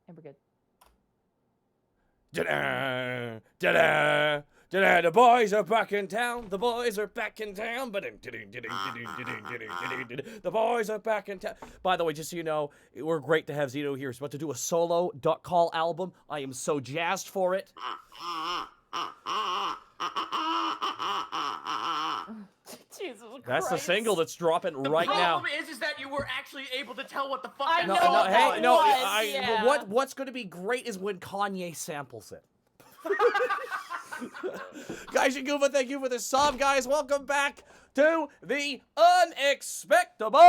And we're good. Da-da, da-da, da-da, the boys are back in town. The boys are back in town. The boys are back in town. By the way, just so you know, we're great to have Zito here. He's about to do a solo Duck Call album. I am so jazzed for it. Jesus Christ. That's the single that's dropping right now. The problem is that you were actually able to tell what the fuck. I No, know no, what hey, that no. was, yeah. What's going to be great is when Kanye samples it. Guys, Goomba, thank you for the sub, guys. Welcome back to the Unexpectables.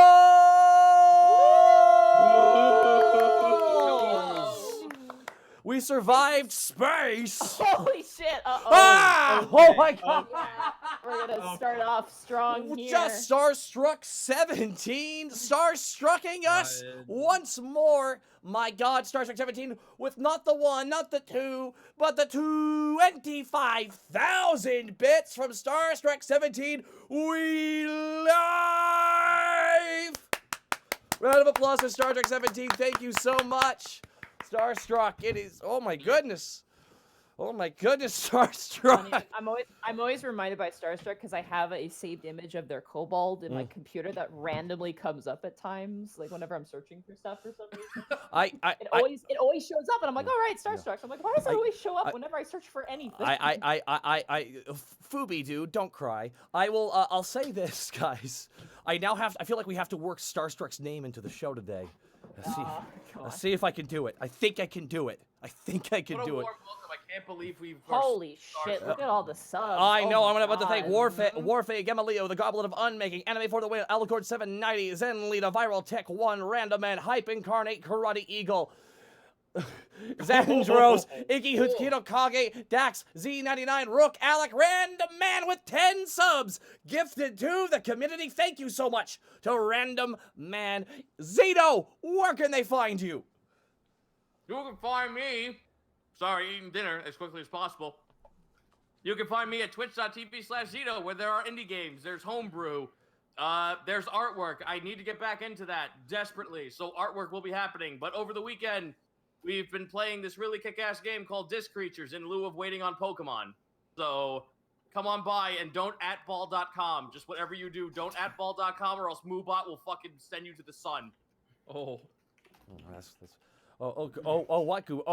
We survived space. Holy shit. Uh-oh. Ah! Okay. Oh my god. Yeah, we're gonna start off strong here. Just Starstruck 17, Starstrucking us once more. My god, Starstruck 17 with not the one, not the two, but the 25,000 bits from Starstruck 17. We live! Round of applause for Starstruck 17. Thank you so much. Starstruck, it is, oh my goodness. Oh my goodness, Starstruck. I'm always reminded by Starstruck because I have a saved image of their kobold in my computer that randomly comes up at times, like whenever I'm searching for stuff for some reason. It always shows up, and I'm like, all right, Starstruck. I'm like, why does it always show up whenever I search for anything? Fubi, dude, don't cry. I'll say this, guys. I feel like we have to work Starstruck's name into the show today. Let's see if I can do it. I think I can do it. I think I can do it. Warm welcome. I can't believe we've. Holy shit! Look at all the subs. I know. Oh I'm my about to thank God. Warfay, Gamaleo, the Goblet of Unmaking, Anime for the Win, Alicord 790, Zen Lita, Viral Tech 1, Random Man, Hype Incarnate, Karate Eagle, Zandros, Iggy Hutskito Kage, Dax, Z99, Rook, Alec, Random Man with 10 subs, gifted to the community. Thank you so much to Random Man. Zito, where can they find you? You can find me. Sorry, eating dinner as quickly as possible. You can find me at twitch.tv/Zito, where there are indie games, there's homebrew, there's artwork. I need to get back into that desperately, so artwork will be happening. But over the weekend, we've been playing this really kick-ass game called Disc Creatures in lieu of waiting on Pokemon. So come on by and don't @ball.com. Just whatever you do, don't @ball.com or else Moobot will fucking send you to the sun. Oh, that's. What, Goomba? Do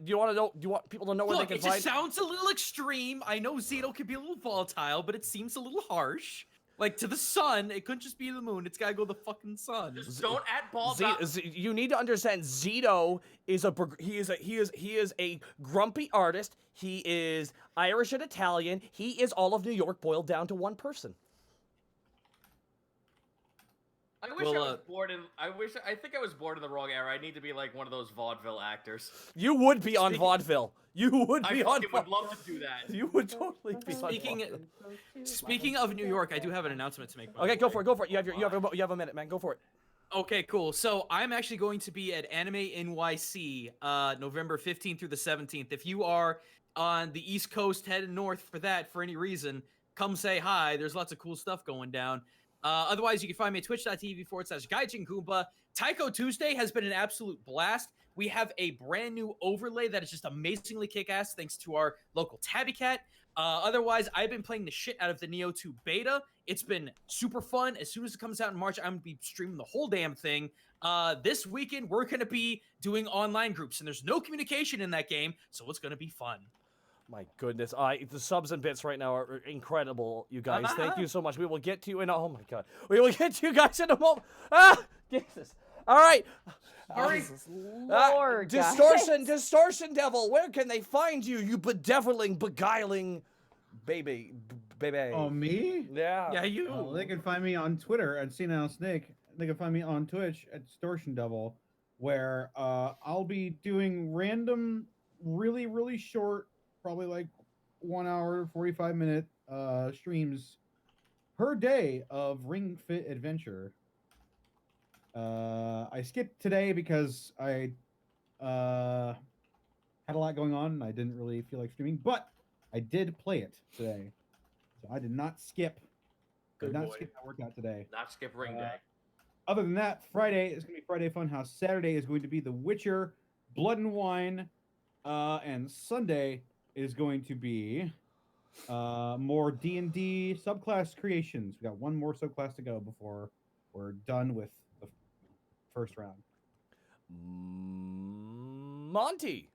you want to know? Do you want people to know where Look, they it can just find? sounds a little extreme. I know Zito can be a little volatile, but it seems a little harsh. Like, to the sun, it couldn't just be the moon. It's gotta go the fucking sun. Just don't @ball.com. You need to understand. Zito is he is a grumpy artist. He is Irish and Italian. He is all of New York boiled down to one person. I wish I was born in. I think I was born in the wrong era. I need to be like one of those vaudeville actors. You would be on vaudeville. You would be on. I would love to do that. You would totally be on vaudeville. Speaking of New York, I do have an announcement to make. Okay, go for it. Go for it. You have a minute, man. Go for it. Okay, cool. So I'm actually going to be at Anime NYC November 15th through the 17th. If you are on the East Coast headed north for that for any reason, come say hi. There's lots of cool stuff going down. Otherwise, you can find me at twitch.tv/Gaijin Goomba. Taiko Tuesday has been an absolute blast. We have a brand new overlay that is just amazingly kick-ass thanks to our local Tabby Cat. Otherwise, I've been playing the shit out of the Neo 2 beta. It's been super fun. As soon as it comes out in March, I'm going to be streaming the whole damn thing. This weekend, we're going to be doing online groups, and there's no communication in that game, so it's going to be fun. My goodness, the subs and bits right now are incredible, you guys. Thank you so much. We will get to you in. Oh my god, we will get to you guys in a moment. Jesus. All right. Lord, Distortion Devil. Where can they find you? You bedeviling, beguiling, baby. Oh, me? Yeah. Yeah, you. Well, they can find me on Twitter at Senile Snake. They can find me on Twitch at Distortion Devil, where I'll be doing random, really, really short, probably like 1 hour, 45-minute streams per day of Ring Fit Adventure. I skipped today because I had a lot going on and I didn't really feel like streaming, but I did play it today. So I did not skip. Good did not boy. skip my workout today. Not skip ring day. Other than that, Friday is going to be Friday Funhouse. Saturday is going to be The Witcher, Blood and Wine, and Sunday is going to be more D&D subclass creations. We got one more subclass to go before we're done with the first round. Monty,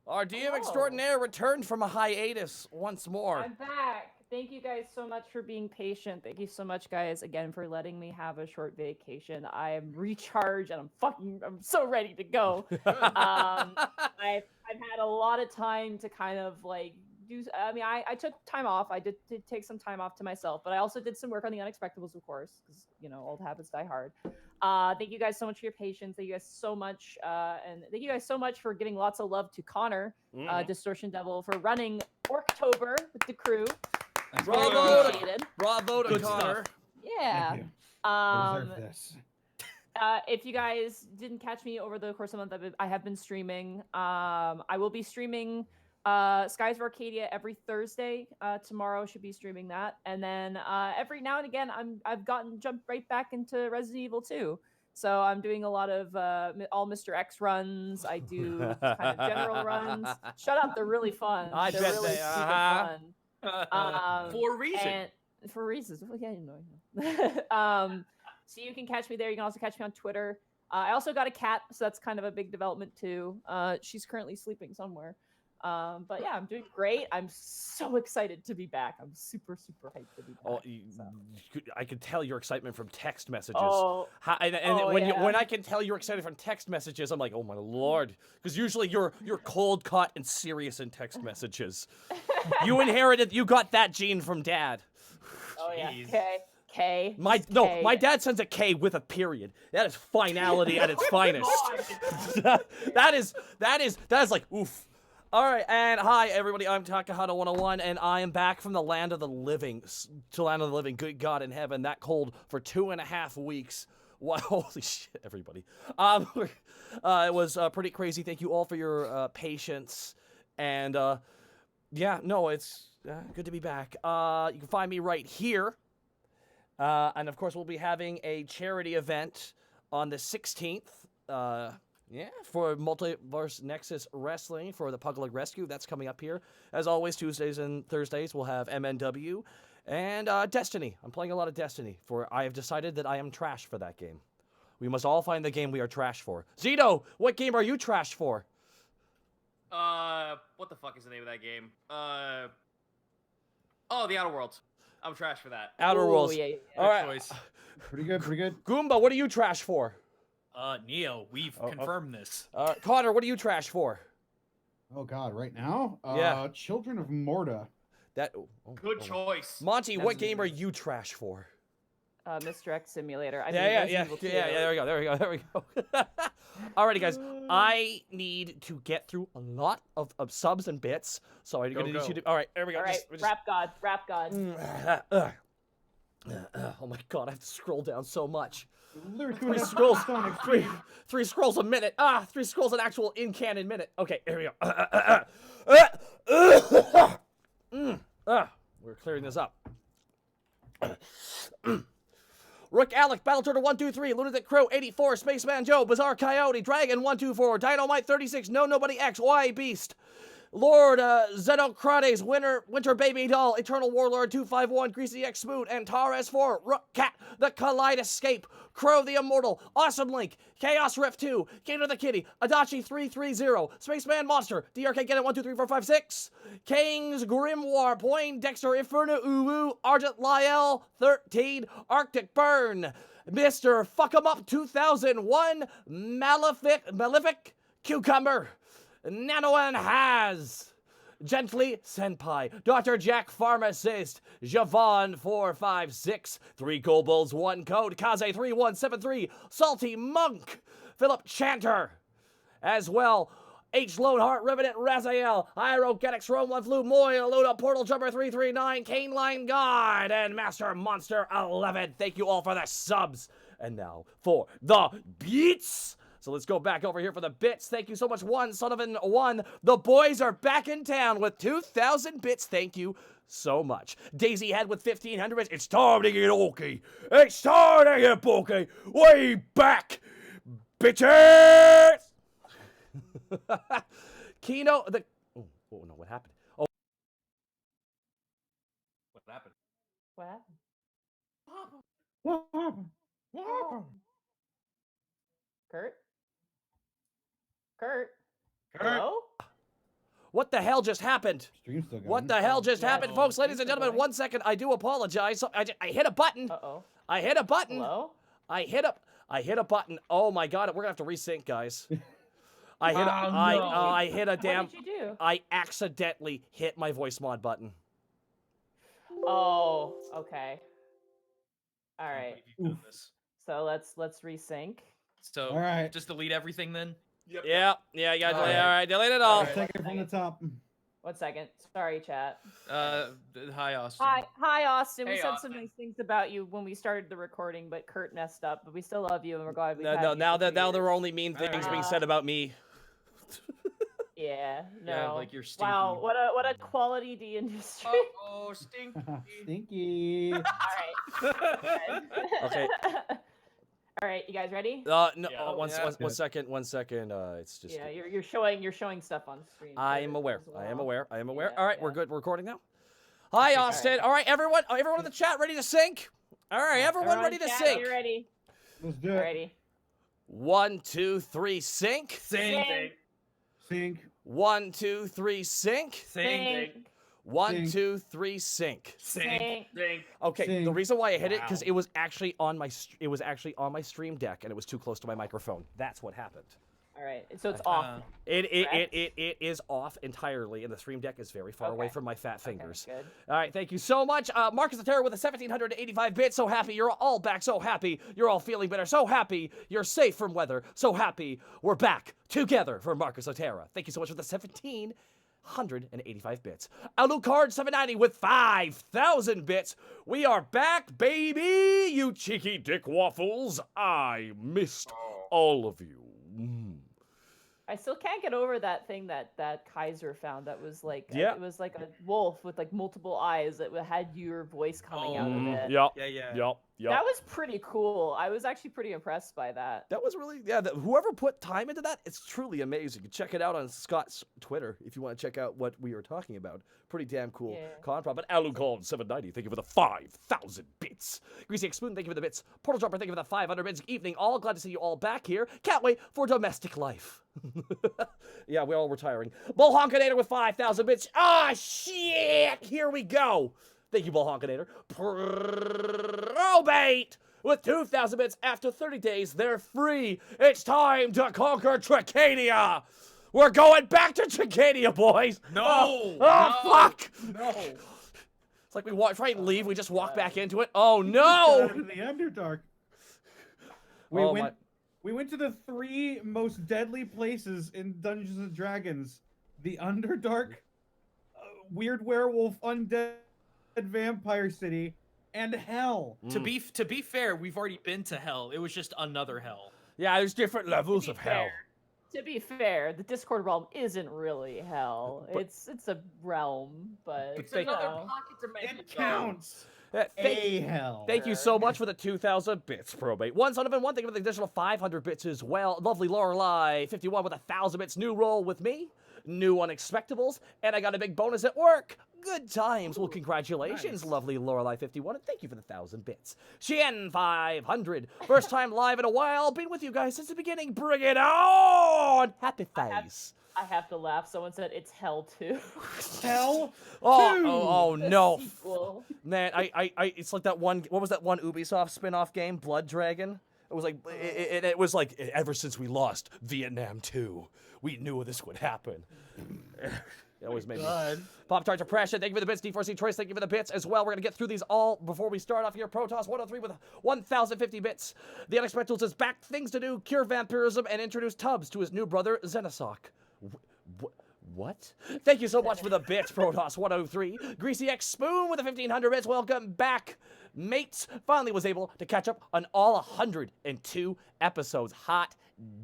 our DM extraordinaire returned from a hiatus once more. I'm back. Thank you guys so much for being patient. Thank you so much, guys, again, for letting me have a short vacation. I am recharged and I'm so ready to go. I've had a lot of time to kind of like do. I mean, I took time off. I did take some time off to myself, but I also did some work on the Unexpectables, of course, because old habits die hard. Thank you guys so much for your patience. Thank you guys so much, and thank you guys so much for giving lots of love to Connor, Distortion Devil, for running Orktober with the crew. Bravo to Good Connor. stuff. Yeah. I deserve this. If you guys didn't catch me over the course of the month, I have been streaming. I will be streaming Skies of Arcadia every Thursday. Tomorrow should be streaming that, and then every now and again I've jumped right back into Resident Evil 2. So I'm doing a lot of all Mr. X runs. I do kind of general runs. Shut up, they're really fun. They're bet really they super are. fun. For a reason. And for reasons. Well, yeah, you know. So you can catch me there. You can also catch me on Twitter. I also got a cat, so that's kind of a big development too. She's currently sleeping somewhere. But yeah, I'm doing great. I'm so excited to be back. I'm super, super hyped to be back. Oh, I can tell your excitement from text messages. Oh, When I can tell you're excited from text messages, I'm like, oh my lord, because usually you're cold, caught, and serious in text messages. You got that gene from Dad. Oh yeah, Jeez. K. My dad sends a K with a period. That is finality at its finest. that is like oof. All right, and hi everybody. I'm Takahata101, and I am back from the land of the living. To land of the living. Good God in heaven, that cold for 2.5 weeks. Wow, holy shit, everybody. It was pretty crazy. Thank you all for your patience, and yeah, no, it's good to be back. You can find me right here. And of course, we'll be having a charity event on the 16th. For Multiverse Nexus Wrestling for the Pugleg Rescue. That's coming up here. As always, Tuesdays and Thursdays, we'll have MNW and Destiny. I'm playing a lot of Destiny, for I have decided that I am trash for that game. We must all find the game we are trash for. Zito, what game are you trash for? What the fuck is the name of that game? The Outer Worlds. I'm trash for that. Outer Worlds. Yeah. All right. Choice. Pretty good. Goomba, what are you trash for? Neo, we've confirmed this. Connor, what are you trash for? Oh God, right now? Yeah. Children of Morta. Good choice. Monty, what game are you trash for? Mr. X Simulator. Yeah. There we go. Alrighty, guys. I need to get through a lot of subs and bits, so I'm gonna need you to. All right, there we go. All right, rap god. Oh my God, I have to scroll down so much. Literally 3 scrolls. Three scrolls a minute. 3 scrolls an actual in-canon minute. Okay, here we go. We're clearing this up. Rook Alec, Battle Turtle 123, Lunatic Crow 84, Spaceman Joe, Bizarre Coyote, Dragon 124, Dynamite 36, No Nobody X, Y Beast, Lord Zenocrates, Winter Baby Doll, Eternal Warlord 251, Greasy X Spoon, Antares 4, Rook Cat, The Kaleidoscape, Crow the Immortal, Awesome Link, Chaos Rift 2, Gator the Kitty, Adachi 330, Spaceman Monster, DRK Get It 1 2 3 4 5 6, King's Grimoire, Poindexter, Inferno Uwu, Argent Lyell 13, Arctic Burn, Mr. Fuck 'em Up 2001, Malefic Cucumber, Nanoan Has, Gently Senpai, Dr. Jack Pharmacist, Javon 456, 3 Kobolds 1 Code, Kaze 3173, Salty Monk, Philip Chanter, as well. H. Loneheart, Revenant, Raziel, Iro, Gettix, Rome, One Flew, Moy, Luna, Portal Jumper 339, Caneline God, and Master Monster 11. Thank you all for the subs. And now for the beats. So let's go back over here for the bits. Thank you so much, One Son of an One. The boys are back in town with 2,000 bits. Thank you so much. Daisy Head with 1,500 bits. It's time to get orky. It's time to get bulky. Way back, bitches. Kino, the... Oh, no, what happened? Oh. What happened? What happened? What happened? What happened? Kurt? Kurt? Kurt? Hello? What the hell just happened? Stream's still going. What the hell just Yeah, happened, well, folks? Ladies and stream's still gentlemen, going. 1 second. I do apologize. So I hit a button. Uh-oh. I hit a button. Hello? I hit a button. Oh my god, we're gonna have to resync, guys. I hit I hit a damn. What did you do? I accidentally hit my voice mod button. Oh, okay. All Can't right. believe you've done this. So let's resync. So, All right. just delete everything then? Yep. Yeah, you gotta All delete. right. All right, delete it all. All right. Take it from the top. 1 second. Sorry, chat. Hi, Austin. Hi, Austin. We Hey, said Austin. some nice things about you when we started the recording, but Kurt messed up. But we still love you, and we're glad we. No, now there are only mean All things right. being said about me. Yeah. No. Yeah, like you're stinky. Wow. What a quality D industry. Oh, stinky. Stinky. All right. Okay. All right. You guys ready? No, Yeah. one Yeah. second. It's just. Yeah. You're showing stuff on screen. I am too, aware. as I am well. aware. I am aware. Yeah, All right, we're yeah. good. We're recording now. Hi, Austin. All right, everyone in the chat ready to sync? All right, everyone ready to chat, sync? You ready? Let's do it. Ready. 1, 2, 3, sync. Sync. Sync. 1, 2, 3, sync. Sync. 1, Sync. 2, 3, sync. Sync. Stink. Okay, the Sync. reason why I hit it because Wow. it was actually on my stream deck and it was too close to my microphone. That's what happened. All right. So it's off. It is off entirely, and the stream deck is very far away Okay. from my fat fingers. Okay, good. All right, thank you so much. Marcus the Terror with a 1,785 bits. So happy you're all back. So happy you're all feeling better. So happy you're safe from weather. So happy we're back together for Marcus Otera. Thank you so much for the 1,785 bits. Alucard 790 with 5,000 bits. We are back, baby. You cheeky dick waffles. I missed all of you. I still can't get over that thing that Kaiser found. That was like Yeah. it was like a wolf with like multiple eyes that had your voice coming out of it. Yep. Yeah. That was pretty cool. I was actually pretty impressed by that. That was really, whoever put time into that, it's truly amazing. Check it out on Scott's Twitter if you want to check out what we were talking about. Pretty damn cool Yeah. con But Alucard 790, thank you for the 5,000 bits. Greasy X Spoon, thank you for the bits. Portal Dropper, thank you for the 500 bits. Evening all, glad to see you all back here. Can't wait for domestic life. Yeah, we're all retiring. Bull Honkinator with 5,000 bits. Ah, shit! Here we go. Thank you, Bull Honkinator. Probate with 2,000 bits. After 30 days, they're free. It's time to conquer Tricadia. We're going back to Tricadia, boys. No! Oh, No! fuck! No! It's like we try and leave, we just walk back into it. Oh, Got no! out of the Underdark. We went to the 3 most deadly places in Dungeons and Dragons: the Underdark, Weird Werewolf, Undead Vampire City, and Hell. To be fair, we've already been to hell. It was just another hell. Yeah, there's different levels To of be hell. fair- To be fair, the Discord realm isn't really hell. But- It's a realm, but It's Thank- another know. pocket dimension. It counts. Thank A hell. Thank you so much for the 2,000 bits, Probate. One Son of One, thank you for the additional 500 bits as well. Lovely Lorelei, 51 with 1,000 bits. New roll with me. New Unexpectables. And I got a big bonus at work. Good times. Well, congratulations, nice. lovely Lorelei 51, and thank you for the 1,000 bits. Shien 500. First time live in a while. Been with you guys since the beginning. Bring it on! Happy face. I have to laugh. Someone said it's hell too. Hell. Oh The no. sequel. Man, it's like that one. What was that one Ubisoft spin-off game, Blood Dragon? It was like it was like ever since we lost Vietnam 2, we knew this would happen. It always made me. Pop Tart Depression, thank you for the bits. D4C Choice, thank you for the bits as well. We're gonna get through these all before we start off here. Protoss 103 with 1,050 bits. The Unexpectables is back. Things to do: cure vampirism and introduce Tubbs to his new brother Xenosok. What? Thank you so much for the bits, Protoss 103. Greasy X Spoon with the 1,500 bits. Welcome back. mates finally was able to catch up on all 102 episodes. Hot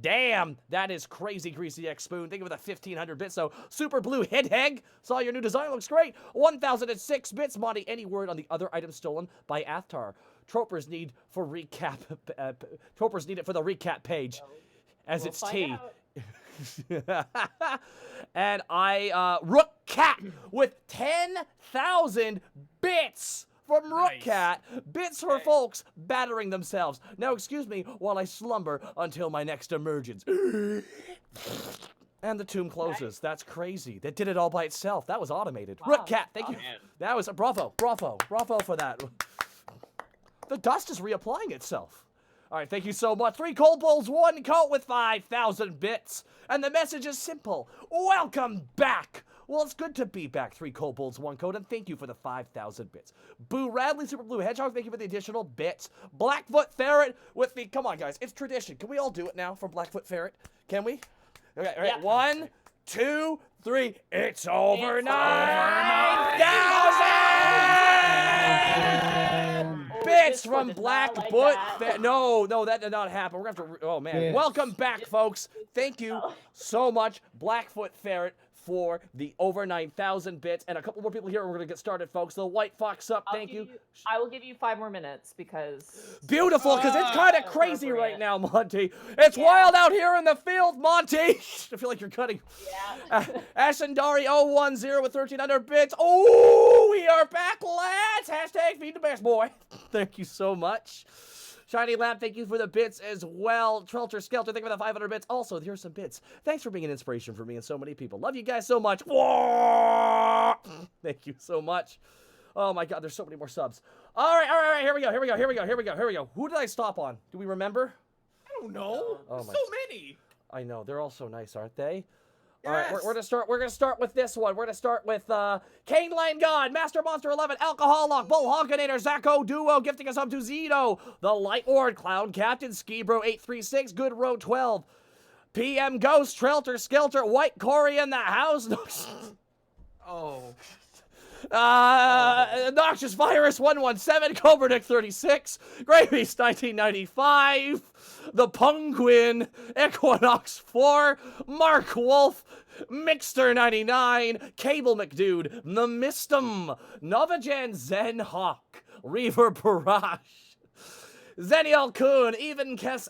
damn, that is crazy, Greasy X Spoon. Think of the 1,500 bits. So, Super Blue Head Heg, saw your new design, looks great. 1,006 bits. Monty, any word on the other item stolen by Athtar? Tropers need for recap. Tropers need it for the recap page, as We'll it's find tea. out. And I, Rook Cat with 10,000 bits from Rook Nice. Cat. Bits for folks battering themselves. Now, excuse me while I slumber until my next emergence. And the tomb closes. That's crazy. That did it all by itself. That was automated. Wow. Rook Cat, thank you. man. That was a bravo for that. The dust is reapplying itself. All right, thank you so much. 3 kobolds, 1 coat with 5,000 bits. And the message is simple. Welcome back. Well, it's good to be back. 3 kobolds, 1 coat, and thank you for the 5,000 bits. Boo Radley, Super Blue Hedgehog, thank you for the additional bits. Blackfoot Ferret with the, come on, guys, it's tradition. Can we all do it now for Blackfoot Ferret? Can we? Okay, all right, Yeah. 1, 2, 3. It's over It's 9,000 bits Discord from did not like Blackfoot. that. No, that did not happen. We're gonna have to. Oh man, Yes. welcome back, folks. Thank you so much, Blackfoot Ferret, for the over 9,000 bits, and a couple more people here. And we're gonna get started, folks. The White Fox up. Thank you. I will give you 5 more minutes because Beautiful, because it's kind of Ah, crazy right appropriate. now, Monty. It's Yeah. wild out here in the field, Monty. I feel like you're cutting. yeah. Ashendari 010 with 1,300 bits. Oh, we are back, lads. Hashtag feed the best boy. Thank you so much. Shiny Lamp, thank you for the bits as well. Trelter Skelter, thank you for the 500 bits. Also, here's some bits. Thanks for being an inspiration for me and so many people. Love you guys so much. Thank you so much. Oh my God, there's so many more subs. All right, here we go. Who did I stop on? Do we remember? I don't know. Oh There's my- so many. I know, they're all so nice, aren't they? All right, Yes. we're gonna start with this one. We're gonna start with Caneline God, Master Monster 11, Alcoholic, Bull Honkinator, Zacco Duo, gifting us up to Zito, the Light Lord, Clown Captain, Skibro 836, Good Road 12, PM Ghost, Trelter Skelter, White Cory in the house. Oh. Noxious Virus 117, Coburnick 36, Gravies 1995, The Penguin, Equinox 4, Mark Wolf, Mixter 99, Cable McDude, The Mistum, Novagen Zen Hawk, Reaver Barrage, Zeniel Kuhn,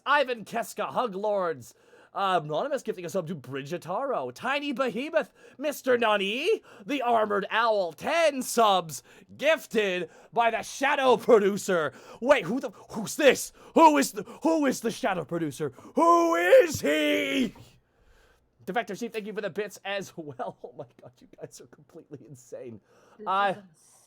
Ivan Keska, Hug Lords, Anonymous gifting us up to Bridgetaro, Tiny Behemoth, Mr. Nani, The Armored Owl, 10 subs, gifted by the Shadow Producer. Wait, who's this? Who is the Shadow Producer? Who is he? Defector Chief, thank you for the bits as well. Oh my God, you guys are completely insane. This is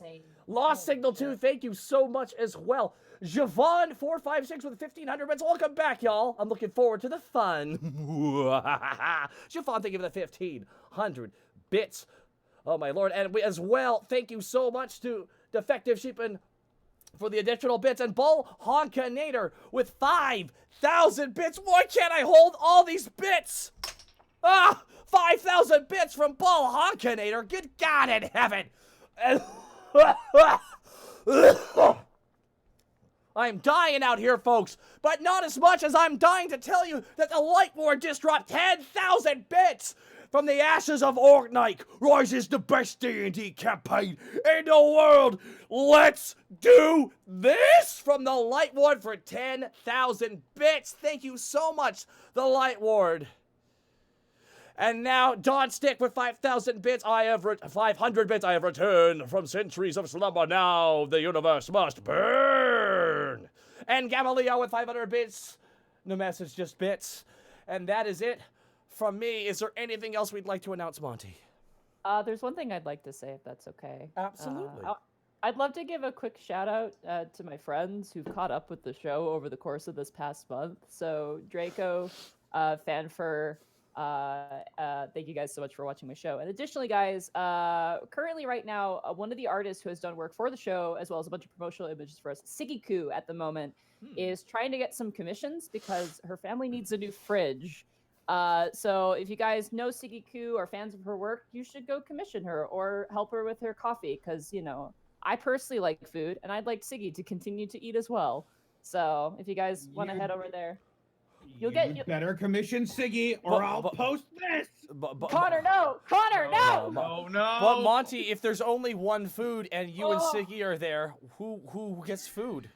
insane. Lost Oh, Signal 2, thank you so much as well. Javon 456 with 1,500 bits. Welcome back, y'all. I'm looking forward to the fun. Javon, thank you for the 1,500 bits. Oh my Lord. And as well, thank you so much to Defective Sheepin for the additional bits. And Bull Honkinator with 5,000 bits. Why can't I hold all these bits? 5,000 bits from Bull Honkinator. Good God in heaven. I'm dying out here, folks, but not as much as I'm dying to tell you that the Light Lord just dropped 10,000 bits. From the ashes of Orknight rises the best D&D campaign in the world. Let's do this from the Light Lord for 10,000 bits. Thank you so much, the Light Lord. And now, Dawn Stick with 5,000 bits. 500 bits. I have returned from centuries of slumber. Now the universe must burn. And Gamaliel with 500 bits. No message, just bits. And that is it from me. Is there anything else we'd like to announce, Monty? There's one thing I'd like to say, if that's okay. Absolutely. I'd love to give a quick shout out to my friends who've caught up with the show over the course of this past month. So Draco, Fanfur, thank you guys so much for watching my show. And additionally, guys, currently right now, one of the artists who has done work for the show, as well as a bunch of promotional images for us, Sigiku at the moment, is trying to get some commissions because her family needs a new fridge. So if you guys know Sigiku or fans of her work, you should go commission her or help her with her coffee because, you know, I personally like food, and I'd like Siggy to continue to eat as well. So if you guys want to head over there, you'll get better commission Siggy, or I'll post this. Connor, no! Connor, no! No. But Monty, if there's only one food and you and Siggy are there, who gets food?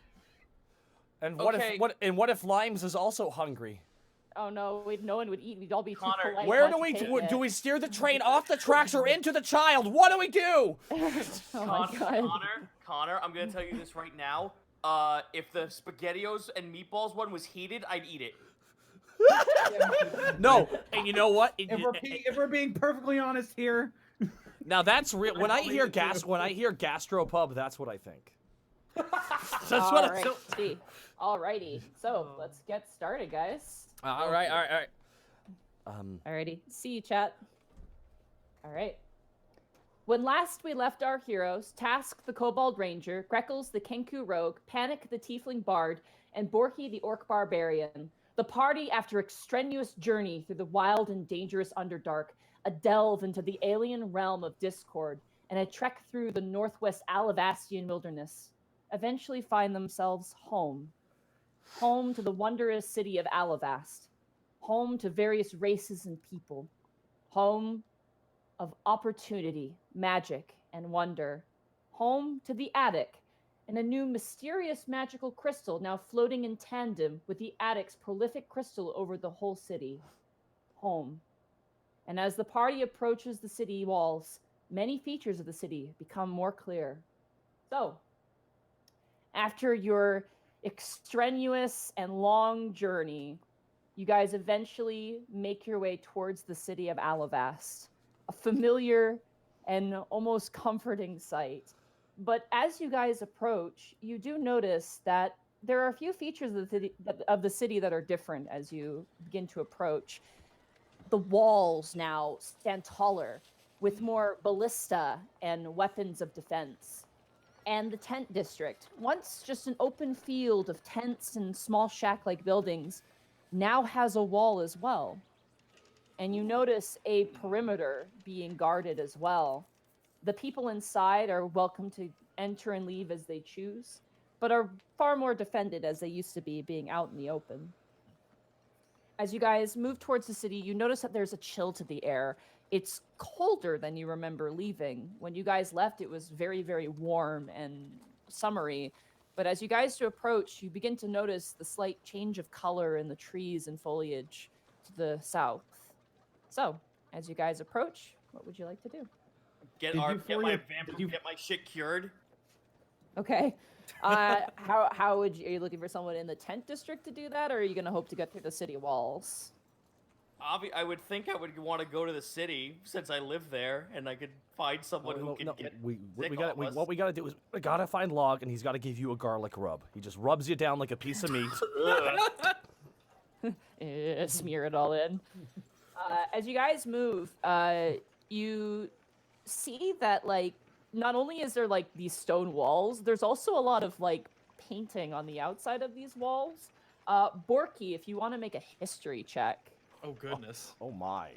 And what if Limes is also hungry? Oh no, no one would eat. We'd all be too polite. Where do we steer the train off the tracks or into the child? What do we do? Oh my God. Connor, I'm gonna tell you this right now. If the SpaghettiOs and meatballs one was heated, I'd eat it. No, and you know what? If we're being perfectly honest here, now that's real. When I hear gastropub, that's what I think. That's what I think. Alrighty, so let's get started, guys. All right. Alrighty, see you, chat. All right. When last we left our heroes, Task the Kobold Ranger, Greckles the Kenku Rogue, Panic the Tiefling Bard, and Borky the Orc Barbarian, the party, after a strenuous journey through the wild and dangerous Underdark, a delve into the alien realm of Discord, and a trek through the northwest Alavastian wilderness, eventually find themselves home. Home to the wondrous city of Alabast. Home to various races and people. Home of opportunity, magic, and wonder. Home to the attic, and a new mysterious magical crystal now floating in tandem with the attic's prolific crystal over the whole city. Home. And as the party approaches the city walls, many features of the city become more clear. So, after your extraneous and long journey, you guys eventually make your way towards the city of Alivast, a familiar and almost comforting sight. But as you guys approach, you do notice that there are a few features of the city that are different as you begin to approach. The walls now stand taller, with more ballista and weapons of defense. And the tent district, once just an open field of tents and small shack-like buildings, now has a wall as well. And you notice a perimeter being guarded as well. The people inside are welcome to enter and leave as they choose, but are far more defended as they used to be, being out in the open. As you guys move towards the city, you notice that there's a chill to the air. It's colder than you remember leaving. When you guys left, it was very, very warm and summery. But as you guys approach, you begin to notice the slight change of color in the trees and foliage to the south. So, as you guys approach, what would you like to do? Get my shit cured. Okay. How would you? Are you looking for someone in the tent district to do that, or are you going to hope to get through the city walls? I would think I would want to go to the city since I live there, and I could find someone who can get what we gotta do is we gotta find Log, and he's gotta give you a garlic rub. He just rubs you down like a piece of meat. Smear it all in. As you guys move, you see that, like, not only is there, like, these stone walls, there's also a lot of, like, painting on the outside of these walls. Borky, if you want to make a history check. Oh, goodness. Oh my.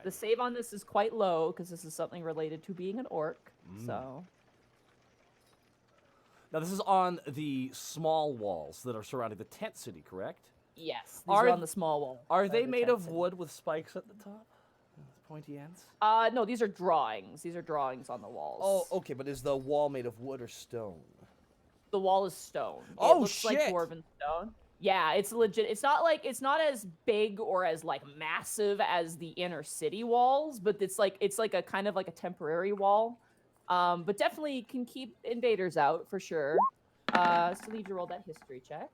The save on this is quite low, because this is something related to being an orc, so... Now, this is on the small walls that are surrounding the tent city, correct? Yes, these are on the small wall. Are they made of wood with spikes at the top? Pointy ends? No, these are drawings. These are drawings on the walls. Oh, okay, but is the wall made of wood or stone? The wall is stone. Oh, it looks shit! like dwarven stone. Yeah, it's legit. It's not as big or as, like, massive as the inner city walls, but it's like a kind of like a temporary wall. But definitely can keep invaders out for sure. So need to roll that history check.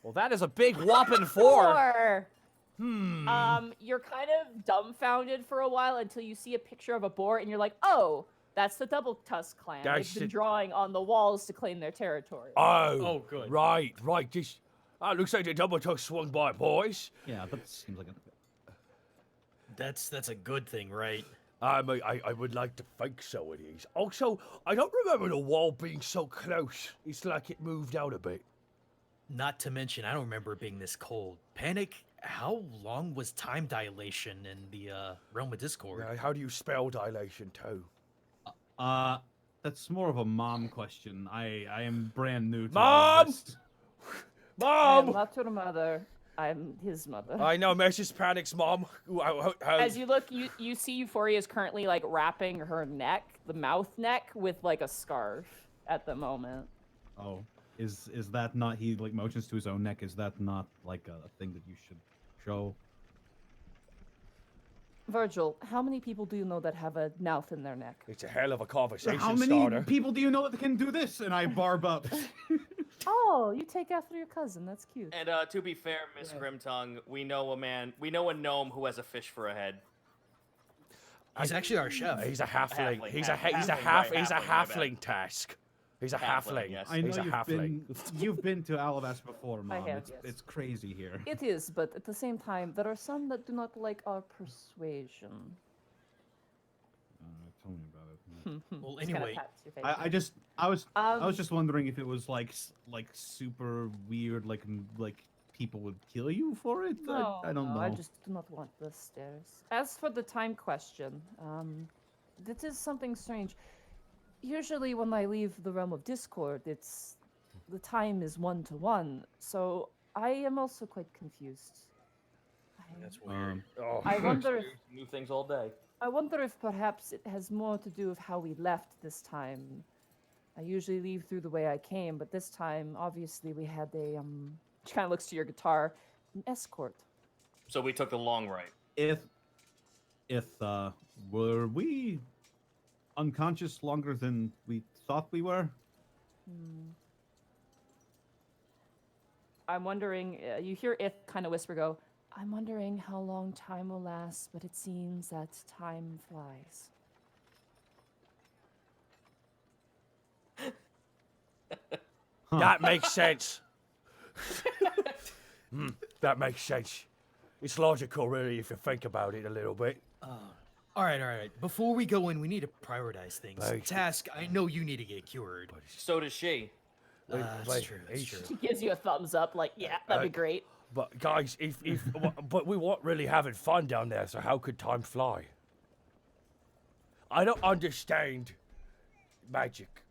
Well, that is a big whopping 4. You're kind of dumbfounded for a while until you see a picture of a boar, and you're like, oh, that's the Double Tusk clan. They've been drawing on the walls to claim their territory. Oh, good. Right. This looks like the Double Tusk swung by, boys. Yeah, that seems like That's a good thing, right? I would like to think so it is. Also, I don't remember the wall being so close. It's like it moved out a bit. Not to mention, I don't remember it being this cold. Panic, how long was time dilation in the realm of Discord? How do you spell dilation, too? That's more of a mom question. I am brand new to Mom! this. I am Mom! not your mother. I'm his mother. I know, Mrs. Panic's mom. As you look, you see Euphoria is currently like wrapping her neck, the mouth neck, with like a scarf at the moment. Oh, is that not, he like motions to his own neck? Is that not like a thing that you should show? Virgil, how many people do you know that have a mouth in their neck? It's a hell of a conversation How many starter. people do you know that can do this? And I barb up. Oh, you take after your cousin. That's cute. And to be fair, Miss Grimtongue, we know a gnome who has a fish for a head. He's actually our chef. He's a halfling. Halfling, He's a halfling, halfling task. He's a halfling. yes. I know He's a halfling. you've been to Alabast before, Mom. have, it's, yes. it's crazy here. It is, but at the same time, there are some that do not like our persuasion. Tell me about it. Well, Just kinda anyway, pats your face. I was Um, just wondering if it was like super weird, like people would kill you for it. No, I don't know. I just do not want the stairs. As for the time question, this is something strange. Usually when I leave the realm of Discord, the time is 1-to-1, so I am also quite confused. that's weird. Oh. I wonder if New things all day. I wonder if perhaps it has more to do with how we left this time. I usually leave through the way I came, but this time, obviously, we had a she kind of looks to your guitar, an escort. So we took the long right. If were we unconscious longer than we thought we were? I'm wondering. You hear it kind of whisper, "Go." I'm wondering how long time will last, but it seems that time flies. Huh. That makes sense. That makes sense. It's logical, really, if you think about it a little bit. All right. Before we go in, we need to prioritize things. Right. Task, I know you need to get cured. So does she. That's true. That's true. He gives you a thumbs up, like, "Yeah, that'd be great." But guys, but we weren't really having fun down there, so how could time fly? I don't understand magic.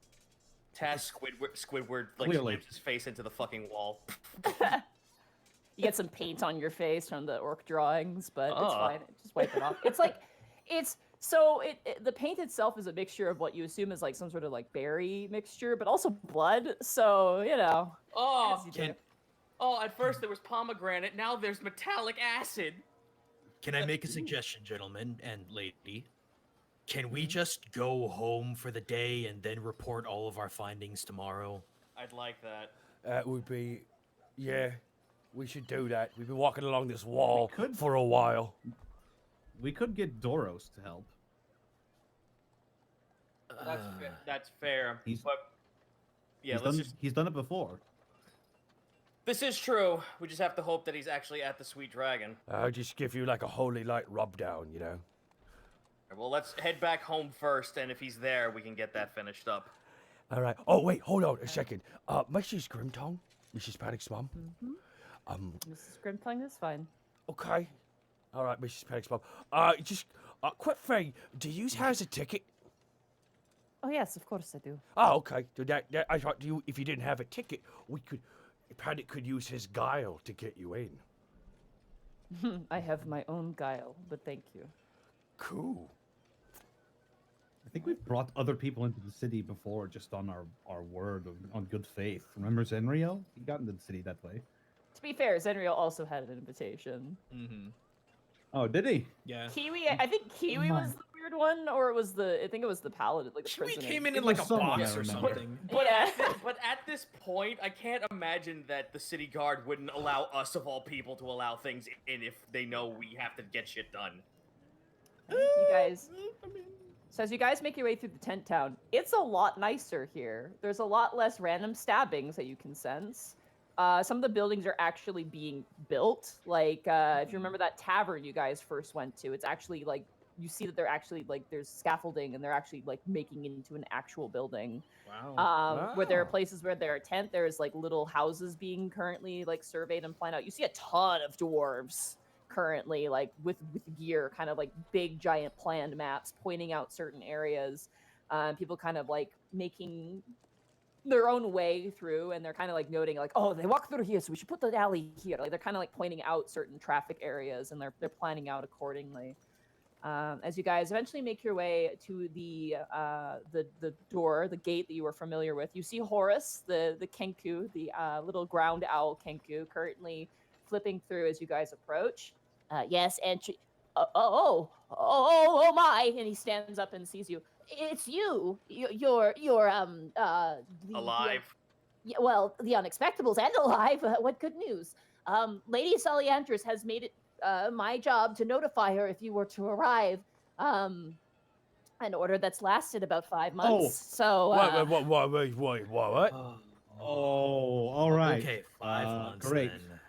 Task Squidward like Clearly. slams his face into the fucking wall. You get some paint on your face from the orc drawings, but it's Ah. fine. Just wipe it off. It's like, the paint itself is a mixture of what you assume is like some sort of like berry mixture, but also blood. So Oh, as you Can do. at first there was pomegranate, now there's metallic acid. Can I make a suggestion, gentlemen and lady? Can we just go home for the day and then report all of our findings tomorrow? I'd like that. That would be, yeah, we should do that. We've been walking along this wall could. for a while. We could get Doros to help. That's fair. He's- But yeah, He's done it before. This is true. We just have to hope that he's actually at the Sweet Dragon. I'll just give you like a holy light rub down, you know? Well, let's head back home first, and if he's there, we can get that finished up. All right. Oh, wait, hold on a second. Mrs. Grimtongue, Mrs. Panic's mom. Mrs. Grimtongue is fine. Okay. All right, Mrs. Panic's mom. Just a quick thing. Do you have a ticket? Oh yes, of course I do. Oh, okay. So that I thought if you didn't have a ticket, Panic could use his guile to get you in. I have my own guile, but thank you. Cool. I think we've brought other people into the city before, just on our word on good faith. Remember Zenrio? He got into the city that way. To be fair, Zenrio also had an invitation. Mm-hmm. Oh, did he? Yeah. Kiwi, I think Kiwi was the weird one, or I think it was the paladin, like the We prisoner. came in It like was a someone box I or remember. something. Yeah. But at this point, I can't imagine that the city guard wouldn't allow us, of all people, to allow things in if they know we have to get shit done. You guys. So as you guys make your way through the tent town, it's a lot nicer here. There's a lot less random stabbings that you can sense. Some of the buildings are actually being built. Like, if you remember that tavern you guys first went to, it's actually like, you see that they're actually like, there's scaffolding and they're actually like making it into an actual building. Wow. Where there are Wow. places where there are tent, there's like little houses being currently like surveyed and planned out. You see a ton of dwarves currently, like with gear, kind of like big giant planned maps pointing out certain areas. People kind of like making their own way through, and they're kind of like noting like, oh, they walk through here, so we should put the alley here. Like they're kind of like pointing out certain traffic areas, and they're planning out accordingly. As you guys eventually make your way to the door, the gate that you were familiar with, you see Horus, the Kenku, the little ground owl Kenku, currently flipping through as you guys approach. Yes, entry. Oh my! And he stands up and sees you. It's you. You're Alive. Yeah, well, the Unexpectables and alive. What good news? Lady Saliandris has made it my job to notify her if you were to arrive. An order that's lasted about 5 months. So. What? Oh, all right. Okay, 5 months. Great. Then.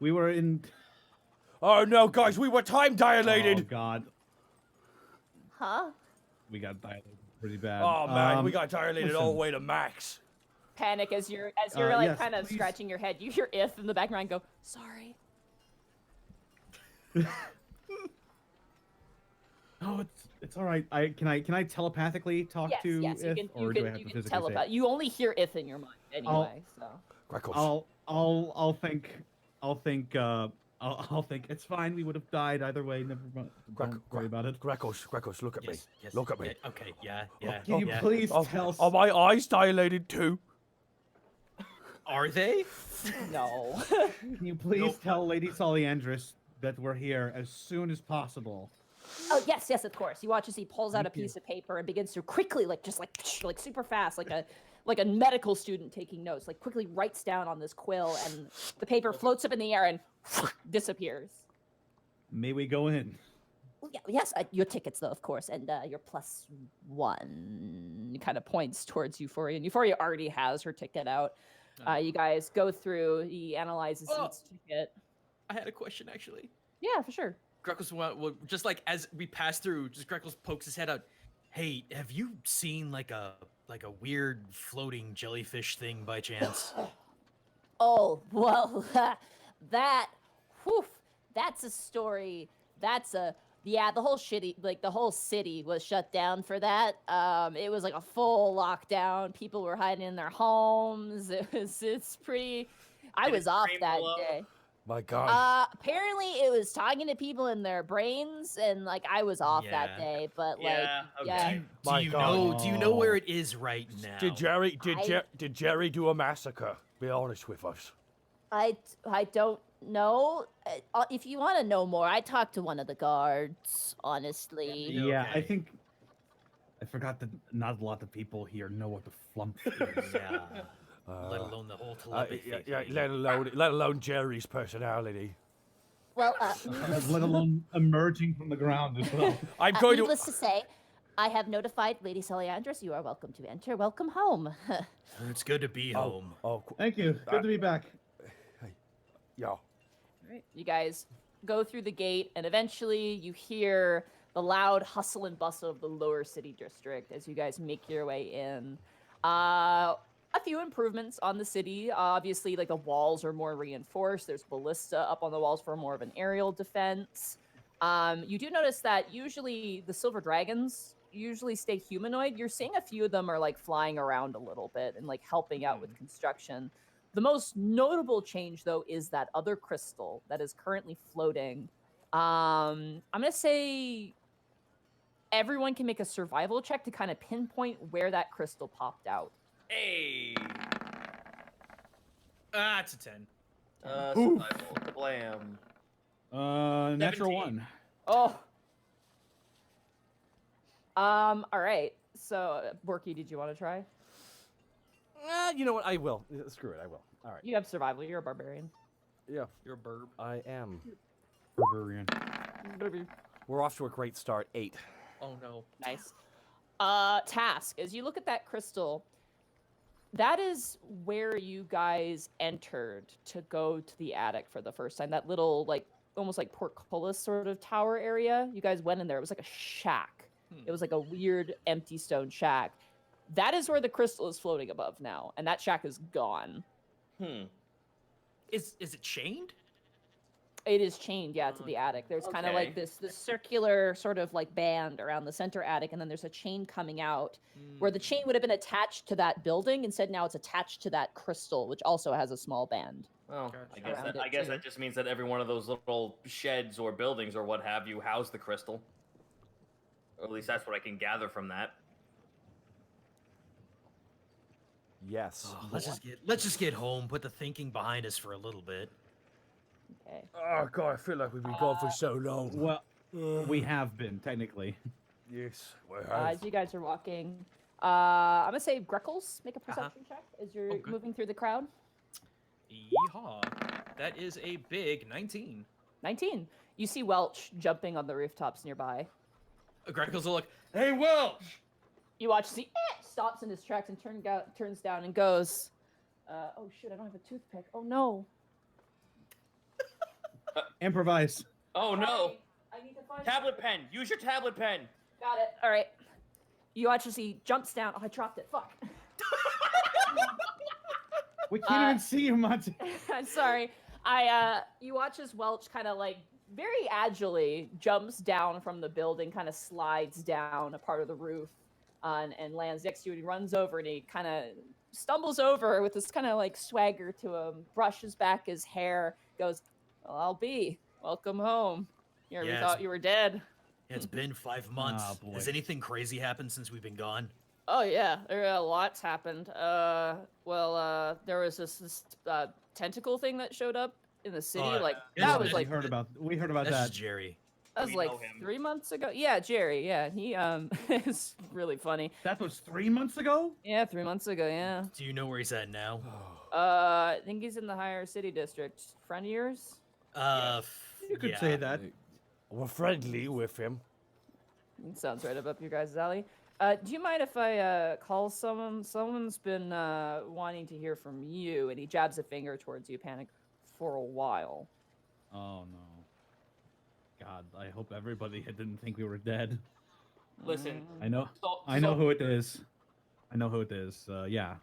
We were in. Oh no, guys, we were time dilated. Oh God. Huh? We got dilated pretty bad. Oh man, we got dilated all the way to max. Panic as you're like yes, kind of please. scratching your head. You hear if in the background go, sorry. Oh, it's all right. Can I telepathically talk Yes, to yes, if, you or can, do I have you to can physically telepath. say it? You only hear if in your mind anyway. So. Greckles. I'll think it's fine. We would have died either way. Never mind. Don't worry about it. Greckles, look at me. Yes, Look at me. yeah, okay, yeah. Can you yeah. please tell? Are my eyes dilated too? Are they? No. Can you please tell Lady Saliandris that we're here as soon as possible? Oh yes, of course. You watch as he pulls out a Thank you. piece of paper and begins to quickly, like super fast, like a medical student taking notes. Like quickly writes down on this quill, and the paper floats up in the air and disappears. May we go in? Well, yeah, yes, your tickets though, of course, and your +1 kind of points towards Euphoria, and Euphoria already has her ticket out. You guys go through. He analyzes each ticket. I had a question actually. Yeah, for sure. Greckles will just like as we pass through, just Greckles pokes his head out. Hey, have you seen like a weird floating jellyfish thing by chance? Oh well, that's a story. The whole the whole city was shut down for that. It was like a full lockdown. People were hiding in their homes. It's pretty. I was off that day. My God. Apparently it was talking to people in their brains, and like I was off that day. But Do you know where it is right now? Did Jerry do a massacre? Be honest with us. I don't know. If you want to know more, I talked to one of the guards. Honestly. Yeah, I think I forgot that not a lot of people here know what the flump is. Yeah. Let alone the whole telepathy. Let alone Jerry's personality. Well, let alone emerging from the ground as well. I'm going needless to say, I have notified Lady Saliandris. You are welcome to enter. Welcome home. It's good to be home. Thank you. Good to be back. Yeah. All right. You guys go through the gate, and eventually you hear the loud hustle and bustle of the lower city district as you guys make your way in. A few improvements on the city. Obviously, like the walls are more reinforced. There's ballista up on the walls for more of an aerial defense. You do notice that usually the silver dragons usually stay humanoid. You're seeing a few of them are like flying around a little bit and like helping out with construction. The most notable change, though, is that other crystal that is currently floating. I'm going to say everyone can make a survival check to kind of pinpoint where that crystal popped out. Hey. It's a 10. Survival. Blam. Natural 17. 1. Oh. All right. So, Borky, did you want to try? You know what? I will. Screw it. I will. All right. You have survival. You're a barbarian. Yeah. You're a burb. I am. Barbarian. We're off to a great start. 8. Oh no. Nice. Task. As you look at that crystal, that is where you guys entered to go to the attic for the first time. That little, like, almost like portcullis sort of tower area. You guys went in there. It was like a shack. It was like a weird empty stone shack. That is where the crystal is floating above now, and that shack is gone. Is it chained? It is chained, yeah, to the attic. There's kind of like this circular sort of like band around the center attic, and then there's a chain coming out where the chain would have been attached to that building. Instead, now it's attached to that crystal, which also has a small band. Well, I guess that just means that every one of those little sheds or buildings or what have you house the crystal. Or at least that's what I can gather from that. Yes. Oh, let's just get home. Put the thinking behind us for a little bit. Okay. Oh god, I feel like we've been gone for so long. Well, we have been technically. Yes. As you guys are walking, I'm gonna say Greckles, make a perception check as you're Okay. moving through the crowd. Yeehaw. That is a big 19. 19. You see Welch jumping on the rooftops nearby. Greckles will look, Hey, Welch! You watch see stops in his tracks and turns down and goes, oh shit, I don't have a toothpick. Oh no. Improvise. Oh no! Sorry, I need to find Tablet pen! Use your tablet pen! Got it. All right. You watch as he jumps down. Oh, I dropped it. Fuck. We can't even see you, Monty. I'm sorry. You watch as Welch kind of like very agilely jumps down from the building, kind of slides down a part of the roof, and lands next to you. And he runs over and he kind of stumbles over with this kind of like swagger to him, brushes back his hair, goes, "Well, I'll be. Welcome home. You ever thought you were dead?" It's been 5 months. Oh, boy. Has anything crazy happened since we've been gone? Oh yeah, lots happened. There was this tentacle thing that showed up in the city. Oh, like yeah, that we was like we heard about That's that. Jerry. that was We like know him. 3 months ago. Yeah, Jerry. Yeah, he is really funny. That was 3 months ago. Yeah, 3 months ago. Yeah. Do you know where he's at now? I think he's in the higher city district. Friend of yours? You could yeah. say that. We're friendly with him. Sounds right up your guys' alley. Do you mind if I call someone? Someone's been wanting to hear from you, and he jabs a finger towards you, Panic, for a while. Oh no. God, I hope everybody didn't think we were dead. Listen. I know So, who it is. I know who it is. Yeah.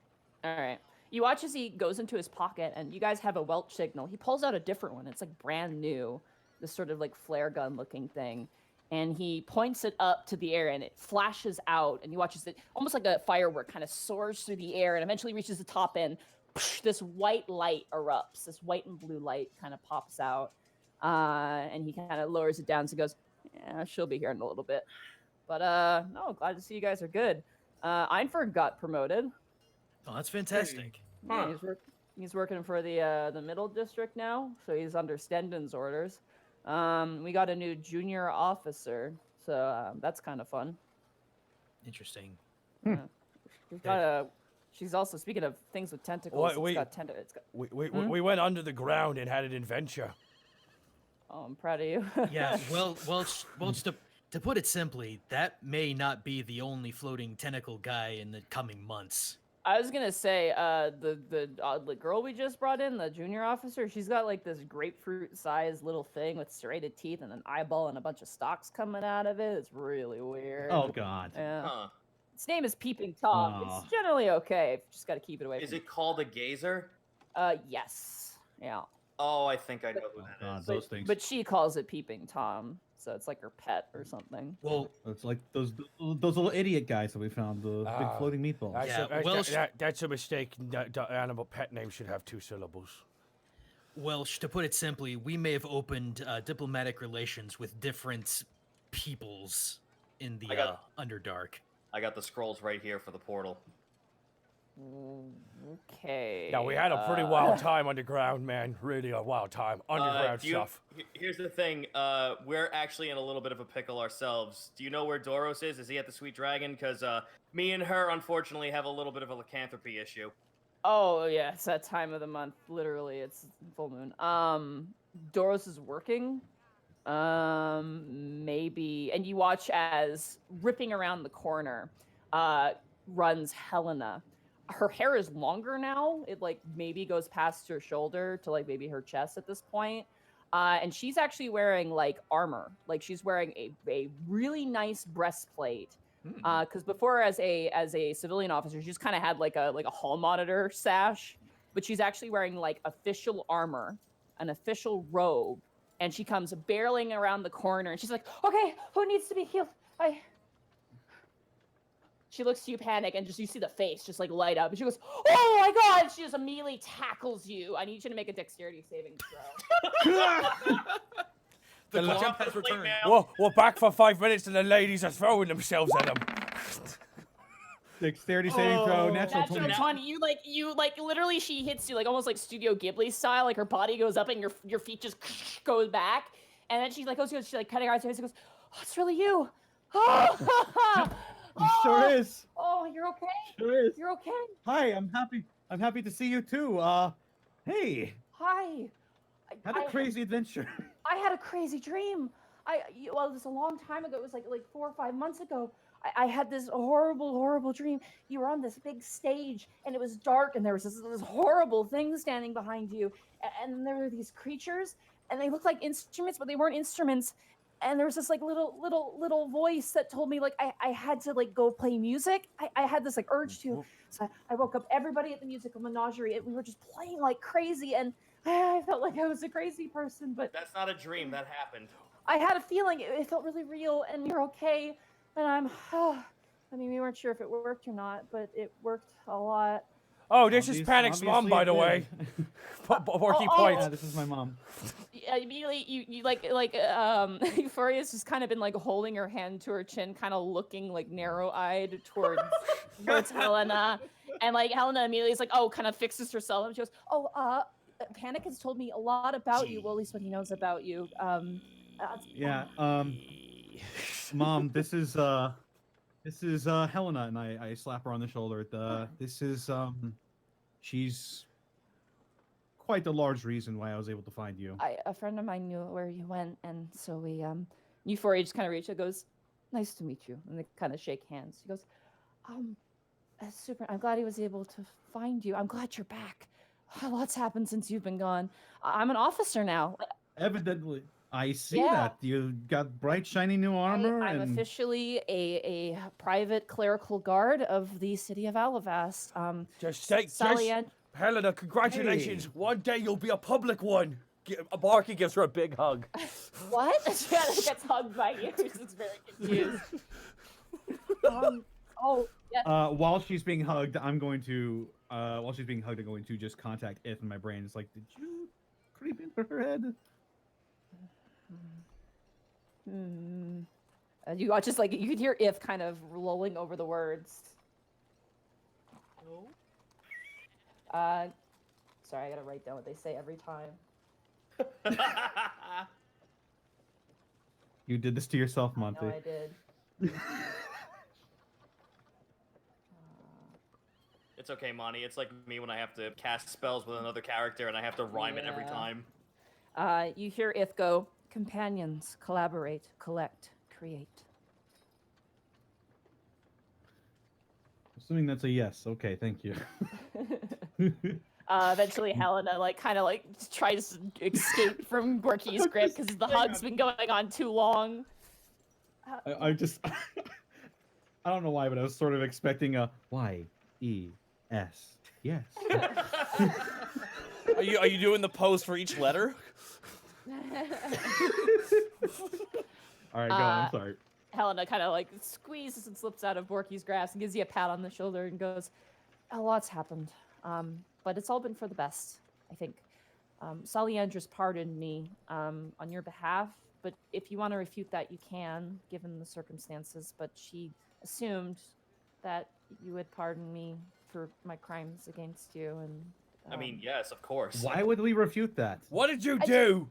All right. You watch as he goes into his pocket, and you guys have a Welch signal. He pulls out a different one. It's like brand new, this sort of like flare gun looking thing. And he points it up to the air, and it flashes out. And you watch as it, almost like a firework, kind of soars through the air and eventually reaches the top end. This white light erupts. This white and blue light kind of pops out. And he kind of lowers it down. So he goes, "Yeah, she'll be here in a little bit." But no, glad to see you guys are good. Einford got promoted. Oh, that's fantastic. Yeah, he's working for the middle district now, so he's under Stenden's orders. We got a new junior officer, so that's kind of fun. Interesting. We've got she's also, speaking of things with tentacles, We went under the ground and had an adventure. Oh, I'm proud of you. Yeah, well, to put it simply, that may not be the only floating tentacle guy in the coming months. I was gonna say, the girl we just brought in, the junior officer, she's got like this grapefruit-sized little thing with serrated teeth and an eyeball and a bunch of stalks coming out of it. It's really weird. Oh God. Yeah. Huh. Its name is Peeping Tom. Aw. It's generally okay. Just gotta keep it away. Is from it called a gazer? Yes. Yeah. Oh, I think I know who Oh that God, is. those things. But she calls it Peeping Tom, so it's like her pet or something. Well, It's like those little idiot guys that we found, the big floating meatballs. That's a mistake. The animal pet name should have 2 syllables. to put it simply, we may have opened diplomatic relations with different peoples in the Underdark. I got the scrolls right here for the portal. Okay. Yeah, we had a pretty wild time underground, man. Really a wild time. Underground stuff. Here's the thing. We're actually in a little bit of a pickle ourselves. Do you know where Doros is? Is he at the Sweet Dragon? Because me and her, unfortunately, have a little bit of a lycanthropy issue. Oh yeah, it's that time of the month. Literally, it's full moon. Doros is working. Maybe, and you watch as ripping around the corner, runs Helena. Her hair is longer now. It like maybe goes past her shoulder to like maybe her chest at this point. And she's actually wearing like armor. Like she's wearing a really nice breastplate. Because before, as a civilian officer, she just kind of had like a hall monitor sash, but she's actually wearing like official armor, an official robe, And she comes barreling around the corner, and she's like, "Okay, who needs to be healed?" She looks to you, panic, and just you see the face just like light up. And she goes, "Oh my god!" She just immediately tackles you. I need you to make a dexterity saving throw. The jump has returned. We're back for 5 minutes, and the ladies are throwing themselves at him. Dexterity saving throw, natural 20. 20. You literally, she hits you like almost like Studio Ghibli style. Like her body goes up and your feet just goes back. And then she like goes, she like cutting her eyes and goes, "Oh, it's really you." It sure is. Oh, you're okay. Sure is. You're okay. Hi, I'm happy. I'm happy to see you too. Hey. Hi. Had a crazy adventure. I had a crazy dream. Well, it was a long time ago. It was like 4 or 5 months ago. I had this horrible dream. You were on this big stage, and it was dark, and there was this horrible thing standing behind you, and there were these creatures, and they looked like instruments, but they weren't instruments. And there was this like little voice that told me like I had to like go play music. I had this like urge to. So I woke up everybody at the musical menagerie, and we were just playing like crazy, and I felt like I was a crazy person, but That's not a dream. That happened. I had a feeling it felt really real, and you're okay. And I mean, we weren't sure if it worked or not, but it worked a lot. Oh, this is Panic's mom, by the way. Borky points. Yeah, this is my mom. Yeah, immediately you Euphoria's just kind of been like holding her hand to her chin, kind of looking like narrow-eyed towards Helena, and like Helena immediately is like, oh, kind of fixes herself, and she goes, "Oh, Panic has told me a lot about you. Well, at least what he knows about you. Mom, this is Helena," and I slap her on the shoulder. This is she's quite the large reason why I was able to find you. A friend of mine knew where you went, and so we Euphoria just kind of reached out, goes, "Nice to meet you," and they kind of shake hands. She goes, "Super. I'm glad he was able to find you. I'm glad you're back. A lot's happened since you've been gone. I'm an officer now." Evidently. I see Yeah. that. You got bright, shiny new armor. I'm and... officially a private clerical guard of the city of Alabast. Helena, congratulations. Hey. One day you'll be a public one. Borky gives her a big hug. What? She gets hugged by you. She's just very confused. Yes. While she's being hugged, I'm going to just contact If in my brain. It's like, did you creep into her head? You are just like, you could hear If kind of lolling over the words. No. Sorry, I gotta write down what they say every time. You did this to yourself, Monty. No, I did. It's okay, Monty. It's like me when I have to cast spells with another character and I have to rhyme it every time. You hear If go, "Companions, collaborate, collect, create." Assuming that's a yes. Okay, thank you. Eventually Helena kind of tries to escape from Borky's grip because the hug's been going on too long. I just I don't know why, but I was sort of expecting a Y-E-S. Yes. Are you doing the pose for each letter? All right, go. I'm sorry. Helena kind of squeezes and slips out of Borky's grasp and gives you a pat on the shoulder and goes, "A lot's happened, but it's all been for the best, I think. Saliandra's pardoned me on your behalf, but if you want to refute that, you can, given the circumstances. But she assumed that you would pardon me for my crimes against you, and I mean, yes, of course. Why would we refute that? What did you do?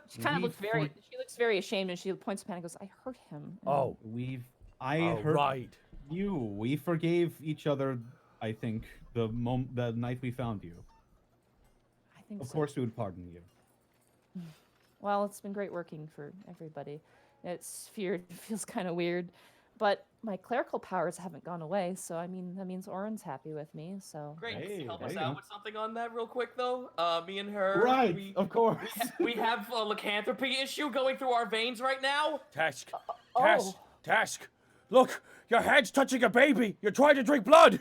She kind of looks she looks very ashamed, and she points to Panic and goes, "I hurt him." And I heard right. you. We forgave each other, I think, the night we found you. I think Of so. course we would pardon you. Well, it's been great working for everybody. It feels kind of weird, but my clerical powers haven't gone away, so I mean that means Oren's happy with me. So Great. Hey, Help there us you out go. with something on that real quick, though. Me and her. Right, of course. We have a lycanthropy issue going through our veins right now. Task. oh. Task. Look, your hand's touching a baby. You're trying to drink blood.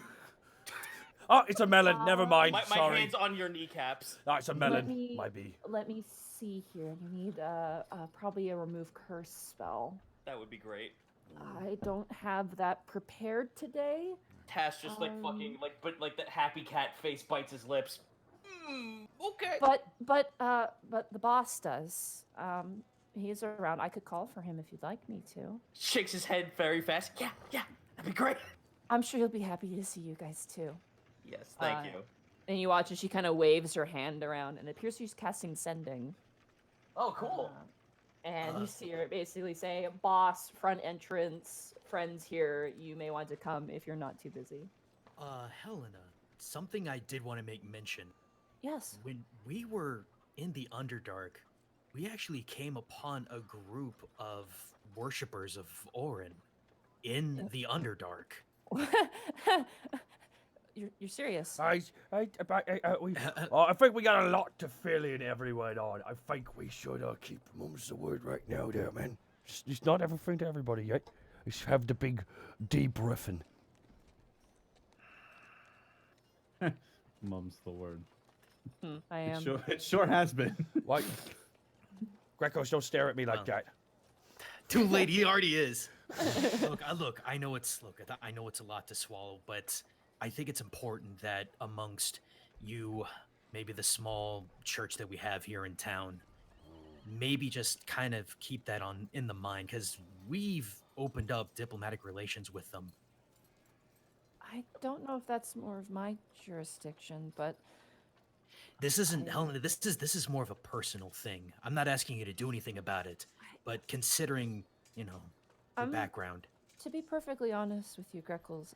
Oh, it's a melon. Never mind. My Sorry. hand's on your kneecaps. Oh, it's a melon. Might be. Let me see here. You need probably a remove curse spell. That would be great. I don't have that prepared today. Task just fucking but that happy cat face bites his lips. Okay. But the boss does. He's around. I could call for him if you'd like me to. Shakes his head very fast. Yeah, that'd be great. I'm sure he'll be happy to see you guys too. Yes, thank you. And you watch as she kind of waves her hand around, and it appears she's casting Sending. Oh, cool. And you see her basically say, "Boss, front entrance, friends here. You may want to come if you're not too busy." Helena, something I did want to make mention. Yes. When we were in the Underdark, we actually came upon a group of worshippers of Orin in the Underdark. You're serious? I think we got a lot to fill in everyone on. I think we should keep mum's the word right now there, man. It's not everything to everybody yet. Let's have the big debriefing. Mum's the word. I am. It sure has been. What? Greckles, don't stare at me like that. Too late, he already is. Look, I know it's a lot to swallow, but I think it's important that amongst you, maybe the small church that we have here in town, maybe just kind of keep that in the mind, because we've opened up diplomatic relations with them. I don't know if that's more of my jurisdiction, but this isn't, Helena. This is more of a personal thing. I'm not asking you to do anything about it, but considering, the background. To be perfectly honest with you, Greckles,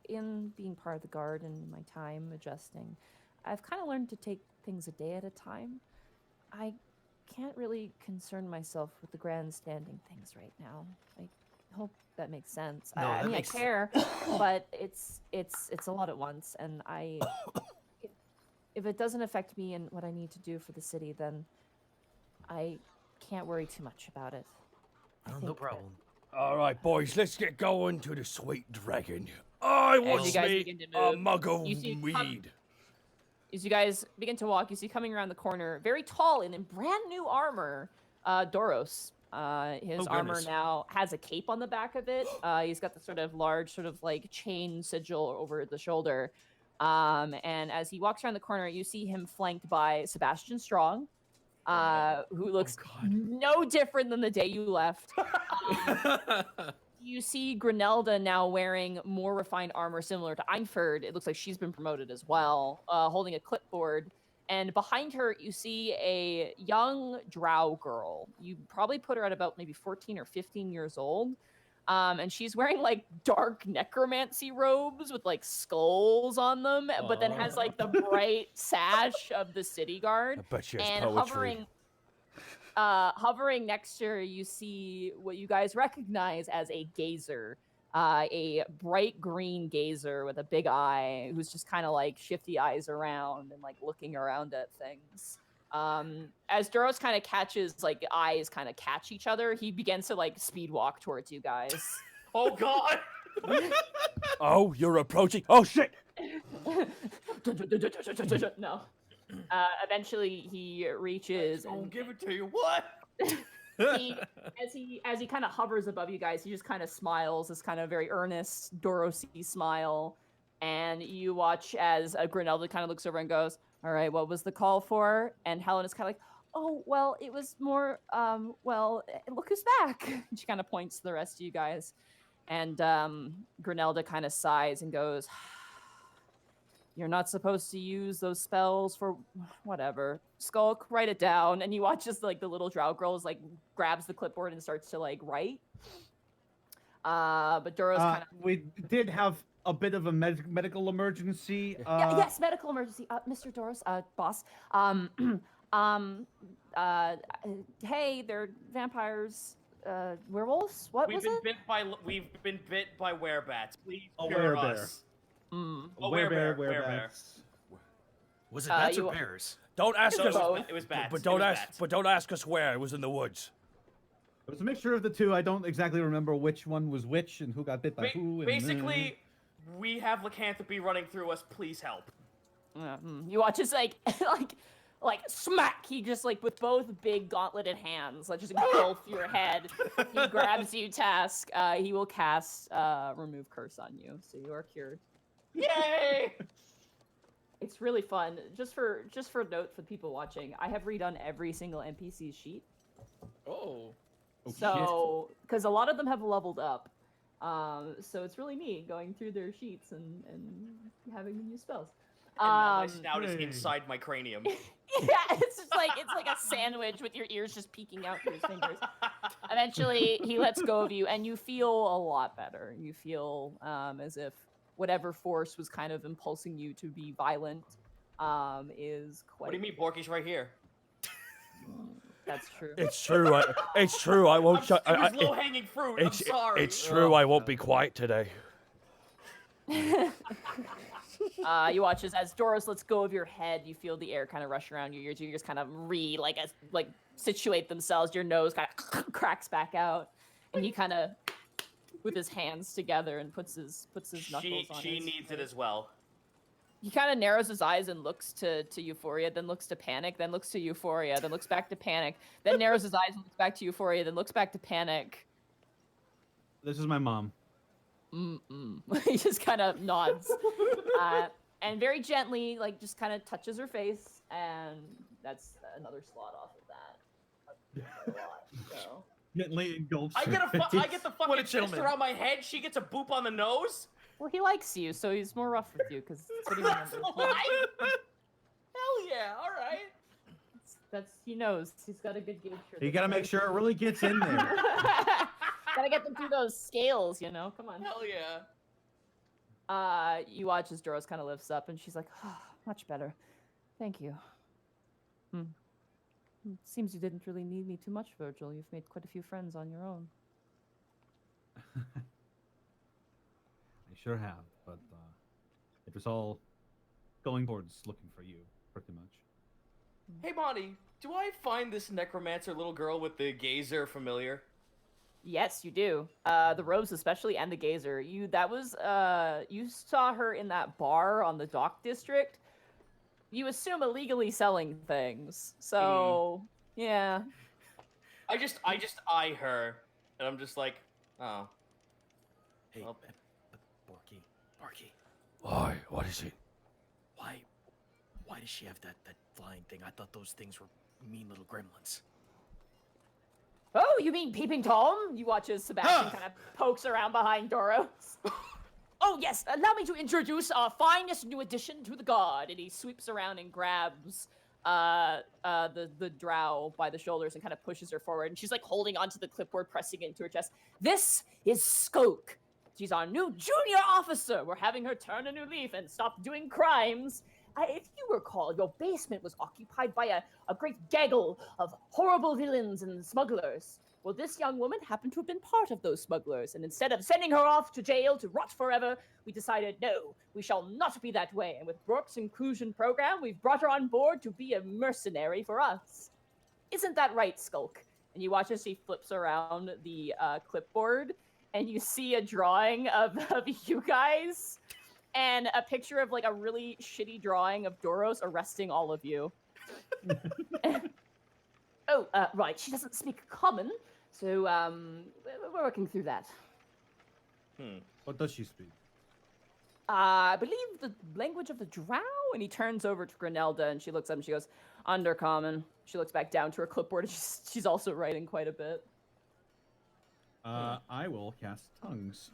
in being part of the guard and my time adjusting, I've kind of learned to take things a day at a time. I can't really concern myself with the grandstanding things right now. I hope that makes sense. No, I mean, I care, but it's a lot at once, and if it doesn't affect me and what I need to do for the city, then I can't worry too much about it. No problem. All right, boys, let's get going to the sweet dragon. I want me a mug of weed. As you guys begin to walk, you see coming around the corner, very tall and in brand new armor, Doros. His armor now has a cape on the back of it. He's got the sort of large, chain sigil over the shoulder. And as he walks around the corner, you see him flanked by Sebastian Strong, who looks no different than the day you left. You see Grenelda now wearing more refined armor similar to Einford. It looks like she's been promoted as well, holding a clipboard. And behind her, you see a young drow girl. You probably put her at about maybe 14 or 15 years old. And she's wearing dark necromancy robes with skulls on them, but then has the bright sash of the city guard. I bet she has and poetry. Hovering next to her, you see what you guys recognize as a gazer. A bright green gazer with a big eye who's just kind of shifty eyes around and looking around at things. As Duros kind of catches eyes kind of catch each other, he begins to speed walk towards you guys. Oh god! Oh, you're approaching. Oh shit! No. Eventually he reaches. I'll give it to you. What? As he kind of hovers above you guys, he just kind of smiles, this kind of very earnest Dorothy smile, and you watch as Grenelda kind of looks over and goes, "All right, what was the call for?" And Helena's kind of "Oh, well, it was more, look who's back." And she kind of points to the rest of you guys, and Grenelda kind of sighs and goes, "You're not supposed to use those spells for whatever. Skulk, write it down." And you watch as the little drow girl grabs the clipboard and starts to write. But Duros kind of. We did have a bit of a medical emergency. Yes, medical emergency. Mr. Doros, boss. Hey, they're vampires. Werewolves. We've been bit by werebats. Please A cure werebear. us. A werebear. Was it bats or bears? Don't ask us. It was bats. But don't ask us where. It was in the woods. It was a mixture of the two. I don't exactly remember which one was which and who got bit by who. Basically, We have lycanthropy running through us. Please help. You watch as like smack. He just like with both big gauntleted hands, like just engulf your head. He grabs you, Task. He will cast remove curse on you, so you are cured. Yay! It's really fun. Just for note for people watching, I have redone every single NPC sheet. Oh. So, because a lot of them have leveled up, so it's really neat going through their sheets and having them use spells. And now my snout is inside my cranium. Yeah, it's like a sandwich with your ears just peeking out through his fingers. Eventually, he lets go of you, and you feel a lot better. You feel as if whatever force was kind of impulsing you to be violent is quite. What do you mean, Borky's right here? That's true. It's true. It's true. I won't. It was low-hanging fruit. I'm sorry. It's true. I won't be quiet today. You watch as Doros lets go of your head. You feel the air kind of rush around your ears. You just kind of situate themselves. Your nose kind of cracks back out, and he kind of, with his hands together, and puts his knuckles on. She needs it as well. He kind of narrows his eyes and looks to Euphoria, then looks to Panic, then looks to Euphoria, then looks back to Panic, then narrows his eyes and looks back to Euphoria, then looks back to Panic. This is my mom. He just kind of nods. And very gently, like, just kind of touches her face, and that's another slot off of that. So. Gently engulfs I get the What a fucking fist gentleman. around my head. She gets a boop on the nose. Well, he likes you, so he's more rough with you, because that's what he That's remembers. why. Hell yeah! All right. He knows. He's got a good gauge for You this. gotta make sure it really gets in there. Gotta get them through those scales, you know? Come on. Hell yeah. You watch as Doros kind of lifts up, and she's like, oh, much better. Thank you. It seems you didn't really need me too much, Virgil. You've made quite a few friends on your own. I sure have, but it was all going towards looking for you, pretty much. Hey, Monty, do I find this necromancer little girl with the gazer familiar? Yes, you do. The robes especially, and the gazer. You saw her in that bar on the dock district. You assume illegally selling things. So, yeah. I just eye her, and I'm just like, oh. Hey, Well- Borky. Why? What is it? Why does she have that flying thing? I thought those things were mean little gremlins. Oh, you mean Peeping Tom? You watch as Sebastian kind of pokes around behind Doros. Oh, yes, allow me to introduce our finest new addition to the guard. And he sweeps around and grabs the drow by the shoulders and kind of pushes her forward. And she's like holding onto the clipboard, pressing it into her chest. This is Skoke. She's our new junior officer. We're having her turn a new leaf and stop doing crimes. If you recall, your basement was occupied by a great gaggle of horrible villains and smugglers. Well, this young woman happened to have been part of those smugglers, and instead of sending her off to jail to rot forever, we decided, no, we shall not be that way. And with Brooke's inclusion program, we've brought her on board to be a mercenary for us. Isn't that right, Skulk? And you watch as she flips around the clipboard, and you see a drawing of you guys, and a picture of like a really shitty drawing of Doros arresting all of you. Oh, right. She doesn't speak common, so we're working through that. What does she speak? I believe the language of the drow. And he turns over to Grinelda, and she looks up and she goes, Undercommon. She looks back down to her clipboard, and she's also writing quite a bit. I will cast tongues.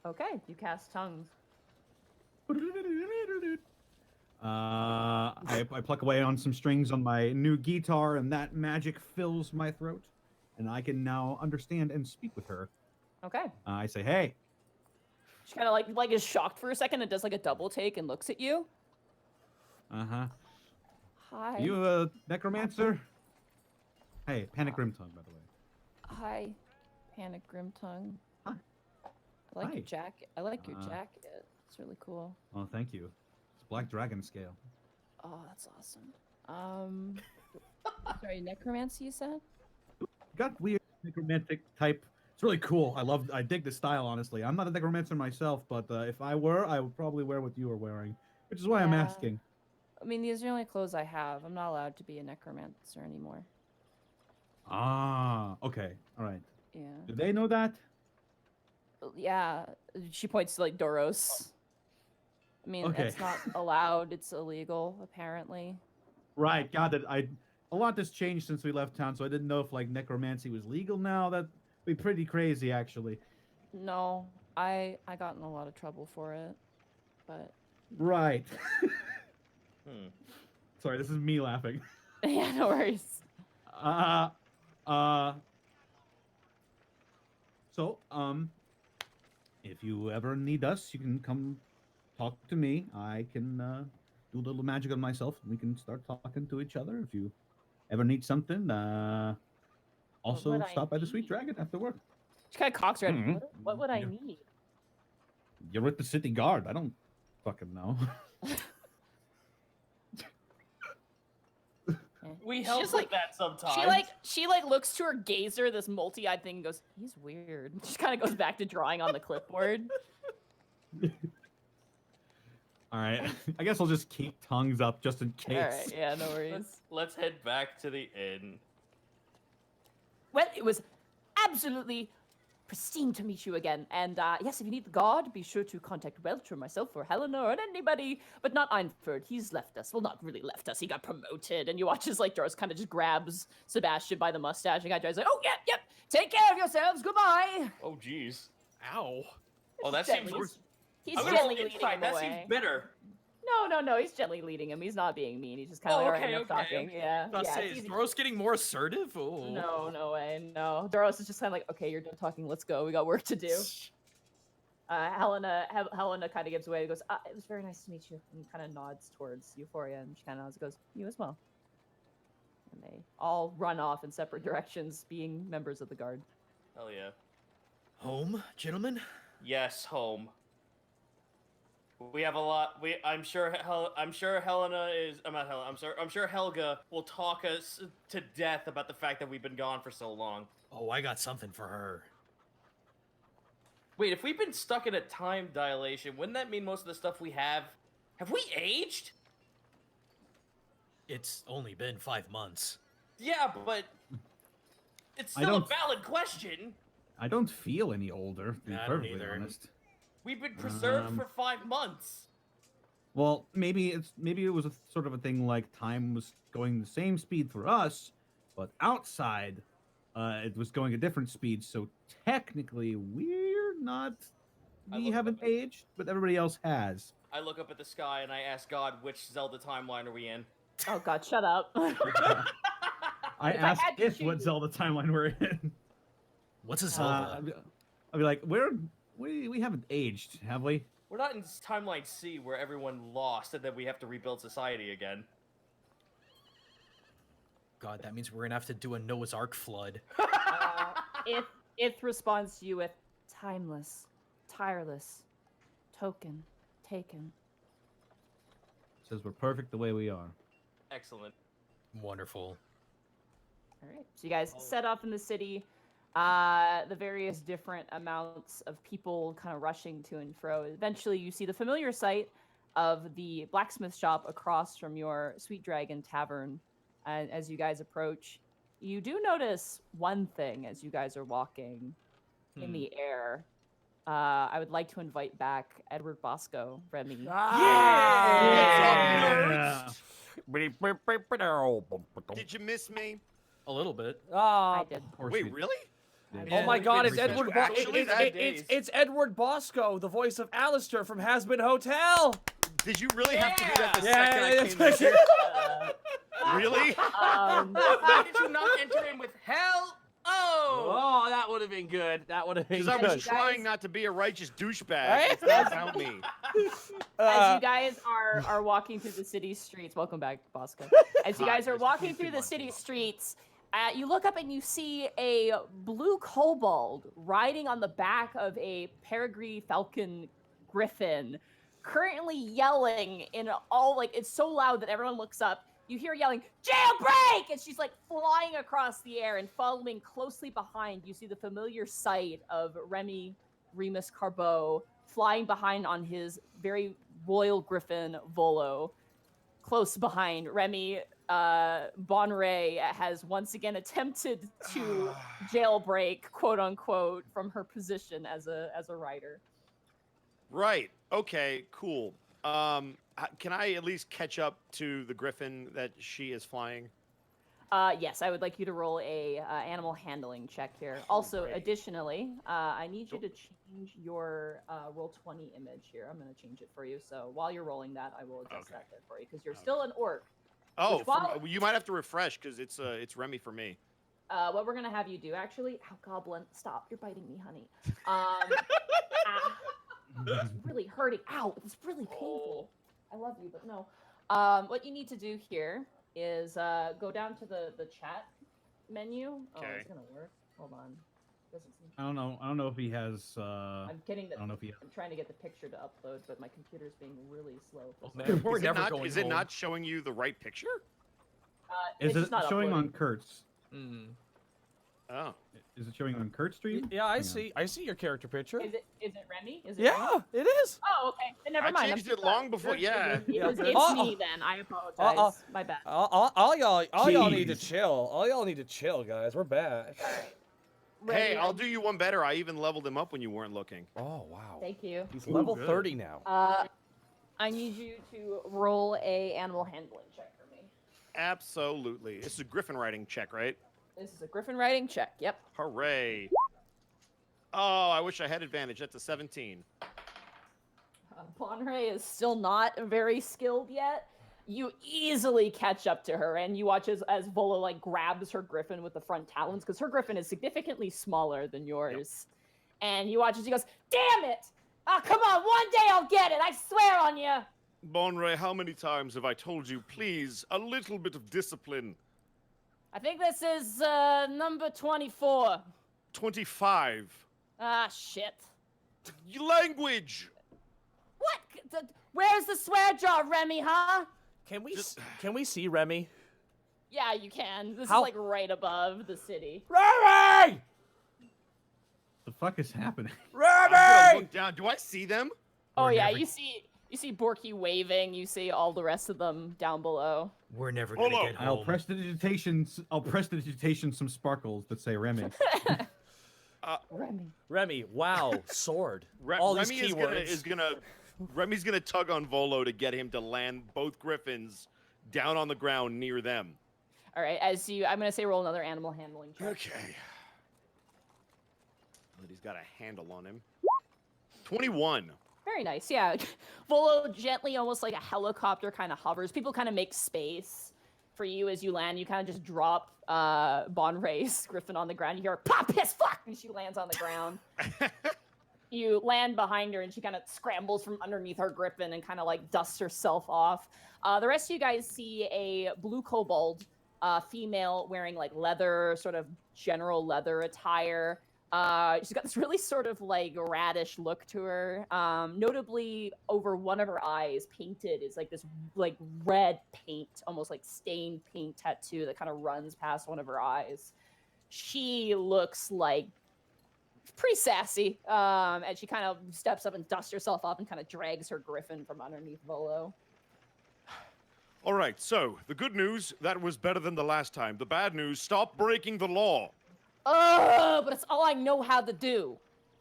Okay, you cast tongues. I pluck away on some strings on my new guitar, and that magic fills my throat, and I can now understand and speak with her. Okay. I say, "Hey." She kind of like is shocked for a second and does like a double take and looks at you. Hi. You a necromancer? Hey, Panic Grimtongue, by the way. Hi, Panic Grimtongue. Hi. I like Hi. your jacket. I like your jacket. It's really cool. Oh, thank you. It's Black Dragon scale. Oh, that's awesome. Sorry, necromancy, you said? Got weird necromantic type It's really cool. I dig the style, honestly. I'm not a necromancer myself, but if I were, I would probably wear what you are wearing, which is why I'm Yeah. asking. I mean, these are the only clothes I have. I'm not allowed to be a necromancer anymore. Ah, okay. All right. Yeah. Do they know that? Yeah. She points to like Doros. I mean, Okay. it's not allowed. It's illegal, apparently. Right, got it. A lot has changed since we left town, so I didn't know if like necromancy was legal now. That'd be pretty crazy, actually. No, I got in a lot of trouble for it, but Right. Hmm. Sorry, this is me laughing. yeah, no worries. So, if you ever need us, you can come talk to me. I can do a little magic on myself, and we can start talking to each other. If you ever need something, also would I stop by the Sweet need? Dragon after work. She kind of cocks her head. Mhm. What would I Yeah. need? You're with the city guard. I don't fucking know. We She's help just with like- that sometimes. She looks to her gazer, this multi-eyed thing, and goes, "He's weird." She kind of goes back to drawing on the clipboard. All right. I guess I'll just keep tongues up just in case. All right, yeah, no worries. Let's head back to the inn. Well, it was absolutely pristine to meet you again. And yes, if you need the guard, be sure to contact Welch or myself or Helena or anybody, but not Einford. He's left us. Well, not really left us. He got promoted. And you watch as like Doris kind of just grabs Sebastian by the mustache and guy's like, "Oh, yep. Take care of yourselves. Goodbye." Oh, jeez. Ow. Oh, that Gently- seems. He's I'm gonna roll gently leading insight. him That away. seems bitter. No. He's gently leading him. He's not being mean. He's just kind of Oh, like, okay, "All right, enough okay, talking." okay. Yeah. I was yeah, say, it's is easy. Doros getting more assertive? Oh. No way, no. Doros is just kind of like, "Okay, you're done talking. Let's go. We got work to do." Helena kind of gives away. He goes, "It was very nice to meet you," and kind of nods towards Euphoria, and she kind of nods and goes, "You as well." And they all run off in separate directions, being members of the guard. Hell yeah. Home, gentlemen? Yes, home. We have a lot. I'm sure Helena is. I'm not Helena. I'm sure Helga will talk us to death about the fact that we've been gone for so long. Oh, I got something for her. Wait, if we've been stuck in a time dilation, wouldn't that mean most of the stuff we have we aged? It's only been 5 months. Yeah, but it's I still a don't- valid question. I don't feel any older, to be I don't perfectly either. honest. We've been preserved Um, for 5 months. Well, maybe it was a sort of a thing like time was going the same speed for us, but outside, it was going a different speed. So technically, we're not. I We look haven't up at- aged, but everybody else has. I look up at the sky and I ask God, which Zelda timeline are we in? Oh God, shut up! I If I asked had to if what choose- Zelda timeline we're in. What's a Zelda? I'd be like, we haven't aged, have we? We're not in timeline C where everyone lost and then we have to rebuild society again. God, that means we're gonna have to do a Noah's Ark flood. Ith responds to you with timeless, tireless, token, taken. Says we're perfect the way we are. Excellent. Wonderful. All right. So you guys Oh. set off in the city. The various different amounts of people kind of rushing to and fro. Eventually, you see the familiar sight of the blacksmith shop across from your Sweet Dragon Tavern. And as you guys approach, you do notice one thing as you guys are walking in the air. I would like to invite back Edward Bosco, Remy. Yeah. Did you miss me? A little bit. I did. Of course Wait, we- really? did. Yeah, Oh my we've God! been It's Edward. actually that days. It's Edward Bosco, the voice of Alistair from Has Been Hotel. Did you really have to do that the Yeah, second I that's came what in? I Really? Why did you not enter in with hell? Oh! Oh, that would have been good. That would have been Because I good. was trying not to be a righteous douchebag. Right? It's not about me. As you guys are walking through the city streets, welcome back, Bosco. As you guys are walking through the city streets, you look up and you see a blue kobold riding on the back of a peregrine falcon griffin, currently yelling in all, like, it's so loud that everyone looks up. you hear yelling, "Jailbreak!" And she's like flying across the air, and following closely behind, you see the familiar sight of Remy Remus Carbeau flying behind on his very royal griffin Volo. Close behind, Remy Bonray has once again attempted to jailbreak, quote unquote, from her position as a rider. Right. Okay. Cool. Can I at least catch up to the griffin that she is flying? Yes, I would like you to roll a animal handling check here. Also, Great. additionally, I need you to change your roll 20 image here. I'm going to change it for you. So while you're rolling that, I will adjust that there for you because you're still an orc. Oh, while- you might have to refresh because it's Remy for me. What we're going to have you do, actually... Oh, Goblin, stop. You're biting me, honey. It's really hurting. Ow, it's really painful. I love you, but no. What you need to do here is go down to the chat menu. Okay. Oh, it's gonna work. Hold on. Doesn't seem. I don't know. I don't know if he has. I'm getting the. I don't know if he has. I'm trying to get the picture to upload, but my computer's being really slow. Oh, man, we're never going Is it home. not showing you the right picture? Is it's it just not showing uploading. on Kurt's? Mm. Oh. Is it showing on Kurt's stream? Yeah, I Hang on. see your character picture. Is it Remy? Is it Yeah, Remy? it is. Oh, okay. Then never I mind. changed I'm it so sorry. long before. Yeah. It's Oh, me then. I apologize. My bad. All y'all need to Jeez. chill. All y'all need to chill, guys. We're back. Hey, Remy, I'll do you one better. I even leveled him up when you weren't looking. Oh wow. Thank you. He's level good. 30 now. I need you to roll a animal handling check for me. Absolutely. This is a griffin riding check, right? This is a griffin riding check. Yep. Hooray. Oh, I wish I had advantage. That's a 17. Bonray is still not very skilled yet. You easily catch up to her, and you watch as Volo like grabs her griffin with the front talons, because her griffin is significantly smaller than yours. And you watch as she goes, "Damn it! Oh, come on, one day I'll get it, I swear on you!" Bonray, how many times have I told you, please, a little bit of discipline? I think this is number 24. 25. Ah, shit. Language! What? Where's the swear jar, Remy, huh? Can we see Remy? Yeah, you can. This How- is like right above the city. Remy! The fuck is happening? I'm gonna Remy! look down. Do I see them? Oh We're yeah, never- you see Borky waving. You see all the rest of them down below. We're never gonna Hold get on. home. I'll prestidigitation some sparkles that say Remy. Remy. Remy, wow, sword. All these Remy keywords. Remy's gonna tug on Volo to get him to land both griffins down on the ground near them. All right, I'm gonna say roll another animal handling check. Okay. But he's got a handle on him. 21. Very nice, yeah. Volo gently, almost like a helicopter, kind of hovers. People kind of make space for you as you land. You kind of just drop Bonray's griffin on the ground. You hear her, "Pop, piss, fuck!" and she lands on the ground. You land behind her, and she kind of scrambles from underneath her griffin and kind of like dusts herself off. The rest of you guys see a blue kobold female wearing like leather, sort of general leather attire. She's got this really sort of like radish look to her. Notably, over one of her eyes, painted is like this like red paint, almost like stained paint tattoo that kind of runs past one of her eyes. She looks like pretty sassy, and she kind of steps up and dusts herself off and kind of drags her griffin from underneath Volo. All right, so the good news, that was better than the last time. The bad news, stop breaking the law. Oh, but it's all I know how to do.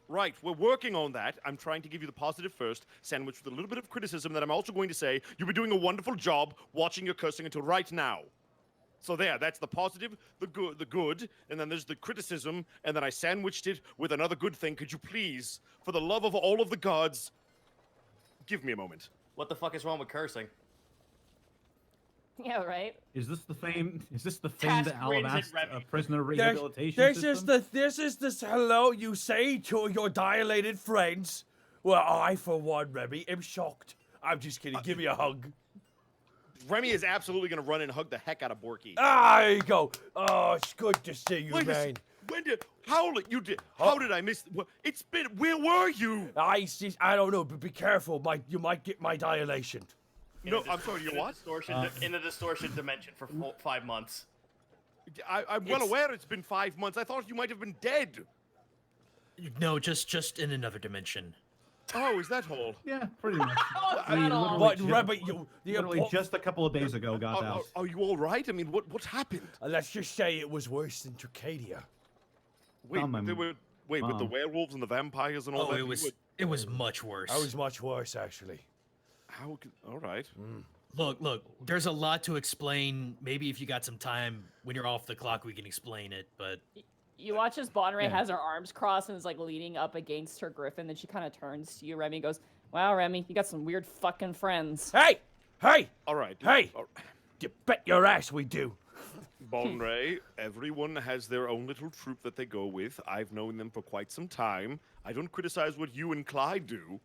Right, we're working on that. I'm trying to give you the positive first, sandwiched with a little bit of criticism that I'm also going to say, you've been doing a wonderful job watching your cursing until right now. So there, that's the positive, the good, and then there's the criticism, and then I sandwiched it with another good thing. Could you please, for the love of all of the gods, give me a moment. What the fuck is wrong with cursing? Yeah, right. Is this the famed Task grins at Alabast Remy. prisoner rehabilitation This system? is the hello you say to your dilated friends. Well, I for one, Remy, am shocked. I'm just kidding. Give me a hug. Remy is absolutely going to run and hug the heck out of Borky. There you go. Oh, it's good to see you, Wait a man. second. How did I miss? It's been. Where were you? I don't know, but be careful. You might get my dilation. No, I'm sorry, you what? In a distortion dimension for 5 months. I'm well aware it's been 5 months. I thought you might have been dead. No, just in another dimension. Oh, is that all? Yeah, pretty much. I mean, But Rabbit, Literally just a couple of days ago got out. Are you all right? I mean, what happened? let's just say it was worse than Tricadia. Wait, Tell my with the mom. werewolves and the vampires and all Oh, that. it was much worse. That was much worse, actually. All right. Look, there's a lot to explain. Maybe if you got some time when you're off the clock, we can explain it, but... You watch as Bonray has her arms crossed and is like leaning up against her griffin. Then she kind of turns to you, Remy, and goes, "Wow, Remy, you got some weird fucking friends." Hey! All right. Hey! You bet your ass we do. Bonray, everyone has their own little troop that they go with. I've known them for quite some time. I don't criticize what you and Clyde do.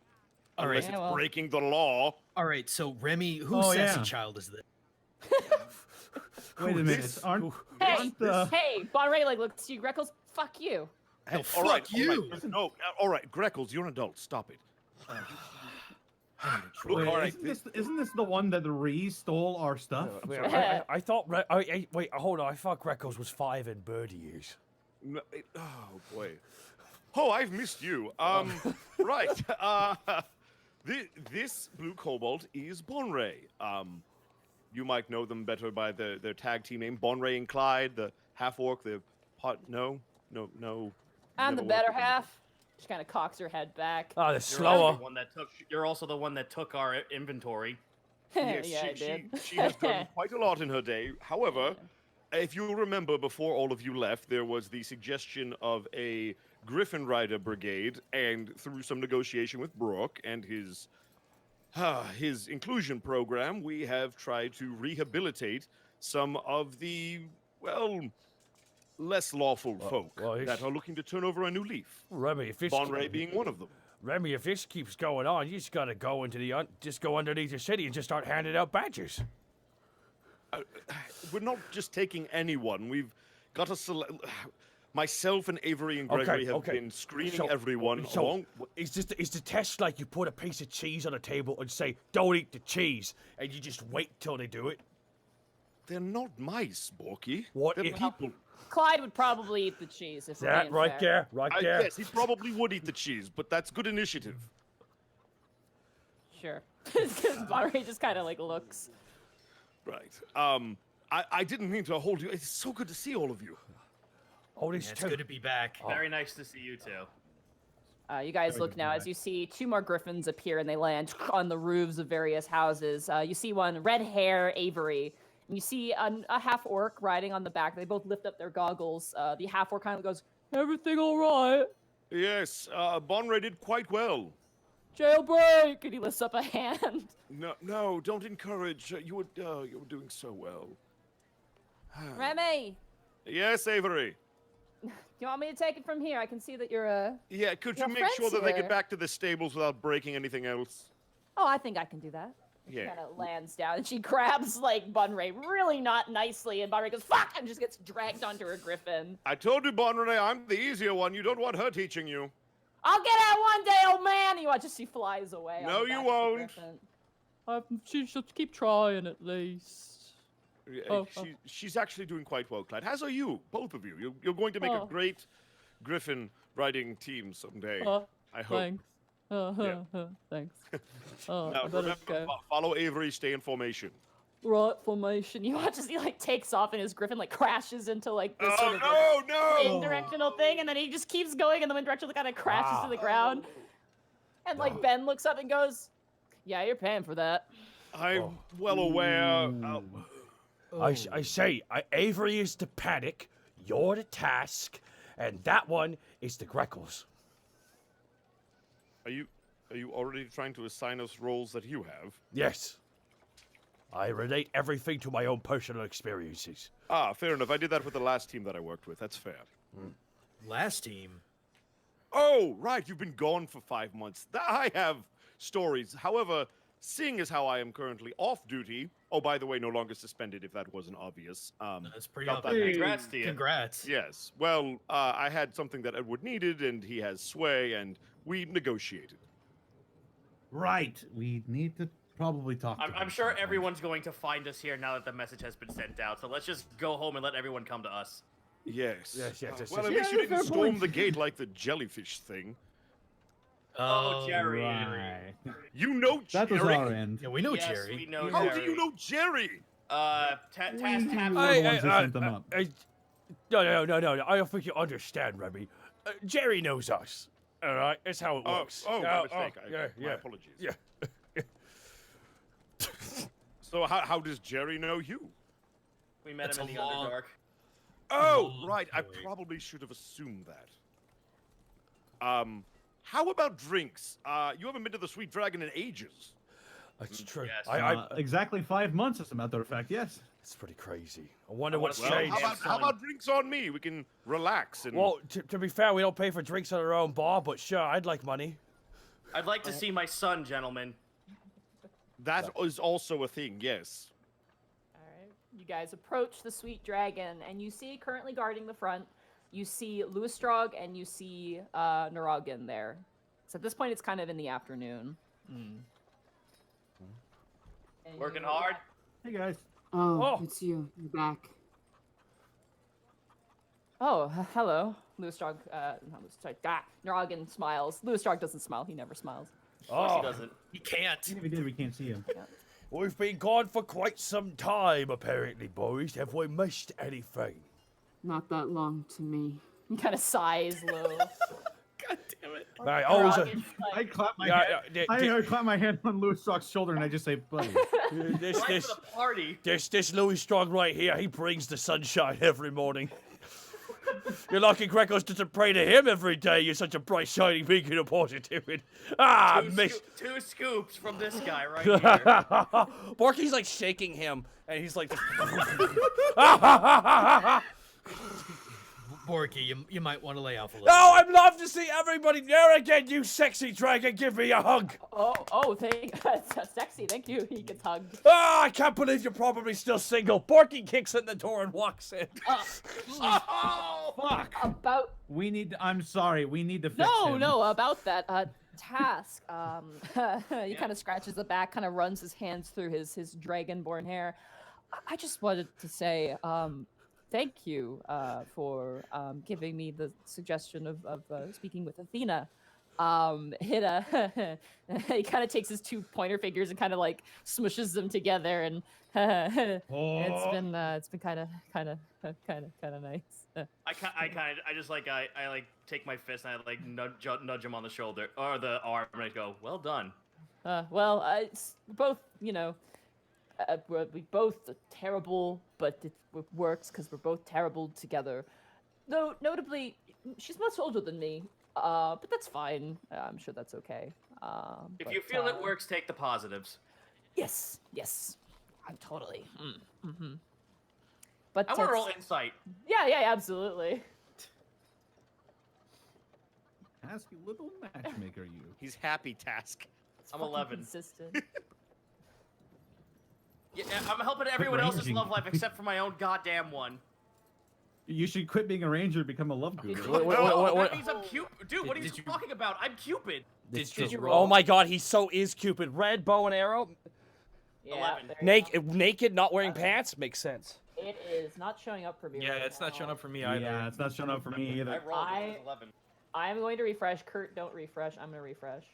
All Unless right. it's breaking the law. All right, so Remy, whose sassy child is this? Wait a minute. Aren't Hey, Bonray like looks to you, Greckles. Fuck you. No, All fuck right, you! No, all right, Greckles, you're an adult. Stop it. Wait, all right. isn't this the one that the Ree stole our stuff? I thought... wait, hold on. I thought Greckles was 5 in birdie years. No, oh boy. Oh, I've missed you. Right. This blue kobold is Bonray. You might know them better by their tag team name, Bonray and Clyde, the half orc, the pot. No. I'm the better half. She kind of cocks her head back. Oh, the slower. You're also the one that took our inventory. Yes, yeah, I did. she has done quite a lot in her day. However, if you remember, before all of you left, there was the suggestion of a Griffin Rider brigade, and through some negotiation with Brooke and his inclusion program, we have tried to rehabilitate some of the, well, less lawful folk that are looking to turn over a new leaf. Remy, if this... Bonray being one of them. Remy, if this keeps going on, you just gotta go into just go underneath the city and just start handing out badges. We're not just taking anyone. We've got to select. Myself and Avery and Gregory have been screening everyone. Is the test like you put a piece of cheese on a table and say, "Don't eat the cheese," and you just wait till they do it? They're not mice, Borky. What? They're people. Clyde would probably eat the cheese if we're being right fair. there, right there. Yes, he probably would eat the cheese, but that's good initiative. Sure. Because Bonray just kind of like looks. Right. I didn't mean to hold you. It's so good to see all of you. Oh, It's good to be back. Very nice to see you too. You guys look now as you see 2 more griffins appear and they land on the roofs of various houses. You see one, red hair, Avery. And you see a half-orc riding on the back. They both lift up their goggles. The half-orc kind of goes, "Everything all right?" Yes, Bonray did quite well. "Jailbreak!" And he lifts up a hand. No, don't encourage. You were doing so well. Remy, Yes, Avery. do you want me to take it from here? I can see that you're Yeah, could you Your make sure friends that they here. get back to the stables without breaking anything else? Oh, I think I can do that. She Yeah. kind of lands down and she grabs like Bunray really not nicely, and Bunray goes "fuck" and just gets dragged onto her griffin. I told you, Bonray, I'm the easier one. You don't want her teaching you. "I'll get out one day, old man." And you watch as she flies away. No, on the you back of the won't. griffin. She should keep trying at least. She's actually doing quite well, Clyde. As are you, both of you. You're going to make a great Griffin riding team someday. I hope. Thanks. Thanks. Now, I better remember, go. follow Avery, stay in formation. Right formation. You watch as he like takes off and his griffin like crashes into like this sort of no! wind directional thing, and then he just keeps going in the wind direction, kind of crashes to the ground. And like Ben looks up and goes, "Yeah, you're paying for that." I'm well aware. I say, Avery is the panic, you're the task, and that one is the Greckles. Are you already trying to assign us roles that you have? Yes. I relate everything to my own personal experiences. Fair enough. I did that with the last team that I worked with. That's fair. Last team. Oh, right. You've been gone for 5 months. I have stories. However, seeing as how I am currently off duty, oh, by the way, no longer suspended, if that wasn't obvious. That's pretty got that obvious. Congrats to you. Congrats. Yes. Well, I had something that Edward needed, and he has sway, and we negotiated. Right. We need to probably talk to I'm him sure sometime. everyone's going to find us here now that the message has been sent out. So let's just go home and let everyone come to us. Yes. Yes, Well, at Yeah, least you fair didn't storm point. the gate like the jellyfish thing. Oh, Jerry. Right. You know Jerry. That was our end. Yeah, we know Yes, Jerry. we know How Jerry. do you know Jerry? Task We Tap. were the ones who sent them up. No. I don't think you understand, Remy. Jerry knows us. All right, that's how it works. My mistake. My apologies. Yeah. So how does Jerry know you? We met That's him in a the long- Underdark. Oh, Oh, right. I boy. probably should have assumed that. How about drinks? You haven't been to the Sweet Dragon in ages. That's true. Yes. Exactly 5 months, as a matter of fact. Yes. It's pretty crazy. I wonder I what's wanna- Well, changed. how about drinks on me? We can relax and. Well, to be fair, we don't pay for drinks at our own bar, but sure, I'd like money. I'd like to see my son, gentlemen. that is also a thing. Yes. All right. You guys approach the Sweet Dragon, and you see currently guarding the front. You see Luistrog and you see Naragan there. So at this point, it's kind of in the afternoon. And Working you- hard. Hey guys. Oh, Oh. it's you. You're back. Oh, hello, Luistrog. Not Luistrog. Naragan smiles. Luistrog doesn't smile. He never smiles. Of course he Oh, doesn't. He can't. Even if we did, we can't see him. we've been gone for quite some time, apparently, boys. Have we missed anything? Not that long to me. He kind of sighs low. God damn it. Right, Naragan's I like, clap my Yeah, hand. I clap my hand on Louis Strock's shoulder and I just say, buddy. this Right for the party. this Louis Strong right here, he brings the sunshine every morning. You're lucky Greckles doesn't pray to him every day. You're such a bright, shining beacon of positivity. Ah, miss. Two scoops from this guy right here. Borky's like shaking him, and he's like, Borky, you might want to lay off a little. "Oh, I'd love to see everybody there again. You sexy dragon, give me a hug." that's sexy. Thank you. He gets hugged. Ah, I can't believe you're probably still single. Borky kicks in the door and walks in. Oh, Fuck. About I'm sorry. We need to fix him. no, about that task. He kind of scratches the back, kind of runs his hands through his dragonborn hair. I just wanted to say thank you for giving me the suggestion of speaking with Athena. He kind of takes his two pointer fingers and kind of like smushes them together, and it's been kind of nice. I just like I like take my fist and I like nudge him on the shoulder or the arm and I go, well done. Well, it's both, we both are terrible, but it works because we're both terrible together. Though, notably, she's much older than me, but that's fine. I'm sure that's okay. If you feel it works, take the positives. Yes, I'm totally. Mm-hmm. But I want to it's- roll insight. Yeah, absolutely. Ask you, little matchmaker, you. He's happy, Task. It's I'm fucking 11. Consistent. Yeah, I'm helping everyone else's ranging. love life except for my own goddamn one. You should quit being a ranger and become a love guru. No, what- that means I'm Cupid. Dude, what are you Did you- talking about? I'm Cupid. Did you Oh roll? my God, he so is Cupid. Red bow and arrow, Yeah, 11. there you go. naked, not wearing pants, makes sense. It is not showing up for me. Yeah, right it's not now. showing up for me either. Yeah, it's not showing up for me I either. rolled it was 11. I'm going to refresh. Kurt, don't refresh. I'm going to refresh.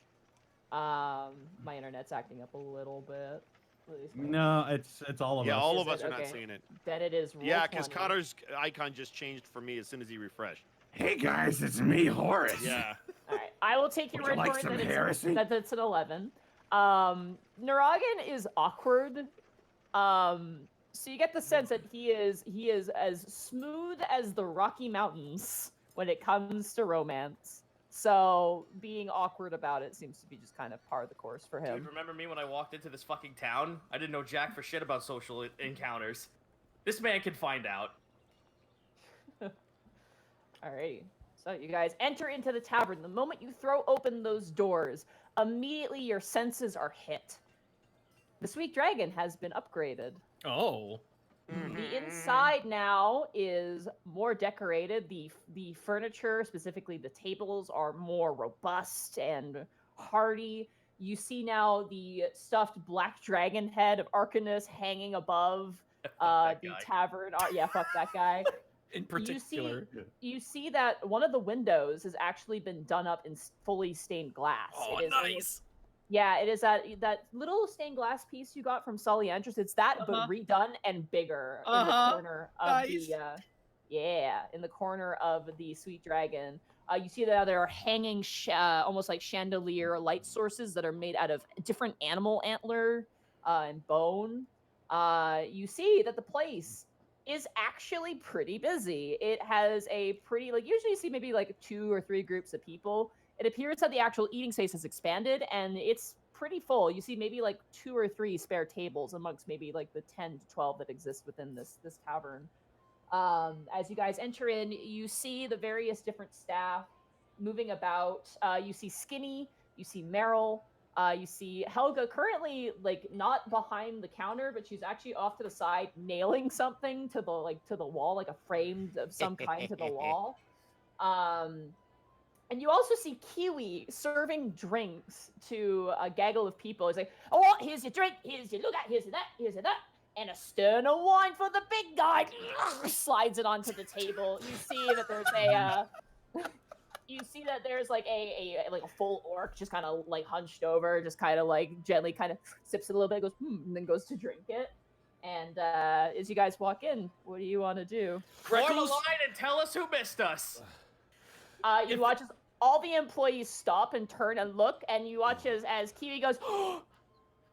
My internet's acting up a little bit. At least my- No, it's all of Yeah, us. all Is of us it? are not Okay. seeing it. Then it is roll Yeah, because 20. Connor's icon just changed for me as soon as he refreshed. Hey guys, it's me, Horace. Yeah. All right, I will take your Would you word like for it some that heresy? that's an 11. Naragan is awkward. So you get the sense that he is as smooth as the Rocky Mountains when it comes to romance. So being awkward about it seems to be just kind of par of the course for him. Dude, remember me when I walked into this fucking town? I didn't know jack for shit about social encounters. This man can find out. Alrighty. So you guys enter into the tavern. The moment you throw open those doors, immediately your senses are hit. The Sweet Dragon has been upgraded. Oh. The inside now is more decorated. The furniture, specifically the tables, are more robust and hardy. You see now the stuffed black dragon head of Arcanus hanging above That the guy. tavern. Yeah, fuck that guy. In particular. You see that one of the windows has actually been done up in fully stained glass. Oh, It is nice. Yeah, it is that little stained glass piece you got from Soliandris. It's that, but redone and bigger in the corner of Nice. in the corner of the Sweet Dragon. You see that there are hanging, almost like chandelier light sources that are made out of different animal antler and bone. You see that the place is actually pretty busy. It has a pretty, like, usually you see maybe like 2 or 3 groups of people. It appears that the actual eating space has expanded and it's pretty full. You see maybe like 2 or 3 spare tables amongst maybe like the 10 to 12 that exist within this tavern. As you guys enter in, you see the various different staff moving about. You see Skinny, you see Meryl, you see Helga currently like not behind the counter, but she's actually off to the side nailing something to the wall, like a frame of some kind to the wall. And you also see Kiwi serving drinks to a gaggle of people. He's like, oh, here's your drink, here's your look at, here's your that, here's your that. And a stern of wine for the big guy. Slides it onto the table. You see that there's like a full orc just kind of like hunched over, just kind of like gently kind of sips it a little bit, goes and then goes to drink it. And as you guys walk in, what do you want to do? Form a line and tell us who missed us. You watch as all the employees stop and turn and look, and you watch as Kiwi goes,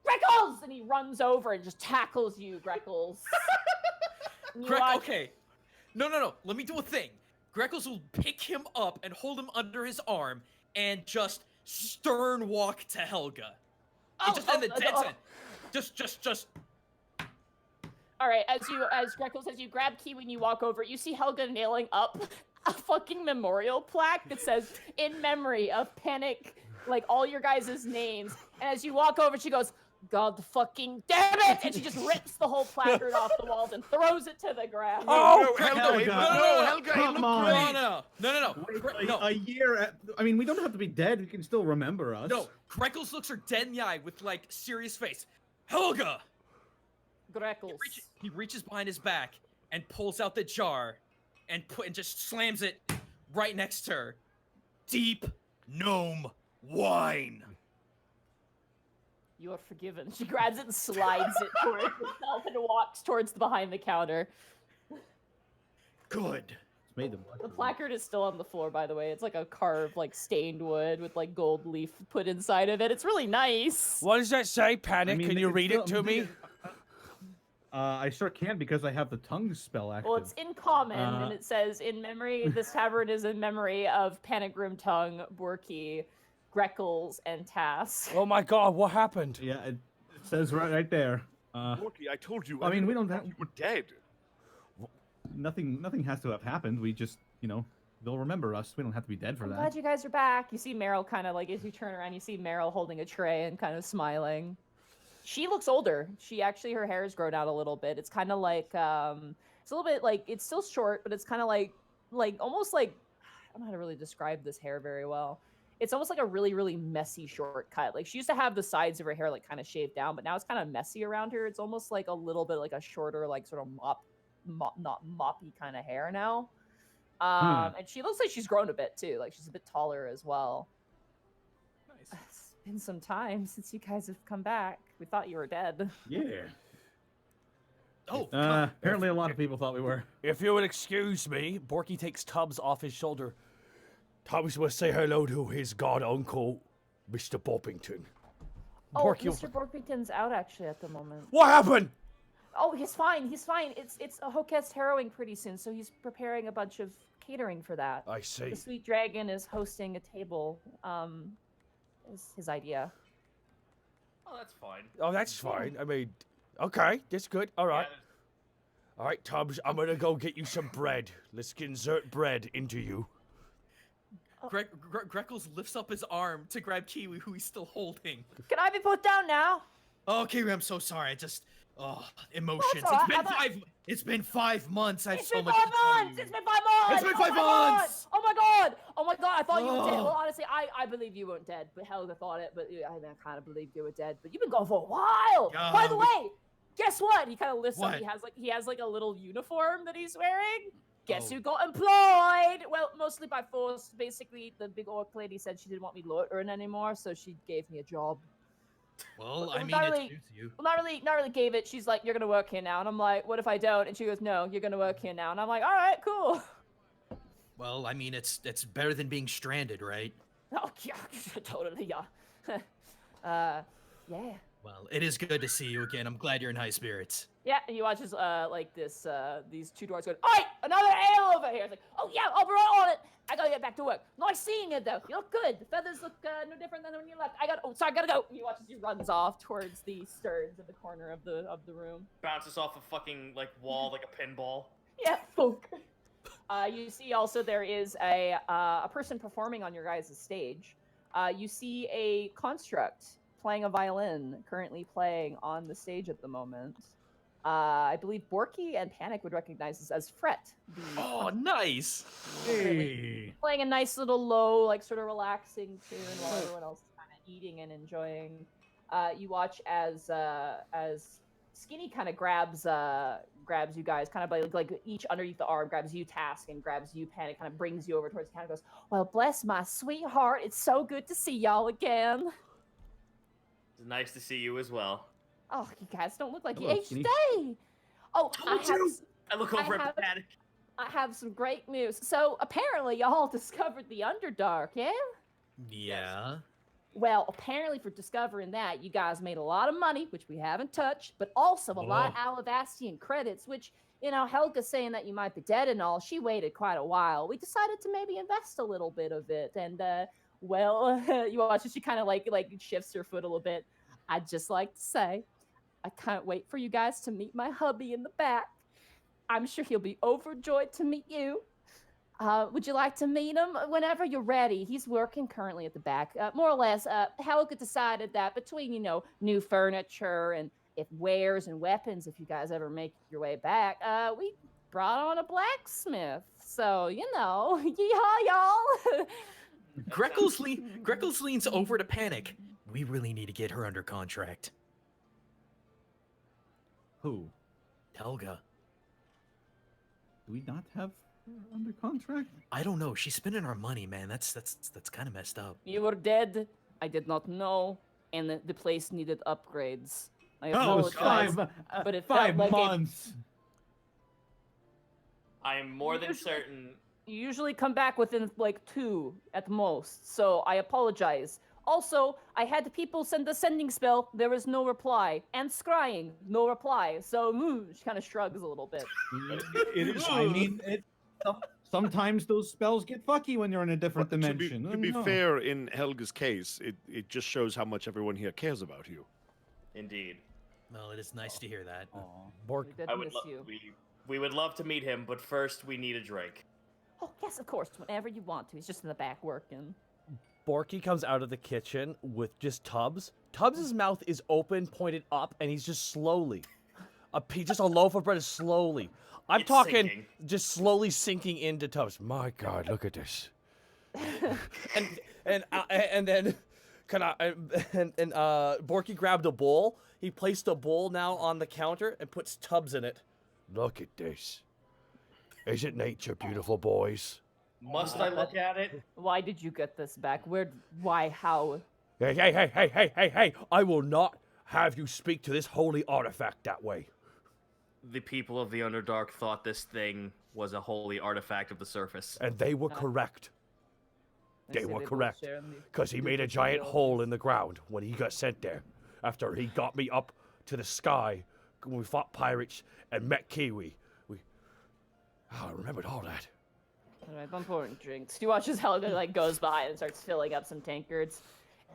Greckles! And he runs over and just tackles you, Greckles. Okay. No. Let me do a thing. Greckles will pick him up and hold him under his arm and just stern walk to Helga. Just. All right, as Greckles, as you grab Kiwi and you walk over, you see Helga nailing up a fucking memorial plaque that says, in memory of Panic, like all your guys' names. And as you walk over, she goes, God fucking damn it! And she just rips the whole placard off the walls and throws it to the ground. Oh, Helga! Helga, Come on! No. A year. I mean, we don't have to be dead. We can still remember us. No, Greckles looks her dead in the eye with like serious face. Helga! Greckles. He reaches behind his back and pulls out the jar and just slams it right next to her. Deep gnome wine. You are forgiven. She grabs it and slides it towards herself and walks towards behind the counter. Good. It's made them. The placard is still on the floor, by the way. It's like a carved, like stained wood with like gold leaf put inside of it. It's really nice. What does that say, Panic? I mean, Can you read it to me? I sure can because I have the tongue spell active. Well, it's in common, and it says, in memory, this tavern is in memory of Panic, Grimtongue, Borky, Greckles, and Task. Oh my god, what happened? Yeah, it says right there. Borky, I told you. I mean, we don't have. You were dead. Nothing has to have happened. We just, they'll remember us. We don't have to be dead for I'm that. glad you guys are back. You see Meryl kind of like, as you turn around, you see Meryl holding a tray and kind of smiling. She looks older. Her hair has grown out a little bit. It's kind of like, it's a little bit like, it's still short, but it's kind of like almost like, I don't know how to really describe this hair very well. It's almost like a really, really messy shortcut. Like she used to have the sides of her hair like kind of shaved down, but now it's kind of messy around her. It's almost like a little bit like a shorter, like sort of not moppy kind of hair now. And she looks like she's grown a bit too. Like she's a bit taller as well. Nice. It's been some time since you guys have come back. We thought you were dead. Yeah. Oh, Apparently a lot of people thought we were. If you would excuse me, Borky takes Tubbs off his shoulder. Tubbs will say hello to his god uncle, Mr. Boppington. Oh, Borky, Mr. Borpington's out actually at the moment. what happened? Oh, he's fine. He's fine. It's a Hoket's harrowing pretty soon, so he's preparing a bunch of catering for that. I see. The Sweet Dragon is hosting a table. Is his idea. Oh, that's fine. Oh, that's fine. I mean, okay, that's good. All right. Yeah, All right, Tubbs, I'm gonna go get you some bread. Let's insert bread into you. Greckles lifts up his arm to grab Kiwi, who he's still holding. Can I be put down now? Oh, Kiwi, I'm so sorry. I just, emotions. all right. It's been 5 months. I have It's so been much 5 to tell months. you. It's been 5 months. It's been Oh 5 my God. months. Oh my my god! Oh my god, I thought you were dead. Well, honestly, I believe you weren't dead, but Helga thought it, but I kind of believed you were dead. But you've been gone for a while! By the way, guess what? He kind of lifts up, he has like a little uniform that he's wearing. Guess who got employed? Well, mostly by force. Basically, the big orc lady said she didn't want me loitering anymore, so she gave me a job. Well, But I mean, not it really, suits you. not really gave it. She's like, you're gonna work here now, and I'm like, what if I don't? And she goes, no, you're gonna work here now, and I'm like, all right, cool. Well, I mean, it's better than being stranded, right? Oh yeah, totally, yeah. Yeah. Well, it is good to see you again. I'm glad you're in high spirits. Yeah, and you watch as like this these two dwarves going, "Oi, another ale over here." It's like, "Oh yeah, I'll be right on it. I gotta get back to work. Nice seeing you though. You look good. The feathers look no different than when you left. I gotta go." And you watch as he runs off towards the stearns in the corner of the room. Bounces off a fucking like wall like a pinball. Yeah, folk. You see also there is a person performing on your guys' stage. You see a construct playing a violin, currently playing on the stage at the moment. I believe Borky and Panic would recognize this as Fret. Oh, nice! Hey. Playing a nice little low, like sort of relaxing tune while everyone else is kind of eating and enjoying. You watch as Skinny kind of grabs you guys, kind of by like each underneath the arm, grabs you Task and grabs you Panic, kind of brings you over towards the counter. Goes, well, bless my sweetheart, it's so good to see y'all again. It's nice to see you as well. Oh, you guys don't look like you Hello, aged Skinny. day. Oh, I look over at Panic. I have some great news. So apparently y'all discovered the Underdark, yeah? Yeah. Well, apparently for discovering that, you guys made a lot of money, which we haven't touched, but also a lot of Alabastian credits, which, you know, Helga's saying that you might be dead and all. She waited quite a while. We decided to maybe invest a little bit of it. And, well, you watch as she kind of like shifts her foot a little bit. I'd just like to say, I can't wait for you guys to meet my hubby in the back. I'm sure he'll be overjoyed to meet you. Would you like to meet him whenever you're ready? He's working currently at the back. More or less, Helga decided that between, you know, new furniture and if wares and weapons, if you guys ever make your way back, we brought on a blacksmith. So, you know, yeehaw, y'all. Greckles leans over to Panic. We really need to get her under contract. Who? Helga. Do we not have her under contract? I don't know. She's spending our money, man. That's kind of messed up. You were dead. I did not know, and the place needed upgrades. I Oh, apologize, but it felt 5 like months. I am more than certain. You usually come back within like 2 at most, so I apologize. Also, I had people send the sending spell. There was no reply. And scrying, no reply. So she kind of shrugs a little bit. It is. I mean, sometimes those spells get fucky when you're in a different dimension. To be fair, in Helga's case, it just shows how much everyone here cares about you. Indeed. Well, it is nice to hear that. Bork. We did I would miss you. we would love to meet him, but first we need a drink. Oh, yes, of course. Whenever you want to. He's just in the back working. Borky comes out of the kitchen with just Tubbs. Tubbs' mouth is open, pointed up, and he's just slowly. Just a loaf of bread is slowly. I'm It's talking sinking. just slowly sinking into Tubbs. My God, look at this. and then Borky grabbed a bowl. He placed a bowl now on the counter and puts Tubbs in it. Look at this. Isn't nature beautiful, boys? Must I look at it? Why did you get this back? Why, how? Hey, I will not have you speak to this holy artifact that way. The people of the Underdark thought this thing was a holy artifact of the surface. And they were correct. They were correct. Because he made a giant hole in the ground when he got sent there. After he got me up to the sky when we fought pirates and met Kiwi. I remembered all that. Alright, I'm pouring drinks. You watch as Helga like goes by and starts filling up some tankards.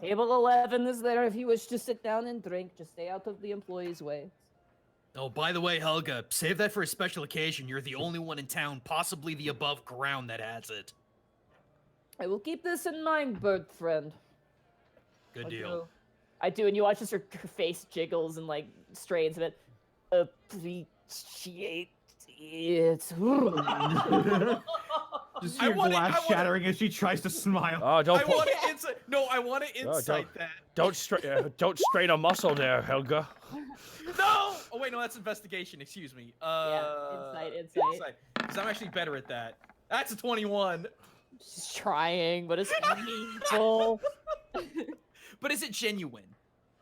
Table 11 is there if you wish to sit down and drink. Just stay out of the employees' way. Oh, by the way, Helga, save that for a special occasion. You're the only one in town, possibly the above ground, that has it. I will keep this in mind, bird friend. Good deal. I do, and you watch as her face jiggles and like strains a bit. Appreciate it. Just I hear want it- glass I want it. shattering as she tries to smile. Oh, don't I pull. want to insight. No, I want to insight that. Don't strain a muscle there, Helga. No! Oh wait, no, that's investigation. Excuse me. Insight. Because I'm actually better at that. That's a 21. She's trying, but it's painful. But is it genuine?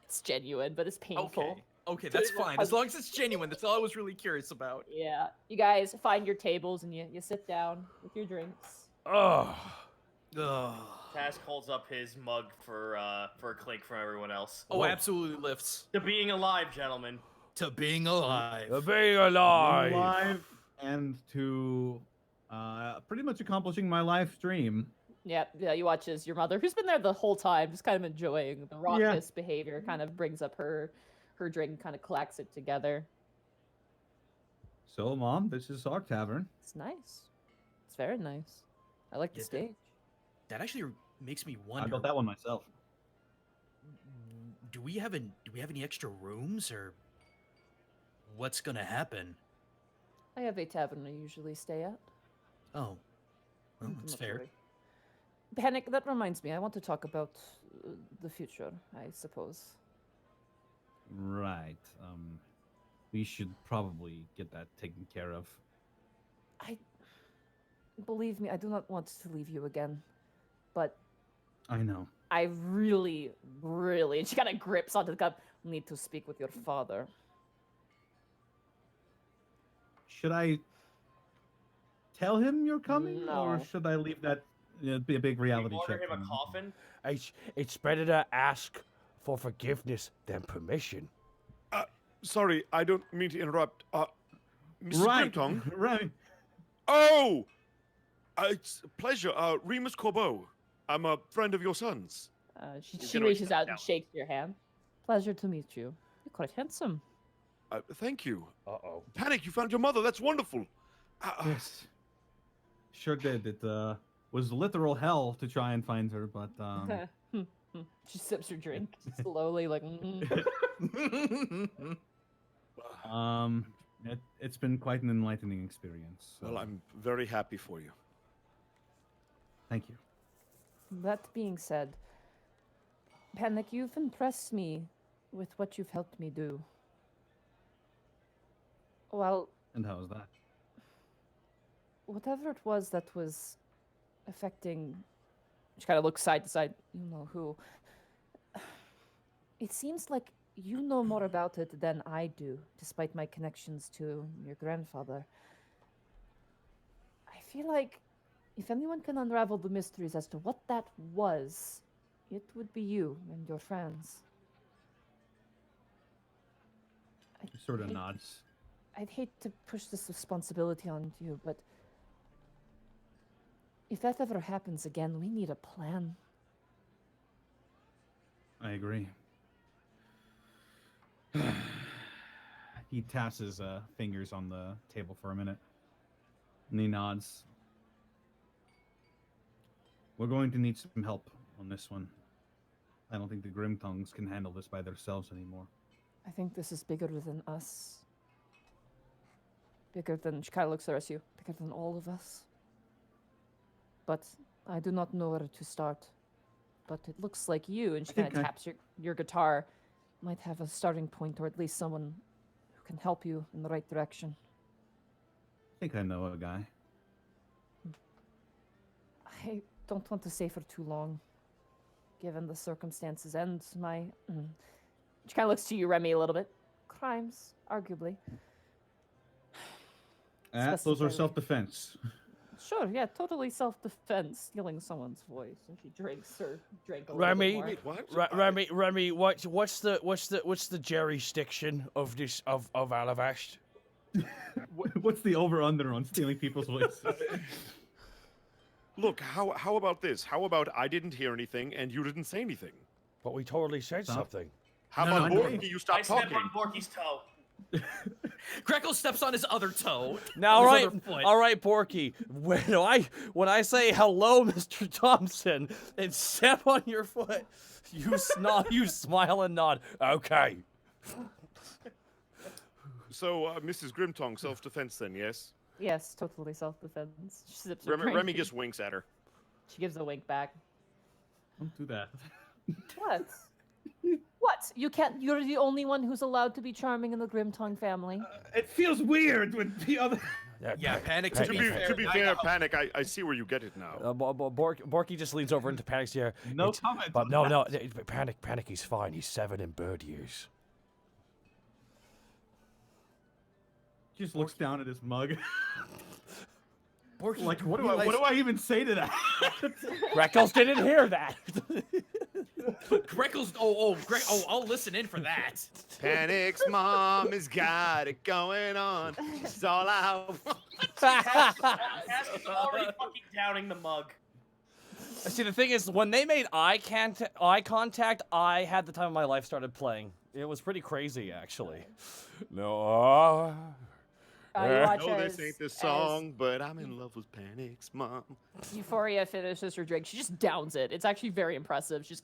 It's genuine, but it's painful. Okay, that's fine. As long as it's genuine, that's all I was really curious about. Yeah. You guys find your tables and you sit down with your drinks. Oh. Ugh. Task holds up his mug for a clink from everyone else. Oh, absolutely lifts. To being alive, gentlemen. To being alive. Being alive. Alive and to pretty much accomplishing my life dream. Yeah, you watch as your mother, who's been there the whole time, just kind of enjoying the raucous behavior, kind of brings up her drink, kind of collects it together. So, Mom, this is our tavern. It's nice. It's very nice. I like the Yeah, stage. That actually makes me I wonder. built that one myself. Do we have any extra rooms, or what's gonna happen? I have a tavern I usually stay at. Oh, well, that's Not fair. worry. Panic, that reminds me, I want to talk about the future, I suppose. Right. We should probably get that taken care of. Believe me, I do not want to leave you again, but I know. I really, really, and she kind of grips onto the cup, need to speak with your father. Should I tell him you're coming, or No. should I leave that be a big reality You order check? him for a coffin? It's better to ask for forgiveness than permission. Sorry, I don't mean to interrupt. Mrs. Right. Grimtongue? Right. Oh! It's a pleasure. Remus Corbeau. I'm a friend of your son's. She can always reaches sit out down. and shakes your hand. Pleasure to meet you. You're quite handsome. Thank you. Uh-oh. Panic, you found your mother. That's wonderful. Yes. Sure did. It was literal hell to try and find her, but She sips her drink slowly, like. it's been quite an enlightening experience. So Well, I'm very happy for you. thank you. That being said, Panic, you've impressed me with what you've helped me do. Well, And how was that? whatever it was that was affecting, she kind of looks side to side, you know who. It seems like you know more about it than I do, despite my connections to your grandfather. I feel like if anyone can unravel the mysteries as to what that was, it would be you and your friends. She sort of nods. I'd hate to push this responsibility on you, but if that ever happens again, we need a plan. I agree. He taps his fingers on the table for a minute, and he nods. We're going to need some help on this one. I don't think the Grimtongues can handle this by themselves anymore. I think this is bigger than us. Bigger than, she kind of looks at the rest of you, bigger than all of us. But I do not know where to start. But it looks like you, and she kind of think I- taps your guitar, might have a starting point, or at least someone who can help you in the right direction. I think I know a guy. I don't want to say for too long, given the circumstances and my... She kind of looks to you, Remy, a little bit. Crimes, arguably. Those are Specify. self-defense. Sure, yeah, totally self-defense, stealing someone's voice, and she drinks her drink a little Remy, bit more. Wait, what? Remy, what's the jurisdiction of this of Alivast? What's the over/under on stealing people's voices? Look, how about this? How about I didn't hear anything and you didn't say anything? But we totally said Stop. something. How No, about no, Borky, you I stop step talking? on Borky's toe. Greckles steps on his other toe. Now, His all right, other foot. all right, Borky. When I say hello, Mr. Thompson, and step on your foot, you smile and nod. Okay. So, Mrs. Grimtongue, self-defense then, yes? Yes, totally self-defense. She sips her Remy drink. just winks at her. She gives a wink back. Don't do that. What? What? You can't. You're the only one who's allowed to be charming in the Grimtongue family. It feels weird with the other. Yeah, Panic To be fair, I know. Panic, I see where you get it now. Borky just leans over into Panic's ear. No comment. But on no, that. Panic, he's fine. He's 7 in bird years. Just looks down at his mug. Borky, Like, what do I even say to that? Greckles didn't hear that. Greckles. I'll listen in for that. Panic's mom has got it going on. It's all out. He's already fucking downing the mug. See, the thing is, when they made eye contact, I had the time of my life started playing. It was pretty crazy, actually. No. You watch No, as, this ain't the song, but I'm in love with Panic's mom. Euphoria finishes her drink. She just downs it. It's actually very impressive. She's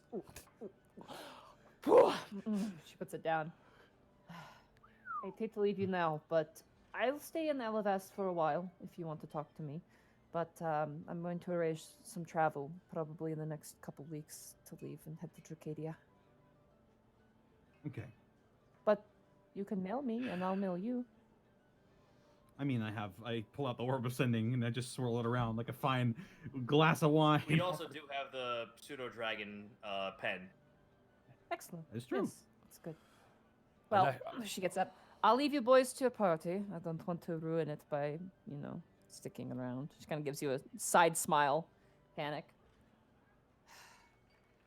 she puts it down. I hate to leave you now, but I'll stay in Alabast for a while if you want to talk to me. But I'm going to arrange some travel, probably in the next couple weeks, to leave and head to Dracadia. Okay. But you can mail me, and I'll mail you. I mean, I pull out the Orb of Sending and I just swirl it around like a fine glass of wine. We also do have the pseudo dragon pen. Excellent. It's true. Yes, that's good. Well, she gets up. I'll leave you boys to your party. I don't want to ruin it by, sticking around. She kind of gives you a side smile. Panic.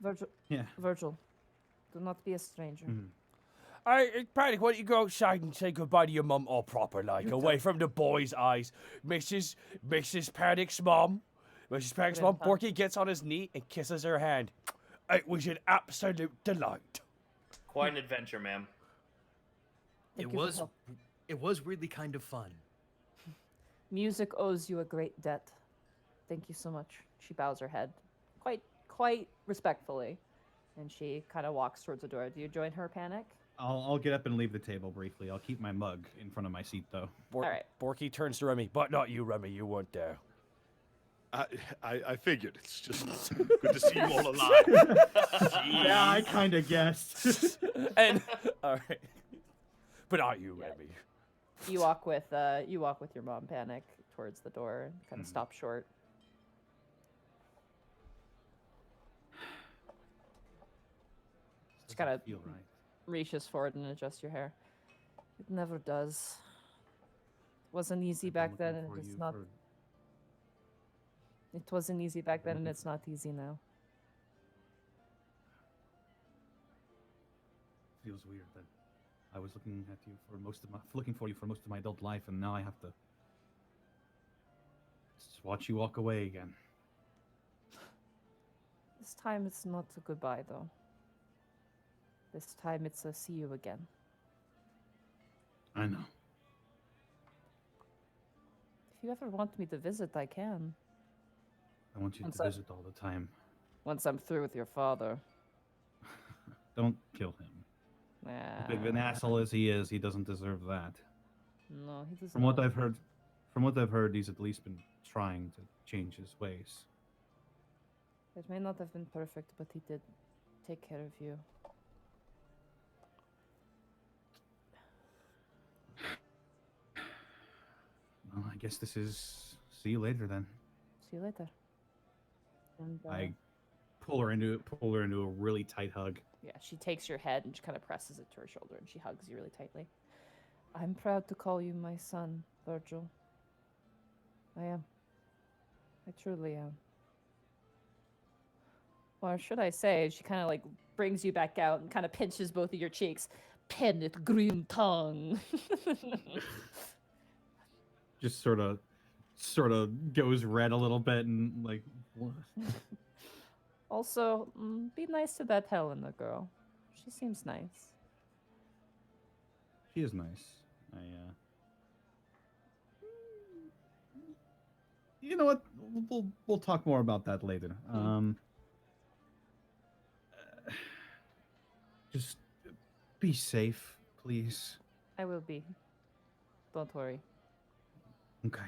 Virgil. Yeah. Virgil, do not be a stranger. Mhm. Alright, Panic, why don't you go outside and say goodbye to your mum all proper, like, away from the boys' eyes. Mrs. Panic's mum. Mrs. Panic's mum, Borky gets on his knee and kisses her hand. It was an absolute delight. Quite an adventure, ma'am. Thank It you for was help. it was really kind of fun. Music owes you a great debt. Thank you so much. She bows her head, quite respectfully, and she kind of walks towards the door. Do you join her, Panic? I'll get up and leave the table briefly. I'll keep my mug in front of my seat though. Alright. Borky turns to Remy, but not you, Remy. You weren't there. I figured. It's just good to see you all alive. Yeah, I kind of guessed. And all right, but are you, Yeah. Remy? You walk with your mom, Panic, towards the door and kind of stop short. Just gotta feel right. reaches forward and adjusts your hair. It never does. It wasn't easy back then, and it's not. It wasn't easy back then, and it's not easy now. Feels weird that I was looking for you for most of my adult life, and now I have to just watch you walk away again. This time it's not a goodbye, though. This time it's a see you again. I know. If you ever want me to visit, I can. I want you Once to visit all the time. Once I'm through with your father. Don't kill him. Nah. Big of an asshole as he is, he doesn't deserve that. No, he doesn't. From what I've heard, he's at least been trying to change his ways. It may not have been perfect, but he did take care of you. Well, I guess this is see you later then. See you later. And I pull her into a really tight hug. yeah, she takes your head and she kind of presses it to her shoulder, and she hugs you really tightly. I'm proud to call you my son, Virgil. I am. I truly am. Or should I say, she kind of like brings you back out and kind of pinches both of your cheeks. Pennet Grimtongue. Just sort of goes red a little bit and like. Also, be nice to that Helena girl. She seems nice. She is nice. You know what? We'll talk more about that later. Just be safe, please. I will be. Don't worry. Okay.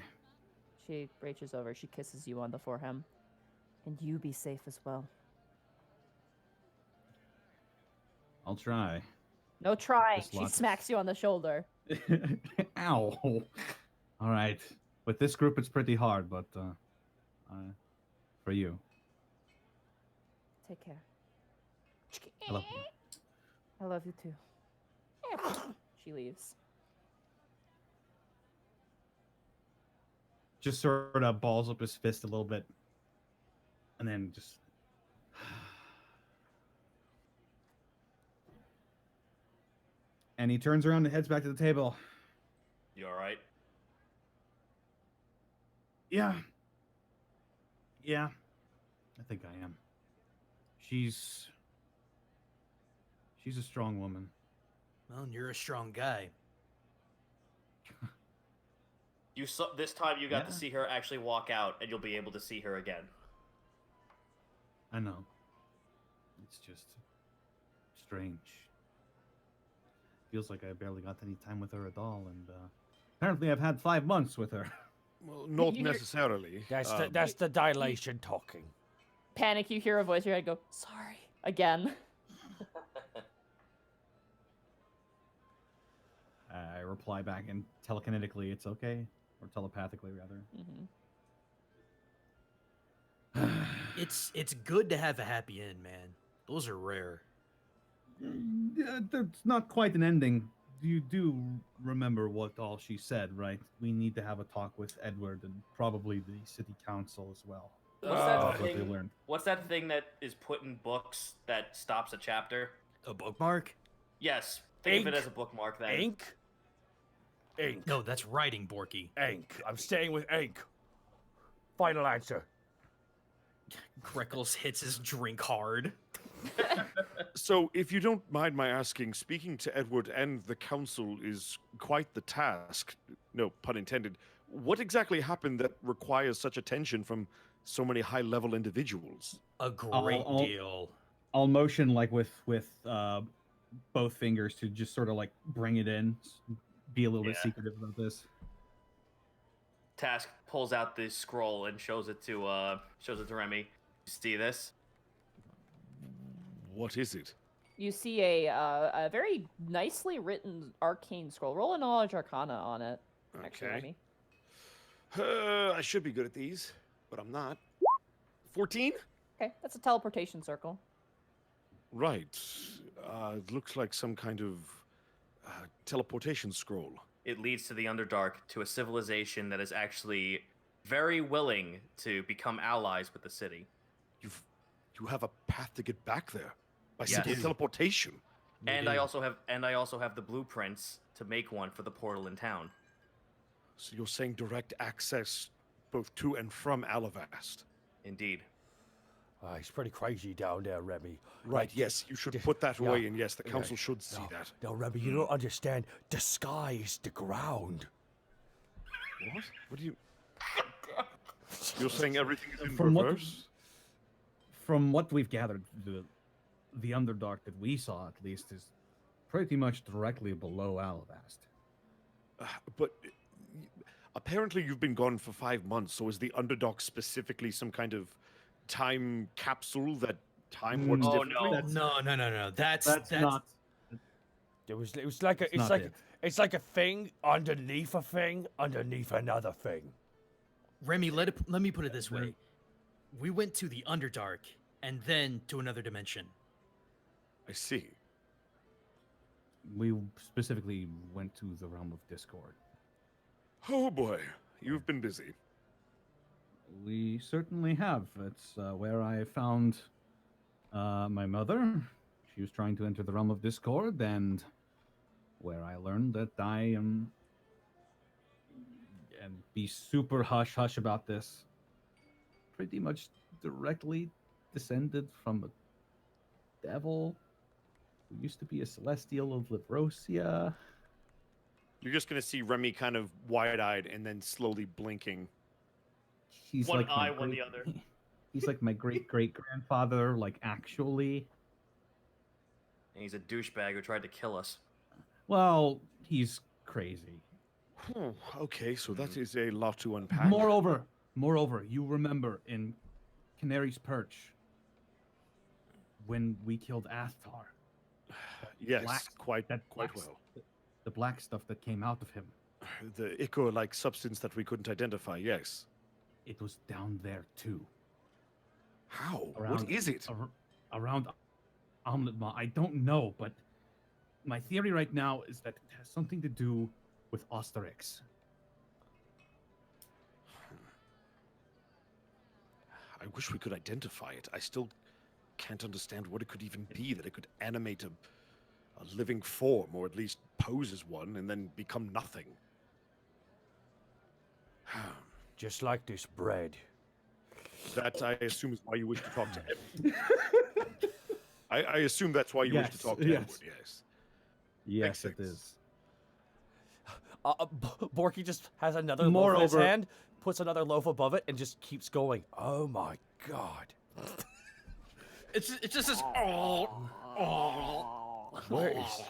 She reaches over. She kisses you on the forehead. And you be safe as well. I'll try. No trying. Just She lots of- smacks you on the shoulder. Ow. All right. With this group, it's pretty hard, but for you. Take care. I love you. I love you too. She leaves. Just sort of balls up his fist a little bit. And then just... And he turns around and heads back to the table. You all right? Yeah. Yeah. I think I am. She's a strong woman. Well, and you're a strong guy. You saw this time. You got to Yeah. see her actually walk out, and you'll be able to see her again. I know. It's just strange. Feels like I barely got any time with her at all, and apparently I've had 5 months with her. Well, not You- necessarily. That's the dilation talking. Panic, you hear a voice in your head go, sorry. Again. I reply back and telekinetically, it's okay. Or telepathically, rather. It's good to have a happy end, man. Those are rare. It's not quite an ending. You do remember what all she said, right? We need to have a talk with Edward and probably the city council as well. What's That's that what they thing? learned. What's that thing that is put in books that stops a chapter? A bookmark? Yes. Think of Ink. it as a bookmark then. Ink? Ink. No, that's writing, Borky. Ink. I'm staying with ink. Final answer. Greckles hits his drink hard. So, if you don't mind my asking, speaking to Edward and the council is quite the task. No pun intended. What exactly happened that requires such attention from so many high-level individuals? A great I'll- deal. I'll motion like with both fingers to just sort of like bring it in. Be a little bit Yeah. secretive about this. Task pulls out the scroll and shows it to Remy. You see this? What is it? You see a very nicely written arcane scroll. Roll a knowledge arcana on it. Actually, Okay. Remy. I should be good at these, but I'm not. 14? Okay, that's a teleportation circle. Right. It looks like some kind of teleportation scroll. It leads to the Underdark, to a civilization that is actually very willing to become allies with the city. You have a path to get back there by Yes. simple teleportation. And I also have the blueprints to make one for the portal in town. So you're saying direct access both to and from Alivast. Indeed. It's pretty crazy down there, Remy. Right, Like, yes, you should just- put that yeah, away, and yes, the yeah, council should see no, that. No, Remy, you don't understand. The sky is the ground. What? What do you... You're saying everything is in From what- reverse? From what we've gathered, the Underdark that we saw, at least, is pretty much directly below Alabast. But apparently you've been gone for 5 months, so is the Underdark specifically some kind of time capsule that time works Oh, differently? no. No. That's not. It was like It's not it. it's like a thing underneath a thing underneath another thing. Remy, let me put it this way. We went to the Underdark and then to another dimension. I see. We specifically went to the realm of Discord. Oh boy, you've been busy. We certainly have. It's where I found my mother. She was trying to enter the realm of Discord, and where I learned that I am. And be super hush hush about this. Pretty much directly descended from a devil who used to be a celestial of Librosia. You're just gonna see Remy kind of wide-eyed and then slowly blinking. He's One like my eye, one the great- other. He's like my great great grandfather, like actually. And he's a douchebag who tried to kill us. Well, he's crazy. Okay, so that is a lot to unpack. Moreover, you remember in Canary's Perch when we killed Athar. Yes, quite black well. The black stuff that came out of him. The ichor-like substance that we couldn't identify, yes. It was down there too. How? What is it? Around Omnitma. I don't know, but my theory right now is that it has something to do with Osterix. I wish we could identify it. I still can't understand what it could even be, that it could animate a living form, or at least pose as one, and then become nothing. Just like this bread. That, I assume, is why you wish to talk to Edward. I assume that's why you wish to talk to Edward, yes. Yes, Makes it sense. is. Borky just has another loaf in his hand, puts another loaf above it, and just keeps going. Oh my god. It's just this. Where is...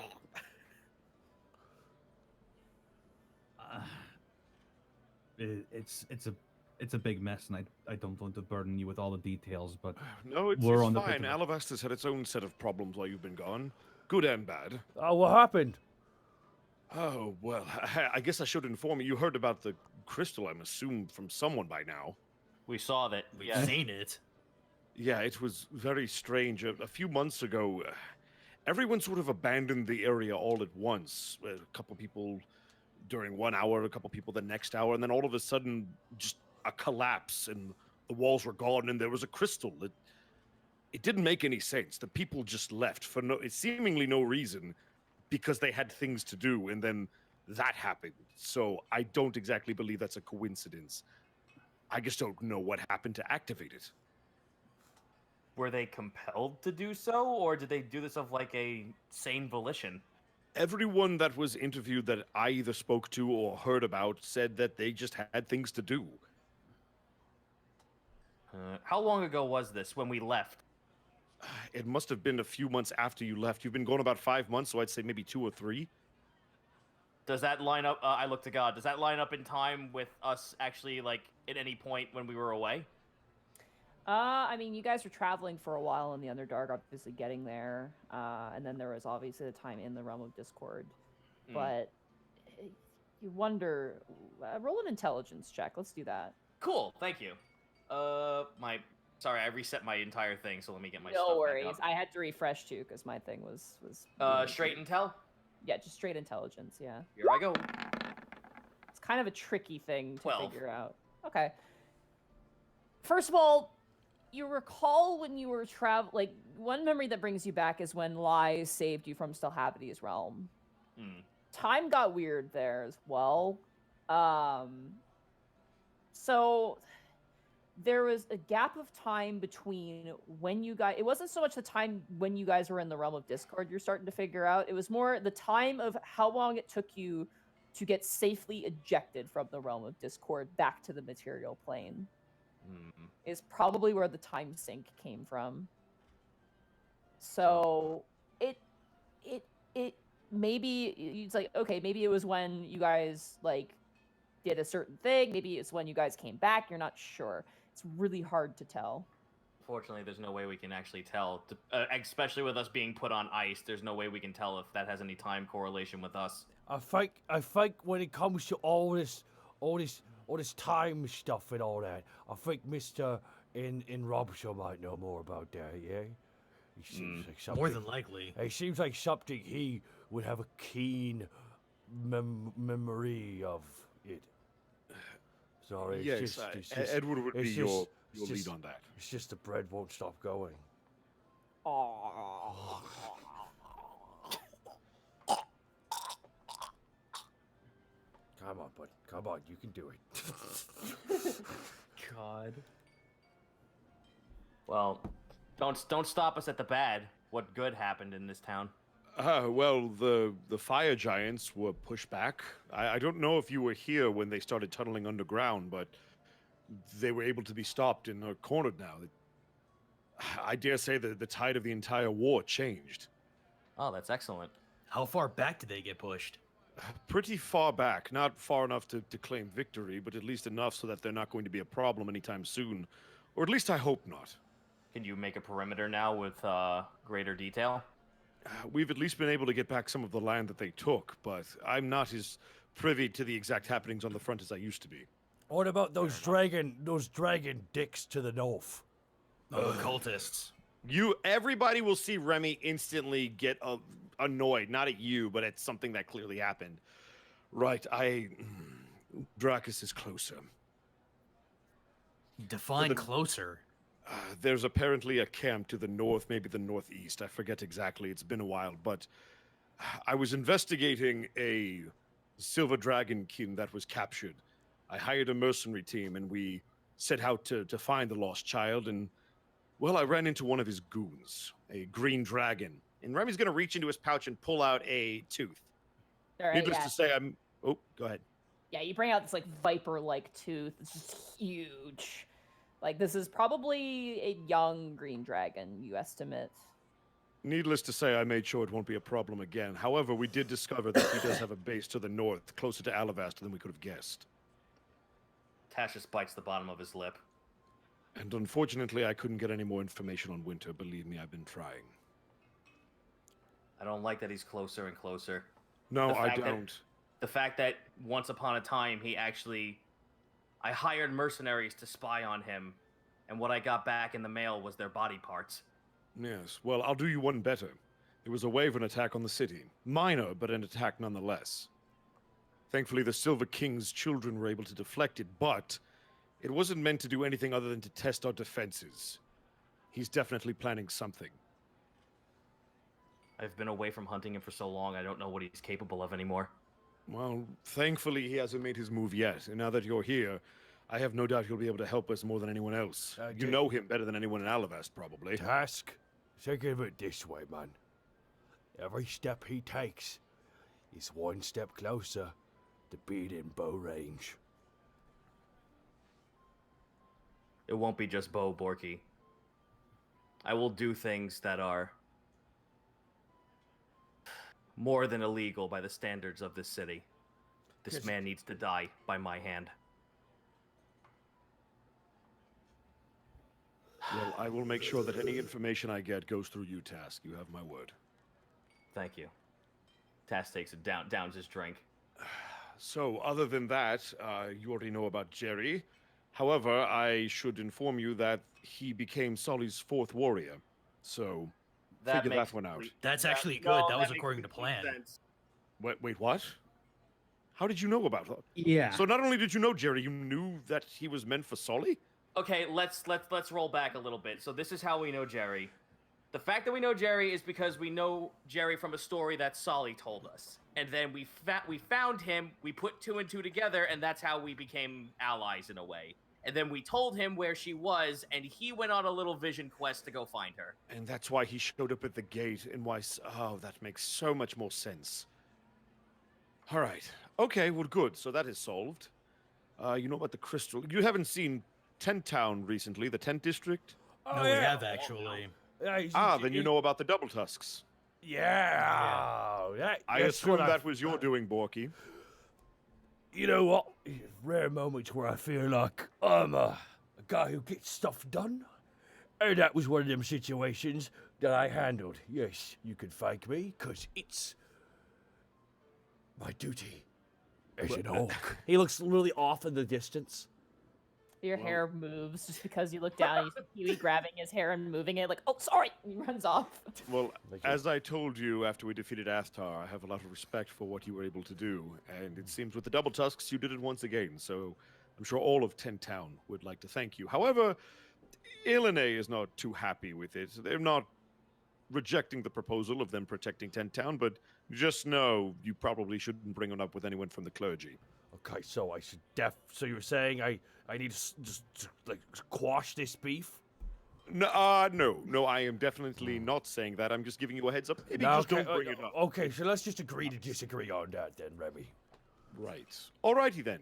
It's a big mess, and I don't want to burden you with all the details, but No, it's we're on the fine. pick of it. Alabast has had its own set of problems while you've been gone. Good and bad. what happened? Oh, well, I guess I should inform you. You heard about the crystal, I'm assuming, from someone by now. We saw that. We've Yeah. seen it. Yeah, it was very strange. A few months ago, everyone sort of abandoned the area all at once. A couple people during 1 hour, a couple people the next hour, and then all of a sudden, just a collapse, and the walls were gone, and there was a crystal. It didn't make any sense. The people just left for seemingly no reason, because they had things to do, and then that happened. So I don't exactly believe that's a coincidence. I just don't know what happened to activate it. Were they compelled to do so, or did they do this of like a sane volition? Everyone that was interviewed that I either spoke to or heard about said that they just had things to do. How long ago was this when we left? It must have been a few months after you left. You've been gone about 5 months, so I'd say maybe 2 or 3. Does that line up? I look to God. Does that line up in time with us actually, like, at any point when we were away? I mean, you guys were traveling for a while in the Underdark, obviously getting there, and then there was obviously the time in the Realm of Discord. But you wonder, roll an intelligence check. Let's do that. Cool. Thank you. Sorry, I reset my entire thing, so let me get my stuff No back worries. up. I had to refresh too because my thing was. Straight intel? Yeah, just straight intelligence. Yeah. Here I go. It's kind of a tricky thing to 12. figure out. Okay. First of all, you recall when you were like, one memory that brings you back is when Lies saved you from Stelhavity's realm. Time got weird there as well. So there was a gap of time between when you guys, it wasn't so much the time when you guys were in the Realm of Discord you're starting to figure out, it was more the time of how long it took you to get safely ejected from the Realm of Discord back to the material plane. Is probably where the time sink came from. So it maybe it's like, okay, maybe it was when you guys like did a certain thing, maybe it's when you guys came back, you're not sure. It's really hard to tell. Fortunately, there's no way we can actually tell, especially with us being put on ice. There's no way we can tell if that has any time correlation with us. I think when it comes to all this time stuff and all that, I think Mr. in Robson might know more about that, yeah? He seems like something, More than likely. It seems like something he would have a keen memory of it. Sorry, Yes, it's just, Edward would be your it's lead just- on that. It's just the bread won't stop going. Come on, buddy. Come on, you can do it. God. Well, don't stop us at the bad. What good happened in this town? Well, the fire giants were pushed back. I don't know if you were here when they started tunneling underground, but they were able to be stopped and are cornered now. I dare say that the tide of the entire war changed. Oh, that's excellent. How far back did they get pushed? Pretty far back. Not far enough to claim victory, but at least enough so that they're not going to be a problem anytime soon. Or at least I hope not. Can you make a perimeter now with greater detail? We've at least been able to get back some of the land that they took, but I'm not as privy to the exact happenings on the front as I used to be. What about those dragon dicks to the north? Oh, the cultists. Everybody will see Remy instantly get annoyed, not at you, but at something that clearly happened. Right, Dracus is closer. Define closer. There's apparently a camp to the north, maybe the northeast. I forget exactly. It's been a while, but I was investigating a silver dragonkin that was captured. I hired a mercenary team, and we set out to find the lost child, and, well, I ran into one of his goons, a green dragon. And Remy's going to reach into his pouch and pull out a tooth. All right, Needless to say, Oh, go ahead. Yeah, you bring out this, like, viper-like tooth. It's just huge. Like, this is probably a young green dragon, you estimate. Needless to say, I made sure it won't be a problem again. However, we did discover that he does have a base to the north, closer to Alabast than we could have guessed. Tacitus bites the bottom of his lip. And unfortunately, I couldn't get any more information on Winter. Believe me, I've been trying. I don't like that he's closer and closer. No, I don't. The fact that once upon a time I hired mercenaries to spy on him, and what I got back in the mail was their body parts. Yes, well, I'll do you one better. It was a Wyvern attack on the city. Minor, but an attack nonetheless. Thankfully, the Silver King's children were able to deflect it, but it wasn't meant to do anything other than to test our defenses. He's definitely planning something. I've been away from hunting him for so long, I don't know what he's capable of anymore. Well, thankfully, he hasn't made his move yet, and now that you're here, I have no doubt he'll be able to help us more than anyone else. You know him better than anyone in Alivast, probably. Task, think of it this way, man. Every step he takes is one step closer to being in bow range. It won't be just bow, Borky. I will do things that are more than illegal by the standards of this city. This man needs to die by my hand. Well, I will make sure that any information I get goes through you, Task. You have my word. Thank you. Task takes it downs his drink. So, other than that, you already know about Jerry. However, I should inform you that he became Sully's fourth warrior. So, figure that one out. That's actually good. That was according to plan. Wait, what? How did you know about that? Yeah. So not only did you know Jerry, you knew that he was meant for Sully? Okay, let's roll back a little bit. So this is how we know Jerry. The fact that we know Jerry is because we know Jerry from a story that Solly told us. And then we found him, we put two and two together, and that's how we became allies in a way. And then we told him where she was, and he went on a little vision quest to go find her. And that's why he showed up at the gate, and why... Oh, that makes so much more sense. All right. Okay, well, good. So that is solved. You know about the crystal. You haven't seen Tent Town recently, the Tent District? No, we have, actually. Then you know about the Double Tusks. Yeah. I assume that was your doing, Borky. You know what? Rare moments where I feel like I'm a guy who gets stuff done. And that was one of them situations that I handled. Yes, you can thank me, because it's my duty as an orc. He looks really off in the distance. Your hair moves just because you look down and you see Huey grabbing his hair and moving it, like, oh, sorry, and he runs off. Well, as I told you after we defeated Athtar, I have a lot of respect for what you were able to do, and it seems with the Double Tusks, you did it once again, so I'm sure all of Tent Town would like to thank you. However, Ilene is not too happy with it. They're not rejecting the proposal of them protecting Tent Town, but just know you probably shouldn't bring it up with anyone from the clergy. Okay, so I should so you're saying I need to just like quash this beef? No, I am definitely not saying that. I'm just giving you a heads up. Maybe just don't bring it up. Okay, so let's just agree to disagree on that then, Remy. Right. Alrighty then.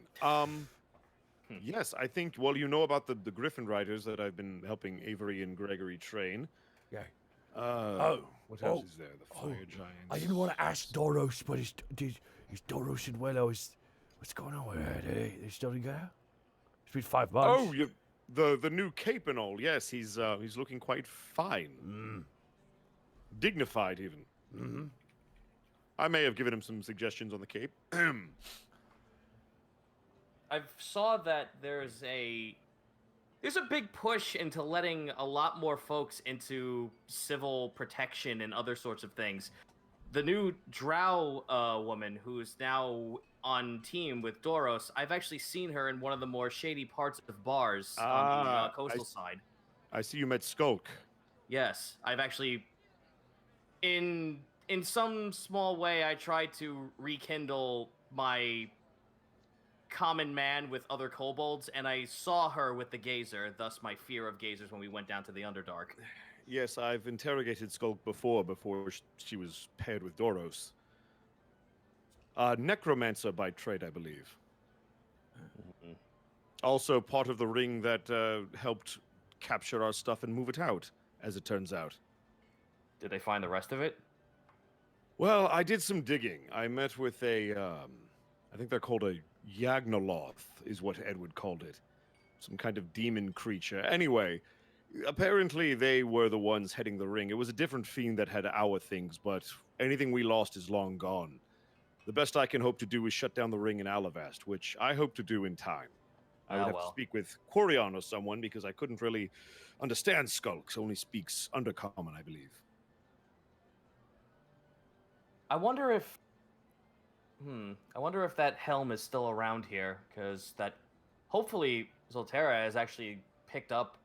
Yes, I think, well, you know about the Griffin Riders that I've been helping Avery and Gregory train. Yeah. What else is there? The Fire Giants. I didn't want to ask Doros, but is Doros and Willow, what's going on with her? They still together? It's been 5 months. Oh, the new cape and all. Yes, he's looking quite fine. Dignified, even. Mm-hmm. I may have given him some suggestions on the cape. I saw that there's a big push into letting a lot more folks into civil protection and other sorts of things. The new drow woman who's now on team with Doros, I've actually seen her in one of the more shady parts of bars on the coastal side. I see you met Skulk. Yes, I've actually, in some small way, I tried to rekindle my common man with other kobolds, and I saw her with the gazer, thus my fear of gazers when we went down to the Underdark. Yes, I've interrogated Skulk before she was paired with Doros. Necromancer by trade, I believe. Also part of the ring that helped capture our stuff and move it out, as it turns out. Did they find the rest of it? Well, I did some digging. I met with I think they're called a Yagnoloth, is what Edward called it. Some kind of demon creature. Anyway, apparently they were the ones heading the ring. It was a different fiend that had our things, but anything we lost is long gone. The best I can hope to do is shut down the ring in Alabast, which I hope to do in time. I would have to speak with Quarion or someone, because I couldn't really understand Skulks. Only speaks Undercommon, I believe. I wonder if that helm is still around here, because hopefully Zoltera has actually picked up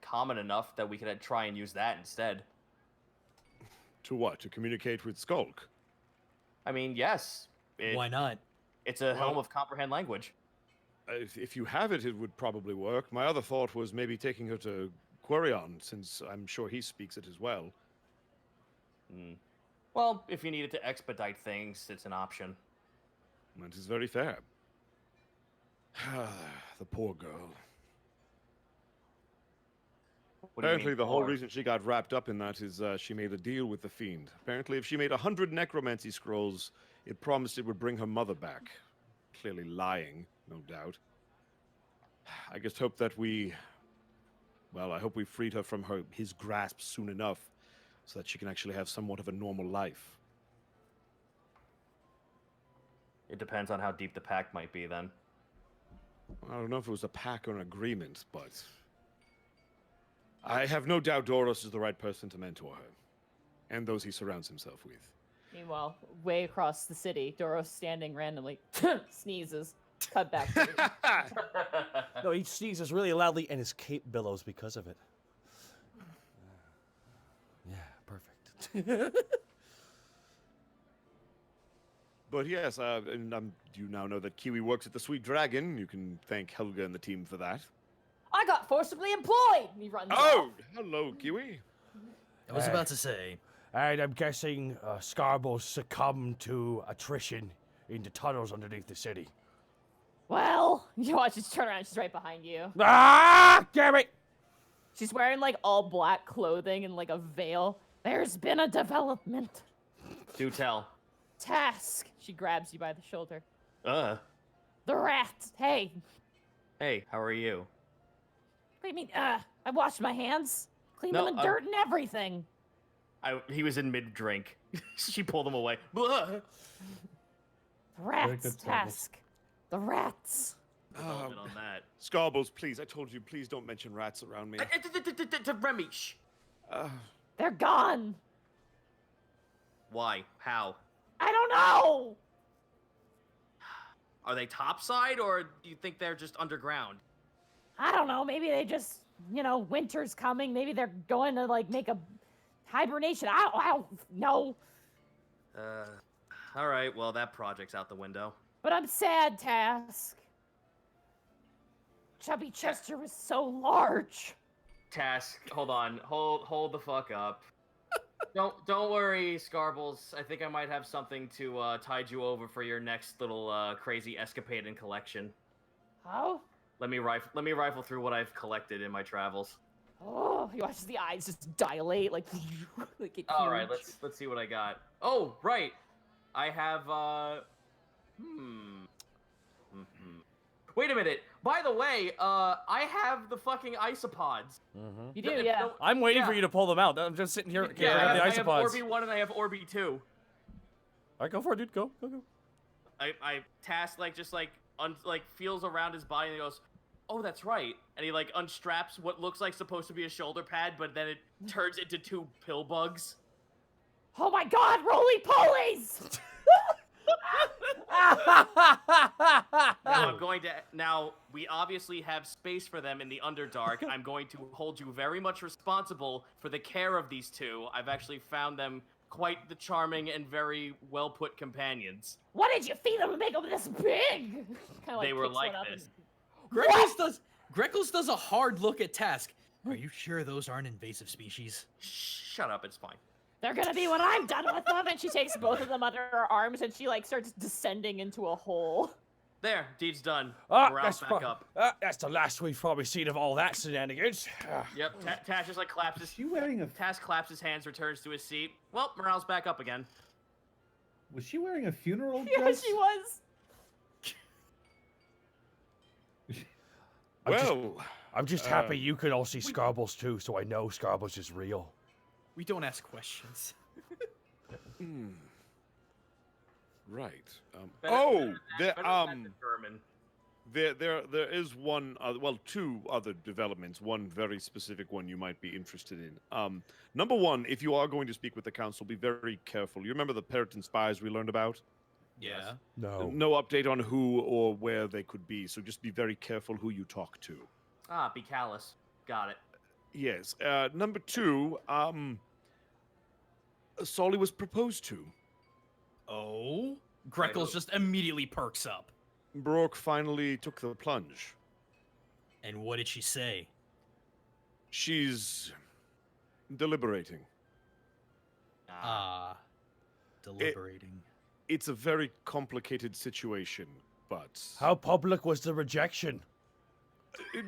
common enough that we could try and use that instead. To what? To communicate with Skulk? I mean, yes. Why not? It's a helm of comprehend language. If you have it, it would probably work. My other thought was maybe taking her to Quarion, since I'm sure he speaks it as well. Well, if you needed to expedite things, it's an option. That is very fair. The poor girl. Apparently, the whole reason she got wrapped up in that is she made a deal with the fiend. Apparently, if she made 100 necromancy scrolls, it promised it would bring her mother back. Clearly lying, no doubt. I just hope that I hope we freed her from his grasp soon enough, so that she can actually have somewhat of a normal life. It depends on how deep the pact might be, then. I don't know if it was a pact or an agreement, but I have no doubt Doros is the right person to mentor her, and those he surrounds himself with. Meanwhile, way across the city, Doros standing randomly, sneezes, cut back. No, he sneezes really loudly, and his cape billows because of it. Yeah, perfect. But yes, and you now know that Kiwi works at the Sweet Dragon. You can thank Helga and the team for that. I got forcibly employed! He runs Oh, off. hello, Kiwi. I was about to say. And I'm guessing Scarbo succumbed to attrition in the tunnels underneath the city. Well, you watch, just turn around, she's right behind you. Ah, damn it! She's wearing like all black clothing and like a veil. There's been a development. Do tell. Task. She grabs you by the shoulder. The rat. Hey. Hey, how are you? What do you mean, I washed my hands. Cleaned them in dirt and everything. He was in mid-drink. She pulled him away. Blah. The rats, Task. The rats. On that. Scarbles, please, I told you, please don't mention rats around me. Remy, shh. They're gone. Why? How? I don't know. Are they topside, or do you think they're just underground? I don't know. Maybe they just, winter's coming. Maybe they're going to like make a hibernation. I don't know. All right. Well, that project's out the window. But I'm sad, Task. Chubby Chester was so large. Task, hold on. Hold the fuck up. Don't worry, Scarbles. I think I might have something to tide you over for your next little crazy escapade and collection. Oh? Let me rifle through what I've collected in my travels. Oh, you watch the eyes just dilate like it's All right, let's see what I got. Oh, right. I have Wait a minute. By the way, I have the fucking isopods. You do, yeah. I'm waiting for you to pull them out. I'm just sitting here. Okay, I have the isopods. I have Orby 1 and I have Orby 2. All right, go for it, dude. Go. I Task just feels around his body and he goes, "Oh, that's right." And he unstraps what looks like supposed to be a shoulder pad, but then it turns into 2 pill bugs. Oh my god, roly-polies! Now we obviously have space for them in the Underdark. I'm going to hold you very much responsible for the care of these 2. I've actually found them quite the charming and very well put companions. What did you feed them to make them this big? They were like this. Greckles does a hard look at Task. Are you sure those aren't invasive species? Shut up, it's fine. They're gonna be when I'm done with them. And she takes both of them under her arms and she starts descending into a hole. There, deed's done. That's back up. That's the last we've probably seen of all that shenanigans. Yep, Tash just claps his... She wearing a... Task claps his hands, returns to his seat. Well, morale's back up again. Was she wearing a funeral Yeah, dress? she was. I'm just happy you can all see Scarbles too, so I know Scarbles is real. We don't ask questions. Right. Vermin. There is one, 2 other developments. One very specific one you might be interested in. Number 1, if you are going to speak with the council, be very careful. You remember the Periton spies we learned about? Yeah. No. No update on who or where they could be, so just be very careful who you talk to. Be callous. Got it. Yes. Number 2, Solly was proposed to. Oh? Greckles just immediately perks up. Brooke finally took the plunge. And what did she say? She's deliberating. Deliberating. It's a very complicated situation, but... How public was the rejection?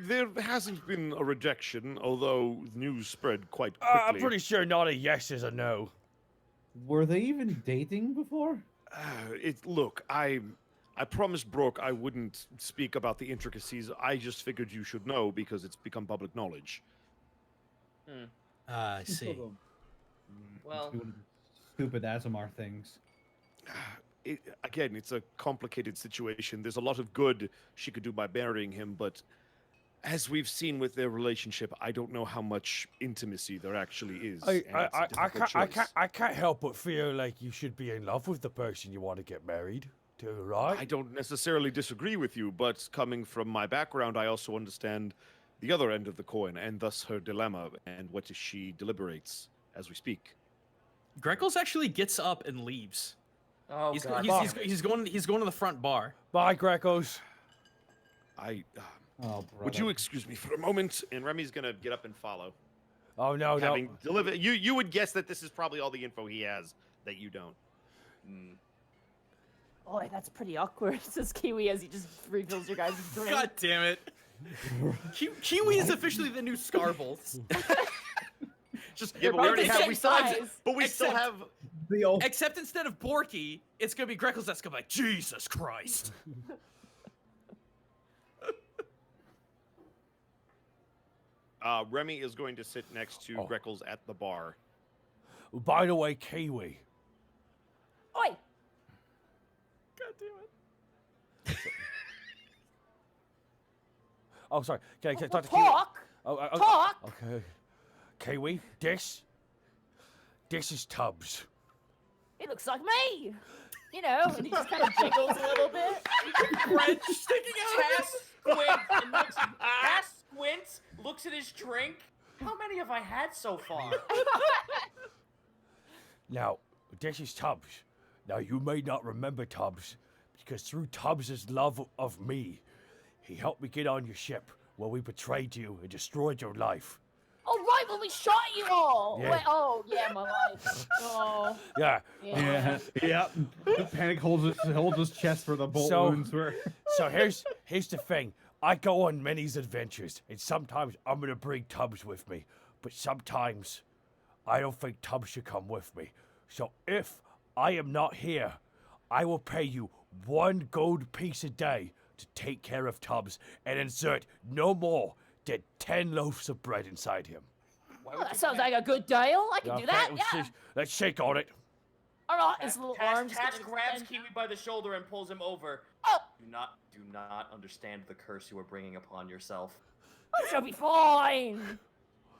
There hasn't been a rejection, although news spread quite quickly. I'm pretty sure not a yes is a no. Were they even dating before? Look, I promised Brooke I wouldn't speak about the intricacies. I just figured you should know because it's become public knowledge. I see. Well... Stupid Azamar things. Again, it's a complicated situation. There's a lot of good she could do by burying him, but as we've seen with their relationship, I don't know how much intimacy there actually is. I can't help but feel like you should be in love with the person you want to get married to, right? I don't necessarily disagree with you, but coming from my background, I also understand the other end of the coin, and thus her dilemma, and what she deliberates as we speak. Greckles actually gets up and leaves. Oh, he's God. He's going to the front bar. Bye, Greckles. Would you excuse me for a moment? And Remy's gonna get up and follow. Oh no, Having delivered, you would guess that this is probably all the info he has that you don't. Boy, that's pretty awkward, says Kiwi as he just refills your guys' drink. God damn it. Kiwi is officially the new Scarbles. Yeah, but we still have the old... Except instead of Borky, it's gonna be Greckles that's gonna be like, Jesus Christ. Remy is going to sit next to Greckles at the bar. By the way, Kiwi. Oi! God damn it. Oh, sorry. Can I talk to Talk! Kiwi? Talk! Okay. Kiwi, this is Tubbs. He looks like me! You know, and he just kind of jiggles a little bit. Wrench sticking out. Cass squints, looks at his drink. How many have I had so far? Now, this is Tubbs. Now, you may not remember Tubbs, because through Tubbs' love of me, he helped me get on your ship where we betrayed you and destroyed your life. Oh, right, when we shot you all! Yeah. Wait, oh, yeah, my life. Oh. Yeah. Yeah. The Panic holds his chest where the bolt wounds were. So here's the thing. I go on many adventures, and sometimes I'm gonna bring Tubbs with me, but sometimes I don't think Tubbs should come with me. So if I am not here, I will pay you 1 gold piece a day to take care of Tubbs and insert no more than 10 loaves of bread inside him. Well, that sounds like a good deal. I can do that. Yeah. Let's shake on it. All right, his little arms. Tash grabs Kiwi by the shoulder and pulls him over. Oh. Do not understand the curse you are bringing upon yourself. I shall be fine.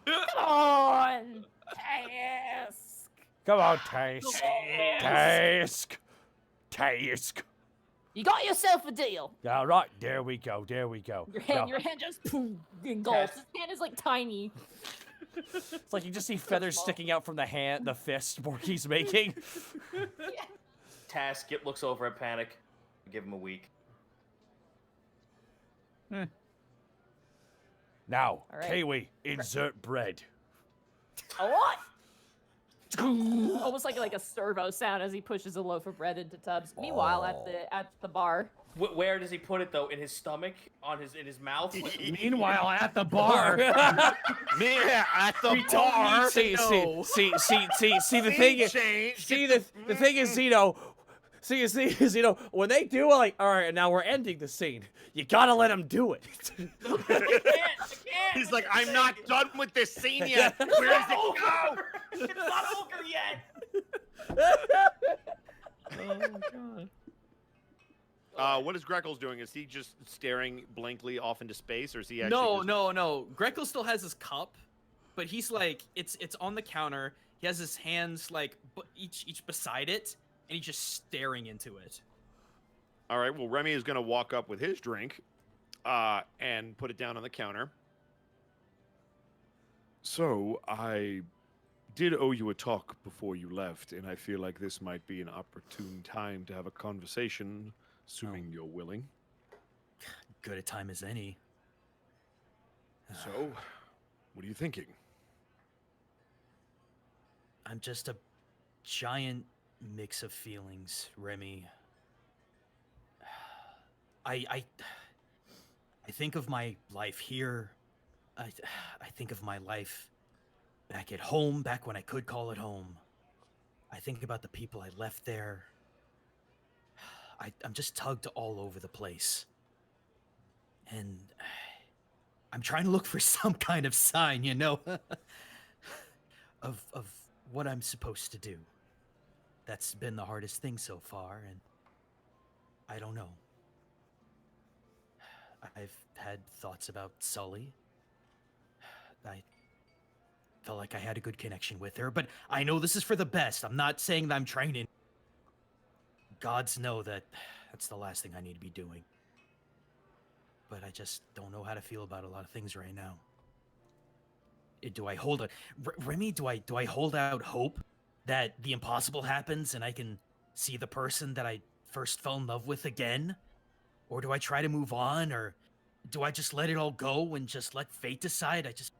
Come on, Task. Come on, Task. Task. Task. You got yourself a deal. All right, there we go. There we go. Your hand just engulfs. His hand is like tiny. It's like you just see feathers sticking out from the fist Borky's making. Task looks over at Panic. Give him a week. Now, right. Kiwi, insert bread. A what? Almost like a servo sound as he pushes a loaf of bread into Tubbs. Meanwhile, at the bar. Where does he put it though? In his stomach? In his mouth? Meanwhile, at the bar. Yeah, at the bar. See the thing is, the thing is, Zeno. See, when they do like, all right, now we're ending the scene. You gotta let him do it. I can't. He's like, I'm not done with this scene yet. Where does it go? It's not over yet. Oh my god. What is Greckles doing? Is he just staring blankly off into space, or is he actually? No. Greckles still has his cup, but he's like, it's on the counter. He has his hands like each beside it, and he's just staring into it. All right. Well, Remy is gonna walk up with his drink, and put it down on the counter. So I did owe you a talk before you left, and I feel like this might be an opportune time to have a conversation, assuming you're willing. Good a time as any. So, what are you thinking? I'm just a giant mix of feelings, Remy. I think of my life here. I think of my life back at home, back when I could call it home. I think about the people I left there. I'm just tugged all over the place. And I'm trying to look for some kind of sign, you know, of what I'm supposed to do. That's been the hardest thing so far, and I don't know. I've had thoughts about Sully. I felt like I had a good connection with her, but I know this is for the best. I'm not saying that I'm training. Gods know that that's the last thing I need to be doing. But I just don't know how to feel about a lot of things right now. Do I hold a Remy? Do I hold out hope that the impossible happens and I can see the person that I first fell in love with again? Or do I try to move on? Or do I just let it all go and just let fate decide? There's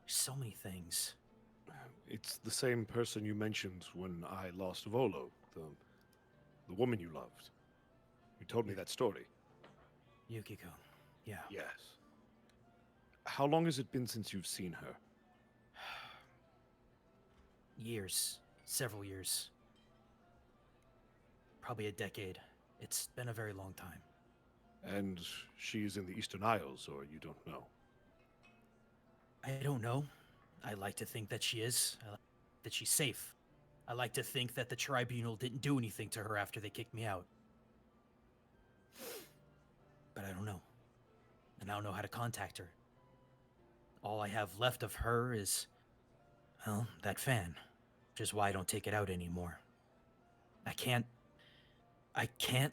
so many things. It's the same person you mentioned when I lost Volo, the woman you loved. You told me that story. Yukiko, yeah. Yes. How long has it been since you've seen her? Years. Several years. Probably a decade. It's been a very long time. And she's in the Eastern Isles, or you don't know? I don't know. I like to think that she is. That she's safe. I like to think that the tribunal didn't do anything to her after they kicked me out. But I don't know. And I don't know how to contact her. All I have left of her is, well, that fan. Which is why I don't take it out anymore. I can't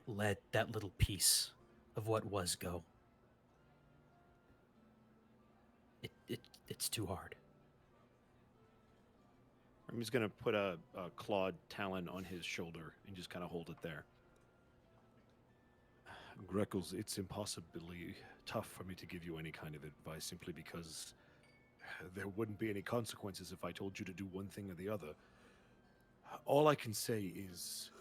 let that little piece of what was go. It's too hard. I'm just gonna put a clawed talon on his shoulder and just kind of hold it there. Greckles, it's impossibly tough for me to give you any kind of advice simply because there wouldn't be any consequences if I told you to do one thing or the other. All I can say is,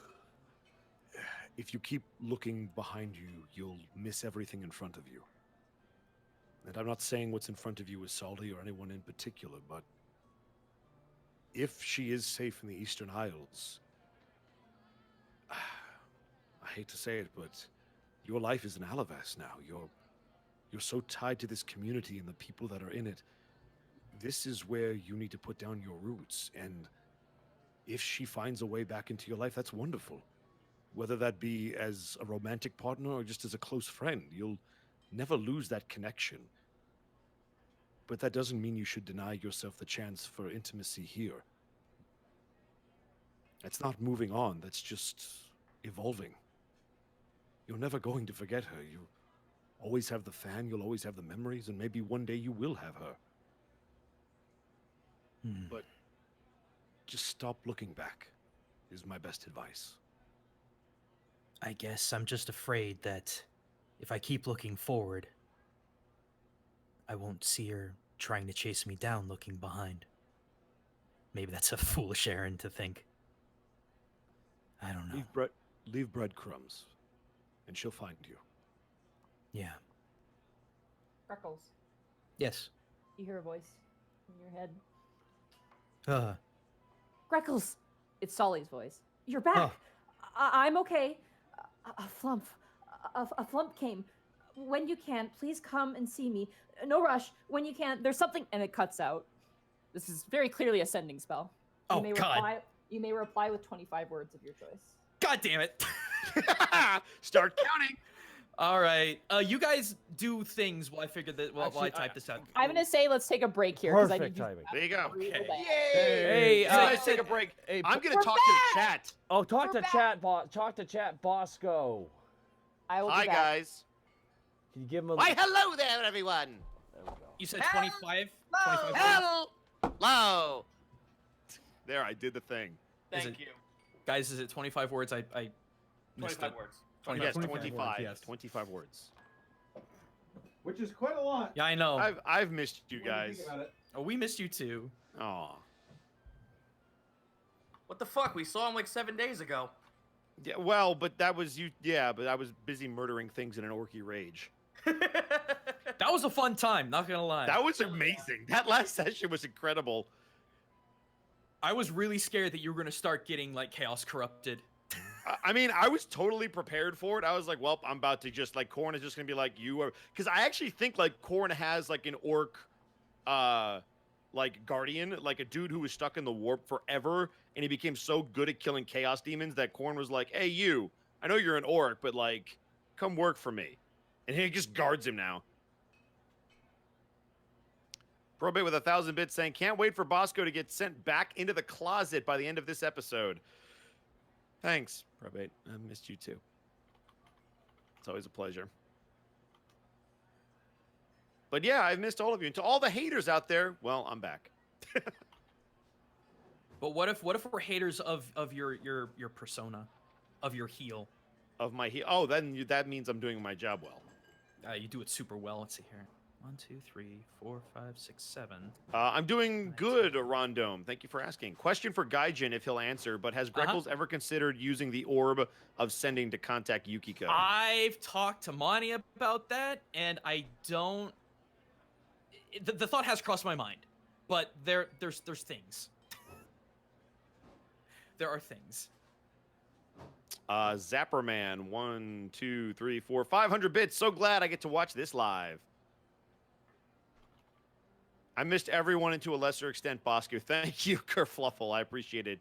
if you keep looking behind you, you'll miss everything in front of you. And I'm not saying what's in front of you is Sully or anyone in particular, but if she is safe in the Eastern Isles, I hate to say it, but your life is an Alivast now. You're so tied to this community and the people that are in it. This is where you need to put down your roots. And if she finds a way back into your life, that's wonderful. Whether that be as a romantic partner or just as a close friend, you'll never lose that connection. But that doesn't mean you should deny yourself the chance for intimacy here. That's not moving on, that's just evolving. You're never going to forget her. You always have the fan, you'll always have the memories, and maybe one day you will have her. But just stop looking back, is my best advice. I guess I'm just afraid that if I keep looking forward, I won't see her trying to chase me down looking behind. Maybe that's a foolish errand to think. I don't know. Leave breadcrumbs, and she'll find you. Yeah. Greckles, Yes. you hear a voice in your head. Greckles! It's Solly's voice. You're back! Oh. I'm okay. A flump came. When you can, please come and see me. No rush. When you can, there's something... And it cuts out. This is very clearly a sending spell. Oh, God. You may reply with 25 words of your choice. God damn it. Start counting. All right. You guys do things while I figured that while I type this out. I'm gonna say let's take a break here because I Perfect need timing. There you go. Yay! Hey, You guys take a break. hey, I'm gonna we're talk to the chat. Oh, talk We're to back. chat, talk to chat, Bosco. I will be Hi, back. guys. Can you give him a? Why, hello there, everyone. There we go. You said 25? 25 words? Hello. There, I did the thing. Is Thank it- you. Guys, is it 25 words? I missed 25 it. words. Yes, 25 25. words, yes. 25 words. Which is quite a lot. Yeah, I know. I've missed you when you guys. think about it. Oh, we missed you too. Aw. What the fuck? We saw him like 7 days ago. Yeah, well, but that was you. Yeah, but I was busy murdering things in an orky rage. That was a fun time, not gonna lie. That was amazing. That last session was incredible. I was really scared that you were gonna start getting like chaos corrupted. I mean, I was totally prepared for it. I was like, well, I'm about to just, like, Korn is just going to be like, you are... Because I actually think, like, Korn has, like, an orc, like, guardian, like, a dude who was stuck in the warp forever, and he became so good at killing chaos demons that Korn was like, hey, you, I know you're an orc, but, like, come work for me. And he just guards him now. Probate with 1,000 bits saying, can't wait for Bosco to get sent back into the closet by the end of this episode. Thanks, Probate. I missed you too. It's always a pleasure. But yeah, I've missed all of you. And to all the haters out there, well, I'm back. But what if we're haters of your persona, of your heel? Of my heel. Oh, then that means I'm doing my job well. You do it super well. Let's see here. 1, 2, 3, 4, 5, 6, 7. I'm doing good, Rondome. Thank you for asking. Question for Gaijin, if he'll answer, but has Greckles ever considered using the orb of sending to contact Yukiko? I've talked to Monty about that, and I don't... The thought has crossed my mind, but there's things. There are things. Zapperman, 1, 2, 3, 4, 500 bits. So glad I get to watch this live. I missed everyone and to a lesser extent, Bosco. Thank you, Kerfluffle. I appreciate it.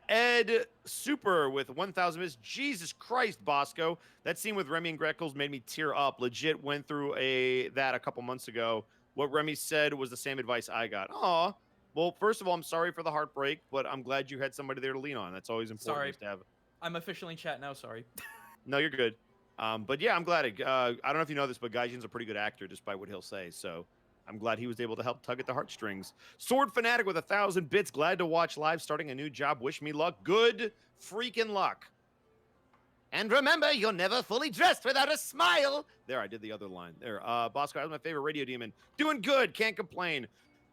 Ed Super with 1,000 bits. Jesus Christ, Bosco. That scene with Remy and Greckles made me tear up. Legit went through that a couple months ago. What Remy said was the same advice I got. Aw. Well, first of all, I'm sorry for the heartbreak, but I'm glad you had somebody there to lean on. That's always important Sorry. just to have. I'm officially in chat now, sorry. No, you're good. But yeah, I'm glad. I don't know if you know this, but Gaijin's a pretty good actor, despite what he'll say. So I'm glad he was able to help tug at the heartstrings. Sword Fanatic with 1,000 bits. Glad to watch live. Starting a new job. Wish me luck. Good freaking luck. And remember, you're never fully dressed without a smile. There, I did the other line. There. Bosco, that was my favorite radio demon. Doing good. Can't complain.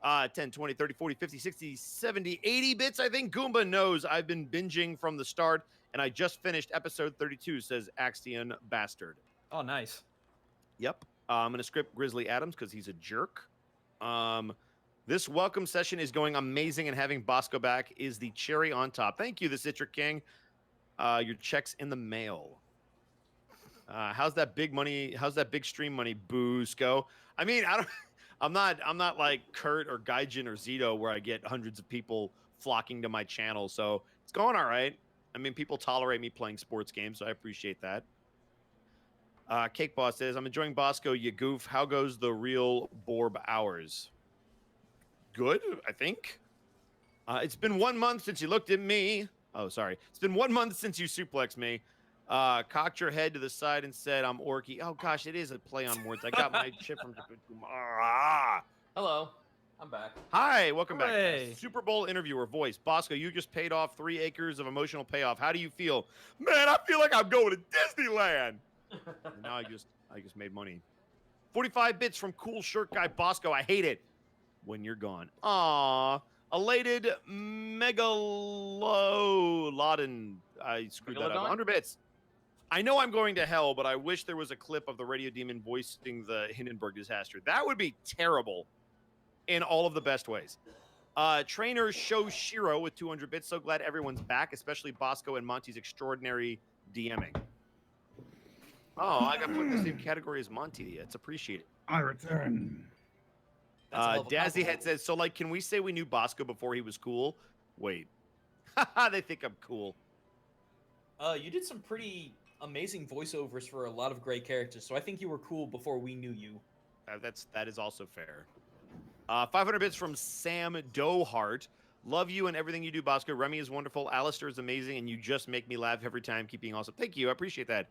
10, 20, 30, 40, 50, 60, 70, 80 bits. I think Goomba knows I've been binging from the start, and I just finished episode 32, says Axion Bastard. Oh, nice. Yep. I'm going to script Grizzly Adams because he's a jerk. This welcome session is going amazing, and having Bosco back is the cherry on top. Thank you, the Citric King. Your check's in the mail. How's that big money? How's that big stream money boost go? I mean, I'm not like Kurt or Gaijin or Zito where I get hundreds of people flocking to my channel. So it's going all right. I mean, people tolerate me playing sports games, so I appreciate that. Cake Boss says, I'm enjoying Bosco, you goof. How goes the real Borb hours? Good, I think. It's been 1 month since you looked at me. Oh, sorry. It's been 1 month since you suplexed me. Cocked your head to the side and said, I'm Orky. Oh, gosh, it is a play on words. I got my chip from... Hello. I'm back. Hi, welcome Hooray. back. Super Bowl interviewer voice. Bosco, you just paid off 3 acres of emotional payoff. How do you feel? Man, I feel like I'm going to Disneyland. And now I just made money. 45 bits from cool shirt guy Bosco. I hate it when you're gone. Aw. Elated Megalodon. I screwed that up. 100 bits. I know I'm going to hell, but I wish there was a clip of the radio demon voicing the Hindenburg disaster. That would be terrible in all of the best ways. Trainer Show Shiro with 200 bits. So glad everyone's back, especially Bosco and Monty's extraordinary DMing. Oh, I got put in the same category as Monty. It's appreciated. I return. Dazzy Head says, so like, can we say we knew Bosco before he was cool? Wait. They think I'm cool. You did some pretty amazing voiceovers for a lot of great characters, so I think you were cool before we knew you. That is also fair. 500 bits from Sam Dohart. Love you and everything you do, Bosco. Remy is wonderful. Alistair is amazing, and you just make me laugh every time. Keep being awesome. Thank you. I appreciate that.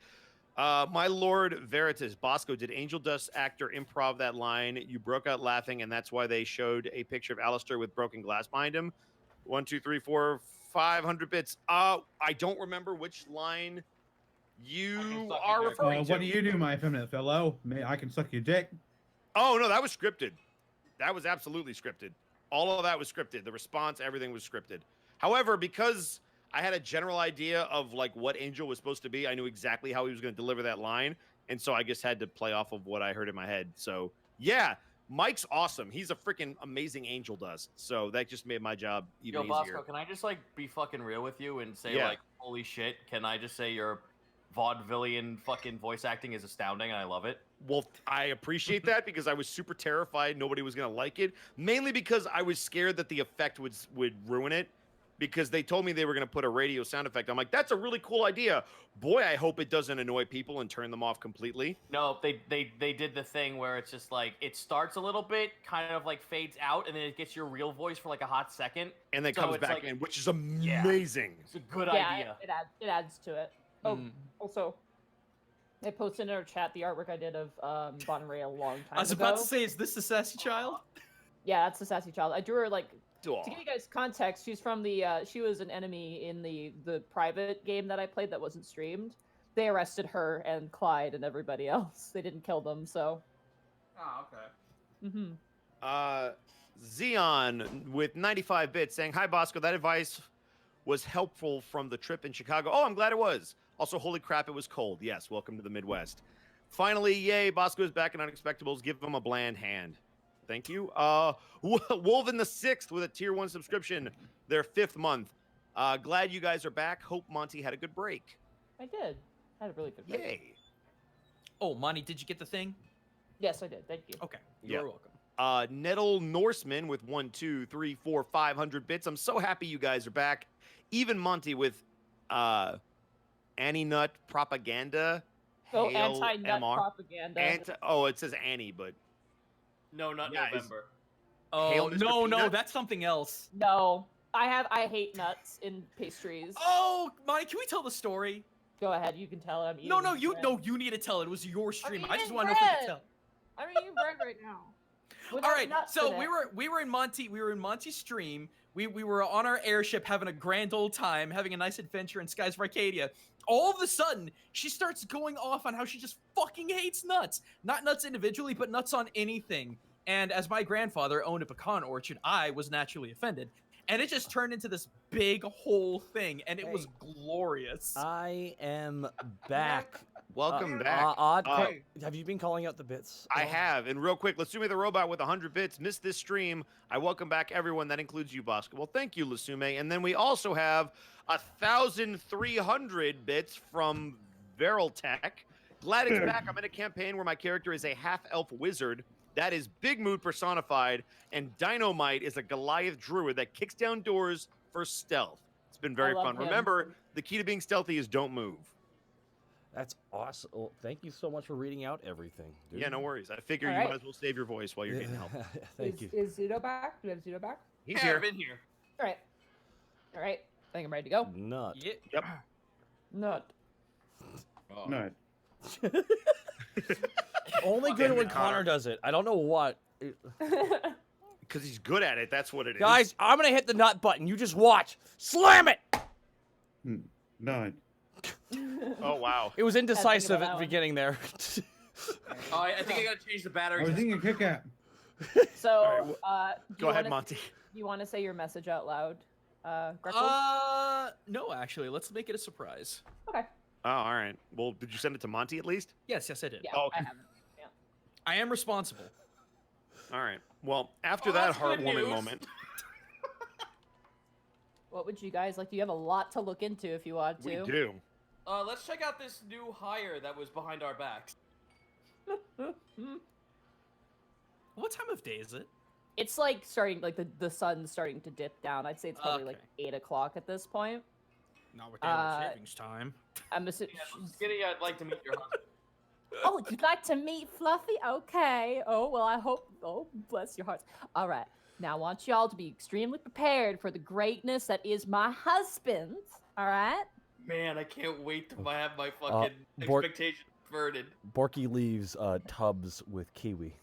My Lord Veritas, Bosco, did Angel Dust actor improv that line? You broke out laughing, and that's why they showed a picture of Alistair with broken glass behind him. 1, 2, 3, 4, 500 bits. I don't remember which line you are referring to. What do you do, my feminine fellow? I can suck your dick. Oh, no, that was scripted. That was absolutely scripted. All of that was scripted. The response, everything was scripted. However, because I had a general idea of like what Angel was supposed to be, I knew exactly how he was going to deliver that line, and so I just had to play off of what I heard in my head. So yeah, Mike's awesome. He's a freaking amazing Angel Dust. So that just made my job even easier. Bosco, can I just like be fucking real with you and say like, holy shit? Can I just say your vaudevillian fucking voice acting is astounding and I love it? Well, I appreciate that because I was super terrified nobody was going to like it. Mainly because I was scared that the effect would ruin it. Because they told me they were going to put a radio sound effect. I'm like, that's a really cool idea. Boy, I hope it doesn't annoy people and turn them off completely. No, they did the thing where it's just like, it starts a little bit, kind of like fades out, and then it gets your real voice for like a hot second. And then comes back in, which is amazing. It's a good idea. It adds to it. Oh, also, I posted in our chat the artwork I did of Bon Ray a long time ago. I was about to say, is this the Sassy Child? Yeah, that's the Sassy Child. I drew her like... Aww. To give you guys context, she's from the she was an enemy in the private game that I played that wasn't streamed. They arrested her and Clyde and everybody else. They didn't kill them, so. Oh, okay. Xeon with 95 bits saying, hi Bosco, that advice was helpful from the trip in Chicago. Oh, I'm glad it was. Also, holy crap, it was cold. Yes, welcome to the Midwest. Finally, yay, Bosco is back in Unexpectables. Give him a bland hand. Thank you. Wolven the 6th with a tier 1 subscription, their 5th month. Glad you guys are back. Hope Monty had a good break. I did. I had a really good break. Yay. Oh, Monty, did you get the thing? Yes, I did. Thank you. Okay. You're welcome. Nettle Norseman with 1, 2, 3, 4, 500 bits. I'm so happy you guys are back. Even Monty with Annie Nut Propaganda. Oh, anti-nut propaganda. It says Annie, but... No, not November. Oh, no, that's something else. No, I hate nuts in pastries. Oh, Monty, can we tell the story? Go ahead, you can tell it. No, you need to tell it. It was your stream. I just want to know if we can tell. I'm eating bread right now. All right, so we were in Monty's stream. We were on our airship having a grand old time, having a nice adventure in Skies of Arcadia. All of a sudden, she starts going off on how she just fucking hates nuts. Not nuts individually, but nuts on anything. And as my grandfather owned a pecan orchard, I was naturally offended. And it just turned into this big whole thing, and it was glorious. I am back, welcome back. Have you been calling out the bits? I have. And real quick, Lasume the Robot with 100 bits missed this stream. I welcome back everyone. That includes you, Basketball. Thank you, Lasume. And then we also have 1,300 bits from Viral Tech. Glad it's back. I'm in a campaign where my character is a half-elf wizard. That is Big Mood personified. And Dynamite is a Goliath druid that kicks down doors for stealth. It's been very fun. him. Remember, the key to being stealthy is don't move. That's awesome. Well, thank you so much for reading out everything. Dude. Yeah, no worries. I figure All you right. might as well save your voice while you're getting help. Thank you. Is Zudo back? Do we have Zudo back? He's Yeah, here. I've been here. All right. All right. I think I'm ready to go. Nut. Yep. Nut. Oh. No. Only good when Connor does it. I don't know what. Because he's good at it. That's what it is. Guys, I'm gonna hit the nut button. You just watch. Slam it. No. Oh, wow. It was indecisive that at the one. beginning there. Oh, I think I gotta change the I batteries. was thinking a kick out. So, Go ahead, Monty. You want to say your message out loud, Greckles? No, actually, let's make it a surprise. Okay. Oh, all right. Well, did you send it to Monty at least? Yes, I did. Yeah, Oh, okay. I haven't. Yeah. I am responsible. All right. Well, after Oh, that that's good heartwarming news. moment, What would you guys like? You have a lot to look into if you want to. we do. Let's check out this new hire that was behind our backs. What time of day is it? It's like starting, like the sun's starting to dip down. I'd say it's probably like Okay. 8 o'clock at this point. Not with daylight savings time. I'm assuming. Yeah, Skinny, I'd like to meet your husband. Oh, you'd like to meet Fluffy? Okay. Oh, well, I hope. Oh, bless your hearts. All right. Now, I want y'all to be extremely prepared for the greatness that is my husband. All right? Man, I can't wait to have my fucking Bork- expectations converted. Borky leaves tubs with kiwi.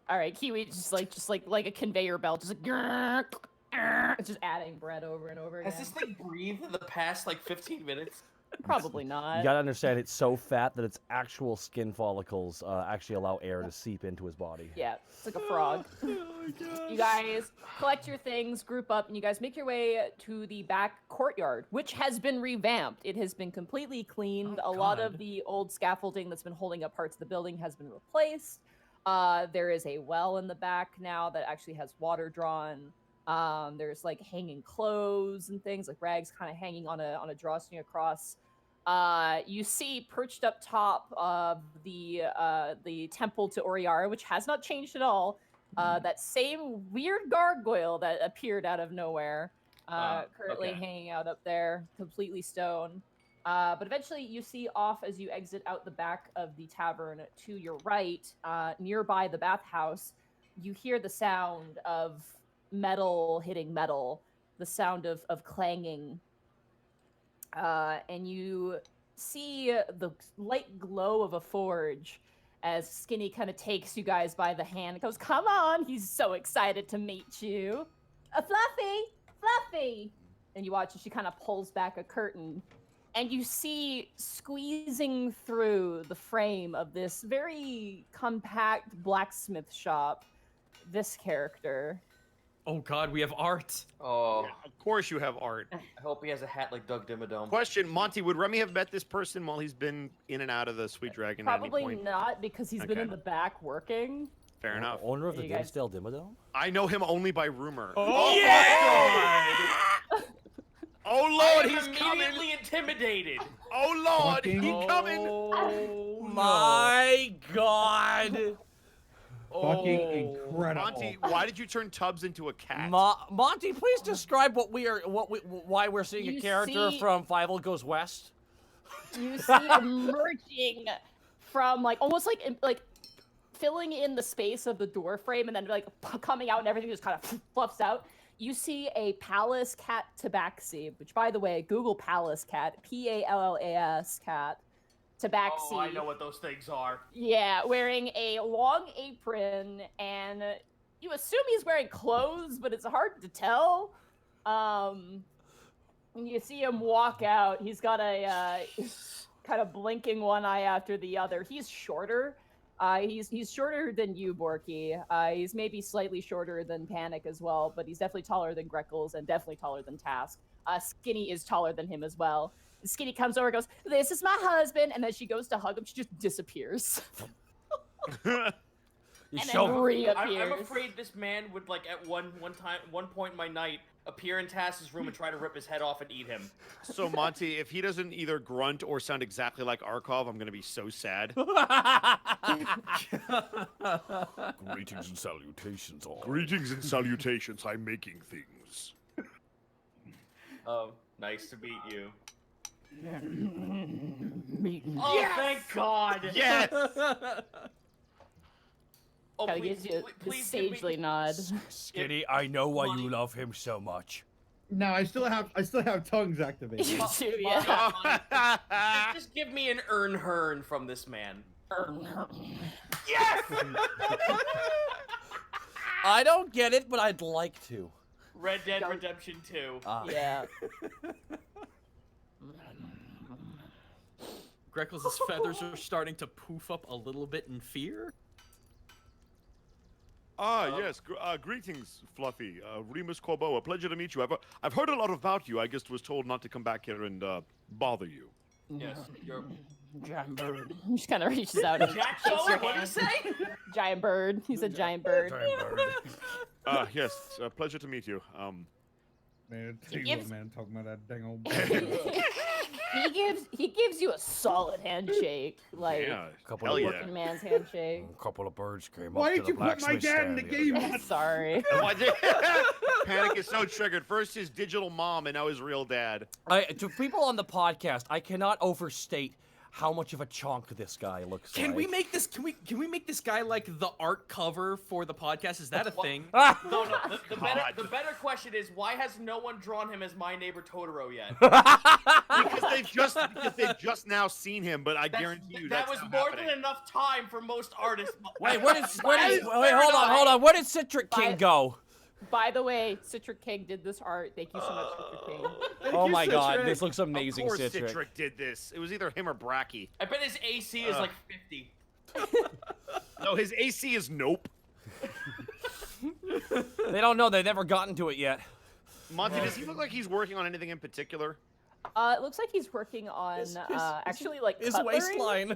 All right, Kiwi, just like a conveyor belt, just like, grrr, grrr, just adding bread over and over again. Has this thing breathed in the past like 15 minutes? Probably not. You gotta understand, it's so fat that its actual skin follicles actually allow air to seep into his body. Yeah, it's like a frog. You guys collect your things, group up, and you guys make your way to the back courtyard, which has been revamped. It has been completely cleaned. Oh, a lot of God. the old scaffolding that's been holding up parts of the building has been replaced. There is a well in the back now that actually has water drawn. There's like hanging clothes and things, like rags kind of hanging on a drawstring across. You see perched up top of the temple to Oriara, which has not changed at all. That same weird gargoyle that appeared out of nowhere, currently okay. hanging out up there, completely stone. But eventually you see off as you exit out the back of the tavern to your right, nearby the bathhouse, you hear the sound of metal hitting metal, the sound of clanging. And you see the light glow of a forge as Skinny kind of takes you guys by the hand and goes, "Come on, he's so excited to meet you. Fluffy! And you watch as she kind of pulls back a curtain, and you see squeezing through the frame of this very compact blacksmith shop, this character. Oh God, we have art. Oh, Yeah, of course you have art. I hope he has a hat like Doug Dimmadome. Question, Monty, would Remy have met this person while he's been in and out of the Sweet Dragon at any Probably point? not, because he's been Okay. in the back working. Fair enough. Owner of the You guys- Dimsdale Dimmadome? I know him only by rumor. Oh, yeah! Oh I Lord, am he's coming! immediately intimidated. Oh Lord, Fucking- he's coming! Oh My God! Fucking Oh. incredible. Monty, why did you turn Tubbs into a cat? Monty, please describe why we're seeing a You character see- from Five Goes West. You see emerging from almost like filling in the space of the door frame and then coming out and everything just kind of fluffs out. You see a Pallas cat tabaxi, which by the way, Google Pallas cat, Pallas cat, tabaxi. Oh, I know what those things are. Yeah, wearing a long apron, and you assume he's wearing clothes, but it's hard to tell. You see him walk out. He's got a kind of blinking one eye after the other. He's shorter, He's shorter than you, Borky. He's maybe slightly shorter than Panic as well, but he's definitely taller than Greckles and definitely taller than Task. Skinny is taller than him as well. Skinny comes over and goes, "This is my husband," and then she goes to hug him. She just disappears. And then reappears. I'm afraid this man would like at one point in my night appear in Task's room and try to rip his head off and eat him. So Monty, if he doesn't either grunt or sound exactly like Arkov, I'm gonna be so sad. Greetings and salutations, all. Greetings and salutations. I'm making things. Oh, nice to meet you. Oh, yes! Thank God! Yes. Oh, Gotta gives you the sagely nod. Skinny, I know why you love him so much. No, I still have tongues activated. You too, yeah. Just give me an Earn from this man. Yes. I don't get it, but I'd like to. Red Dead Redemption 2. Yeah. Greckles' feathers are starting to poof up a little bit in fear. Yes. Greetings, Fluffy. Remus Corbeau, a pleasure to meet you. I've heard a lot about you. I just was told not to come back here and bother you. Yes, you're... Giant bird. He just kind of reaches out and Jack takes your what did you hand. say? Giant bird. He's a giant bird. Yes. Pleasure to meet you. Man, He gives- man, talking about that dang old. he gives you a solid handshake, like Yeah. Couple Hell of yeah. working man's handshake. A couple of birds came Why up to did the you put my blacksmith dad in stand the other game? day. Sorry. Panic is so triggered. First his digital mom, and now his real dad. To people on the podcast, I cannot overstate how much of a chonk this guy looks like. Can we make this? Can we make this guy like the art cover for the podcast? Is that a thing? No. The better question is, why has no one drawn him as My Neighbor Totoro yet? because they've just now seen him, but I guarantee you that that's was not more happening. than enough time for most artists. Wait, wait, hold on. Where did Citric King go? By the way, Citric King did this art. Thank you so much, Citric King. Oh my God, this looks amazing, Of course Citric. Citric did this. It was either him or Bracky. I bet his AC is like 50. No, his AC is nope. They don't know. They've never gotten to it yet. Monty, does he look like he's working on anything in particular? It looks like he's working on actually like His cutlery. waistline.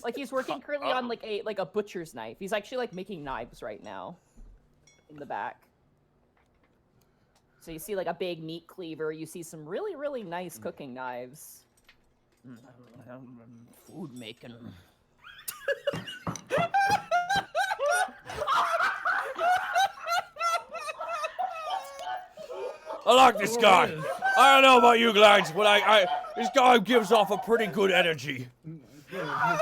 Like he's working currently on like a butcher's knife. He's actually like making knives right now. In the back. So you see like a big meat cleaver. You see some really, really nice cooking knives. Food making. I like this guy. I don't know about you guys, but this guy gives off a pretty good energy. I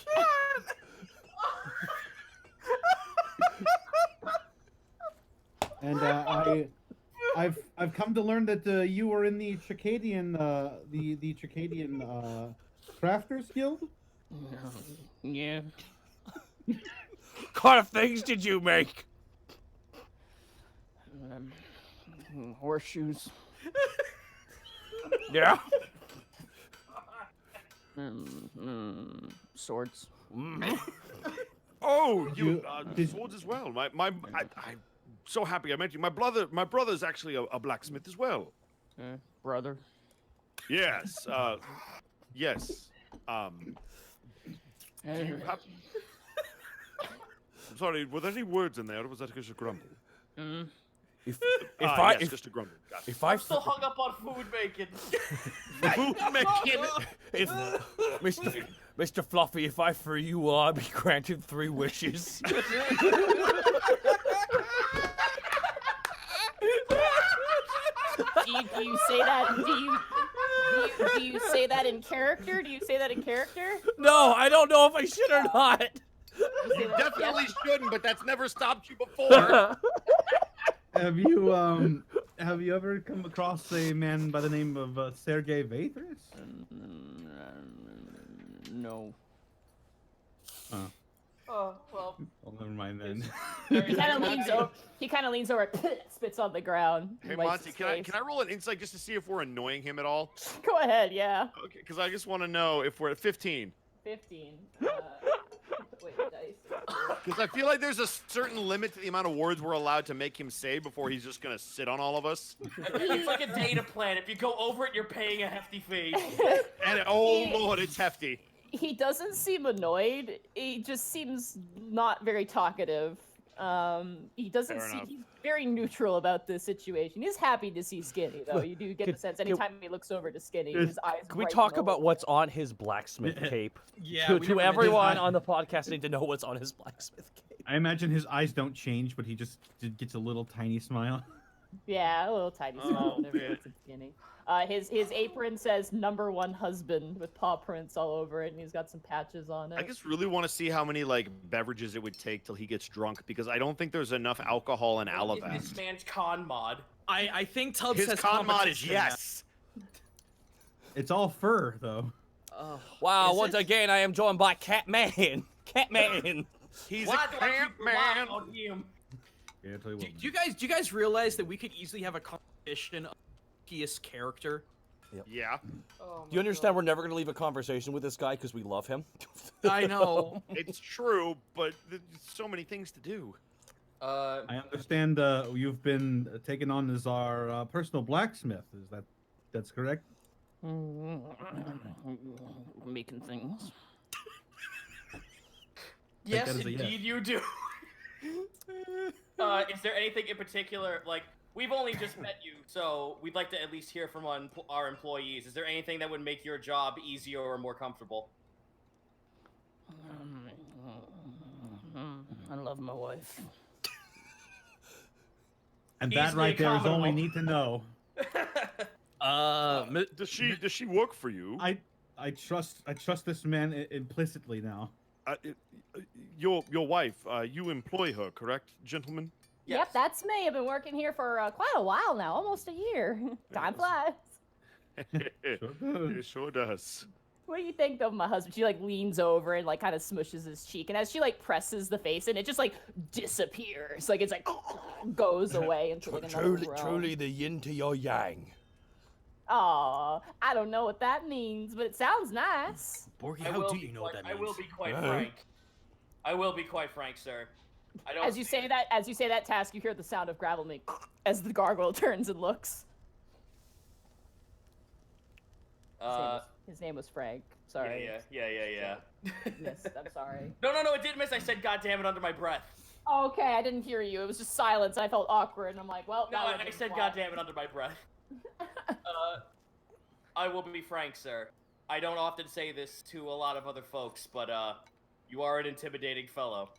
can't. And I've come to learn that you were in the Circadian the Circadian Crafters Guild. Yeah. What kind of things did you make? Horseshoes. Yeah. Swords. Oh, you swords as well. I'm so happy I met you. My brother's actually a blacksmith as well. Brother. Yes. Yes. Do you have... I'm sorry, were there any words in there, or was that just a grumble? If Yes, just a grumble. Gotcha. if I I'm still hung up on food making. Food making. if Mr. Fluffy, if I free you, will I be granted 3 wishes? Do you say that? Do you say that in character? Do you say that in character? No, I don't know if I should or not. You definitely shouldn't, but that's never stopped you before. Have you ever come across a man by the name of Sergei Vathris? No. Oh. Oh, well. Well, never mind then. He kind of leans over. He kind of leans over, spits on the ground. Hey, wipes Monty, his can face. I roll an insight just to see if we're annoying him at all? Go ahead, yeah. Okay, because I just want to know if we're at 15. 15. Wait, dice. Because I feel like there's a certain limit to the amount of words we're allowed to make him say before he's just gonna sit on all of us. It's like a data plan. If you go over it, you're paying a hefty fee. And oh lord, it's hefty. He doesn't seem annoyed. He just seems not very talkative. He doesn't Fair seem. enough. He's very neutral about this situation. He's happy to see Skinny, though. You do get the sense anytime he looks over to Skinny, his eyes. Can we brighten talk a about little. what's on his blacksmith cape? Yeah, we To never mentioned everyone that. on the podcast need to know what's on his blacksmith cape. I imagine his eyes don't change, but he just gets a little tiny smile. Yeah, a little tiny smile Oh, whenever man. it's Skinny. His apron says #1 husband with paw prints all over it, and he's got some patches on it. I just really want to see how many like beverages it would take till he gets drunk because I don't think there's enough alcohol in This Alabast. man's con mod. I think Tubbs His has con mod is competition now. yes. It's all fur, though. Wow, Is once it? again, I am joined by Catman. Catman. He's Why a do I keep camp relying man. on him? Yeah, I'll tell you Do, what. do you guys realize that we could easily have a competition of luckiest character? Yeah, Oh Do you understand we're never going to leave a conversation with this guy because we love him? I know. it's true, but there's so many things to do. I understand you've been taken on as our personal blacksmith. That's correct? Making things. Yes, that as a yes. indeed you do. Is there anything in particular, like, we've only just met you, so we'd like to at least hear from our employees. Is there anything that would make your job easier or more comfortable? I love my wife. And that Easily right there is all we accommodable. need to know. Does she work for you? I trust this man implicitly now. Your wife, you employ her, correct, gentlemen? Yes. Yep, that's me. I've been working here for quite a while now, almost a year. Time flies. It sure does. What do you think of my husband? She like leans over and like kind of smushes his cheek, and as she like presses the face, and it just like disappears. Like it's like goes away into like another realm. Truly the yin to your yang. Aw, I don't know what that means, but it sounds nice. Borky, I how will do be you know what quite- that means? I will be quite Right. frank. I will be quite frank, sir. I don't. As you say that task, you hear the sound of gravel make as the gargoyle turns and looks. His name was Frank. Sorry. Yeah. Missed. I'm sorry. No, it didn't miss. I said, "God damn it," under my breath. Okay, I didn't hear you. It was just silence. I felt awkward, and I'm like, well, No, that I would've been said, quiet. "God damn it," under my breath. I will be frank, sir. I don't often say this to a lot of other folks, but you are an intimidating fellow.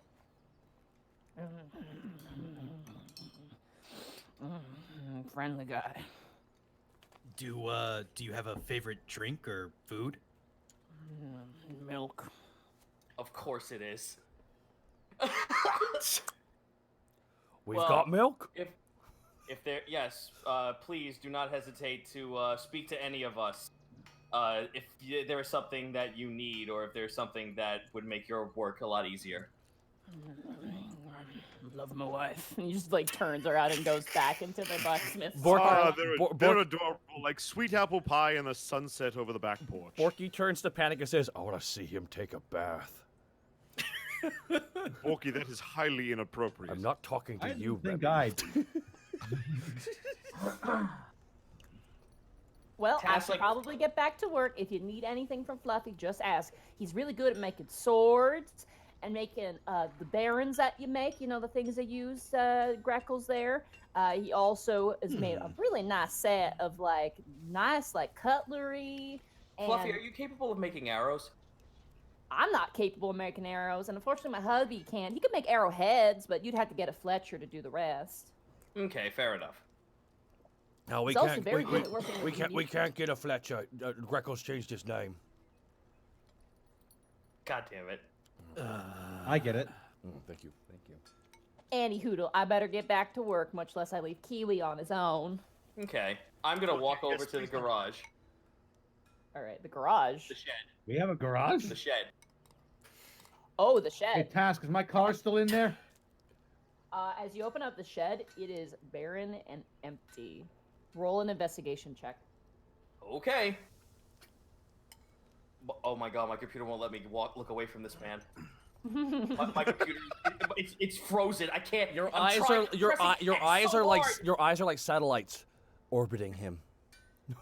Friendly guy. Do you have a favorite drink or food? Milk. Of course it is. We've Well, got milk. If there, yes, please do not hesitate to speak to any of us. If there is something that you need, or if there's something that would make your work a lot easier. Love my wife. And he just like turns around and goes back into the blacksmith. They're adorable, like sweet apple pie in the sunset over the back porch. Borky turns to Panic and says, I want to see him take a bath. Borky, that is highly inappropriate. I'm not talking to I you, think Remy. Well, I Task, should like- probably get back to work. If you need anything from Fluffy, just ask. He's really good at making swords and making the barons that you make. You know, the things they use, Greckles there. He also has made a really nice set of nice cutlery. And Fluffy, are you capable of making arrows? I'm not capable of making arrows, and unfortunately my hubby can't. He could make arrowheads, but you'd have to get a Fletcher to do the rest. Okay, fair enough. No, we He's also can't. very good at working with We meat. can't get a Fletcher. Greckles changed his name. God damn it. I get it. Thank you. Anywho, I better get back to work, much less I leave Kiwi on his own. Okay, I'm gonna walk Yes, over to the please don't. garage. All right, the garage. The shed. We have a garage? The shed. Oh, the Hey, shed. Task, is my car still in there? As you open up the shed, it is barren and empty. Roll an investigation check. Okay. Oh my god, my computer won't let me look away from this man. my computer, it's frozen. I can't. Your I'm eyes trying- are your pressing X eyes so are like hard. your eyes are like satellites orbiting him.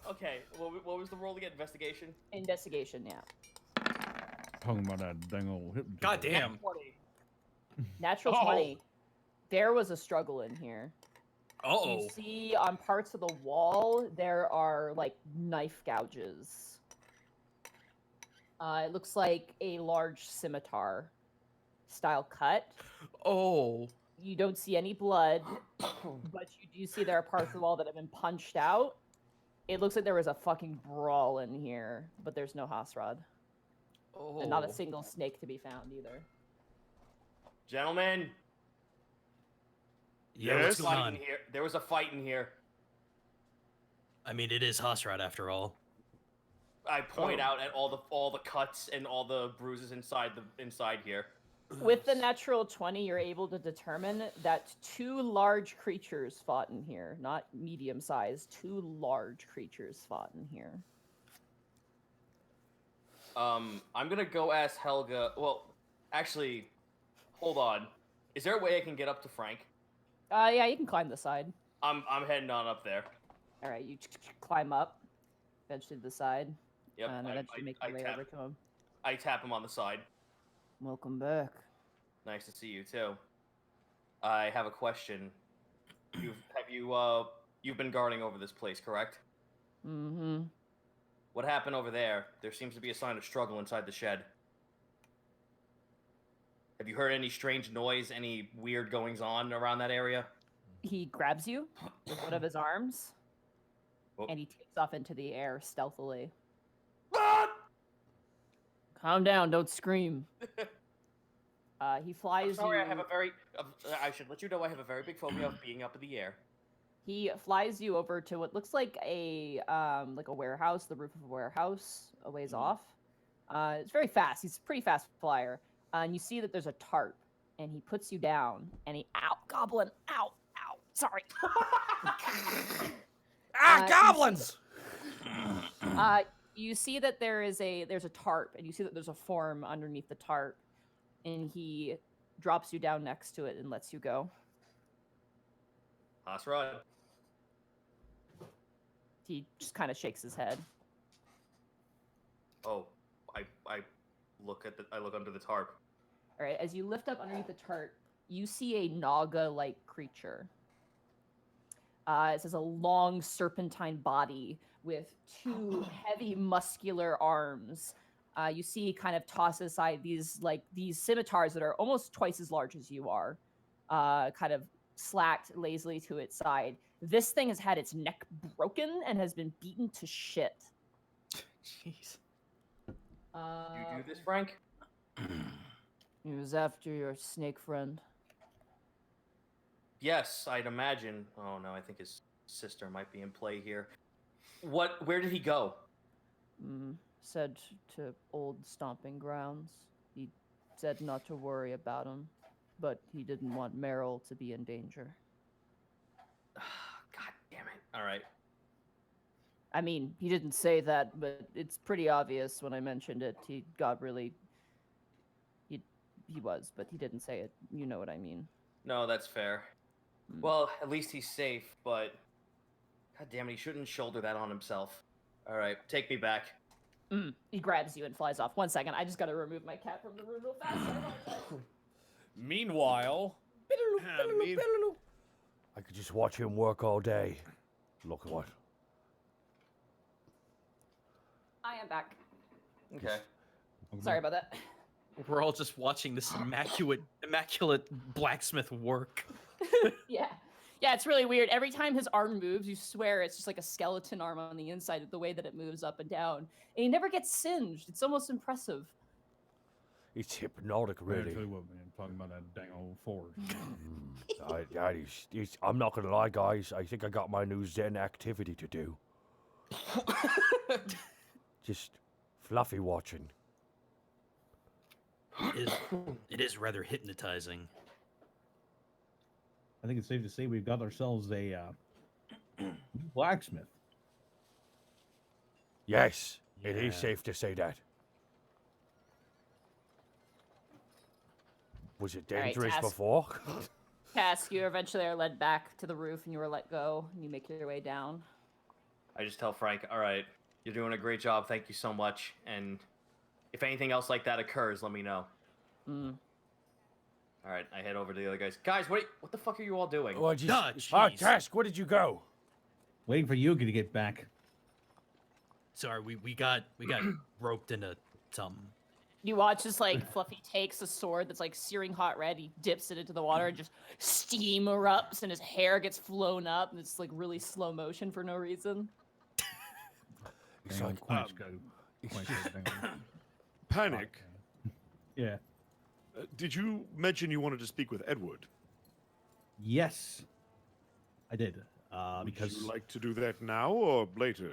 Okay, what was the roll to get investigation? Investigation, yeah. Talking about that dang old hip. God damn. 20. Natural Oh. 20. There was a struggle in here. Uh-oh. You see on parts of the wall, there are like knife gouges. It looks like a large scimitar style cut. Oh. You don't see any blood, but you do see there are parts of the wall that have been punched out. It looks like there was a fucking brawl in here, but there's no Hasrod. Oh. And not a single snake to be found either. Gentlemen, Yeah, what's going on? here. There was a fight in here. I mean, it is Hasrat after all. I point out at all the cuts and all the bruises inside here. With the natural 20, you're able to determine that 2 large creatures fought in here. Not medium-sized, 2 large creatures fought in here. I'm gonna go ask Helga. Well, actually, hold on. Is there a way I can get up to Frank? Yeah, you can climb the side. I'm heading on up there. All right, you climb up, eventually to the side, Yep. and eventually make your way over to him. I tap him on the side. Welcome back. Nice to see you too. I have a question. You've been guarding over this place, correct? Mm-hmm. What happened over there? There seems to be a sign of struggle inside the shed. Have you heard any strange noise, any weird goings on around that area? He grabs you with one of his arms, and he takes off into the air stealthily. Calm down, don't scream. He flies Sorry, you. I have a very. I should let you know I have a very big phobia of being up in the air. He flies you over to what looks like a warehouse, the roof of a warehouse, a ways off. It's very fast. He's a pretty fast flyer. And you see that there's a tarp, and he puts you down, and ow, goblin, ow, sorry. Goblins! You see that there's a tarp, and you see that there's a form underneath the tarp, and he drops you down next to it and lets you go. Hasrod. He just kind of shakes his head. Oh, I look under the tarp. All right, as you lift up underneath the tarp, you see a Naga-like creature. It says a long serpentine body with 2 heavy muscular arms. You see kind of toss aside these scimitars that are almost twice as large as you are, kind of slacked lazily to its side. This thing has had its neck broken and has been beaten to shit. Jeez. You do this, Frank? It was after your snake friend. Yes, I'd imagine. Oh no, I think his sister might be in play here. Where did he go? Said to old stomping grounds. He said not to worry about him, but he didn't want Meryl to be in danger. God damn it. All right. I mean, he didn't say that, but it's pretty obvious when I mentioned it. He got really... He was, but he didn't say it. You know what I mean. No, that's fair. Well, at least he's safe, but... God damn it, he shouldn't shoulder that on himself. All right, take me back. He grabs you and flies off. 1 second, I just gotta remove my cat from the room real fast. Meanwhile, I could just watch him work all day. Look at what. I am back. Okay. Sorry about that. We're all just watching this immaculate blacksmith work. Yeah. Yeah, it's really weird. Every time his arm moves, you swear it's just like a skeleton arm on the inside of the way that it moves up and down. And he never gets singed. It's almost impressive. It's hypnotic, really. Tell you what, man, talking about that dang old forge. I'm not gonna lie, guys. I think I got my new Zen activity to do. Just fluffy watching. It is rather hypnotizing. I think it's safe to say we've got ourselves a blacksmith. Yes, it is Yeah. safe to say that. Was it All right, dangerous Task. before? Task, you eventually are led back to the roof and you are let go, and you make your way down. I just tell Frank, all right, you're doing a great job. Thank you so much. And if anything else like that occurs, let me know. Mm. All right, I head over to the other guys. Guys, what the fuck are you all doing? Oh, just, jeez. Task, where did you go? Waiting for Yugi to get back. Sorry, we got roped into something. You watch this Fluffy takes a sword that's searing hot red, he dips it into the water and just steam erupts and his hair gets flown up and it's really slow motion for no reason. It's like, Panic. Yeah. Did you mention you wanted to speak with Edward? Yes, I did. Would Because you like to do that now or later?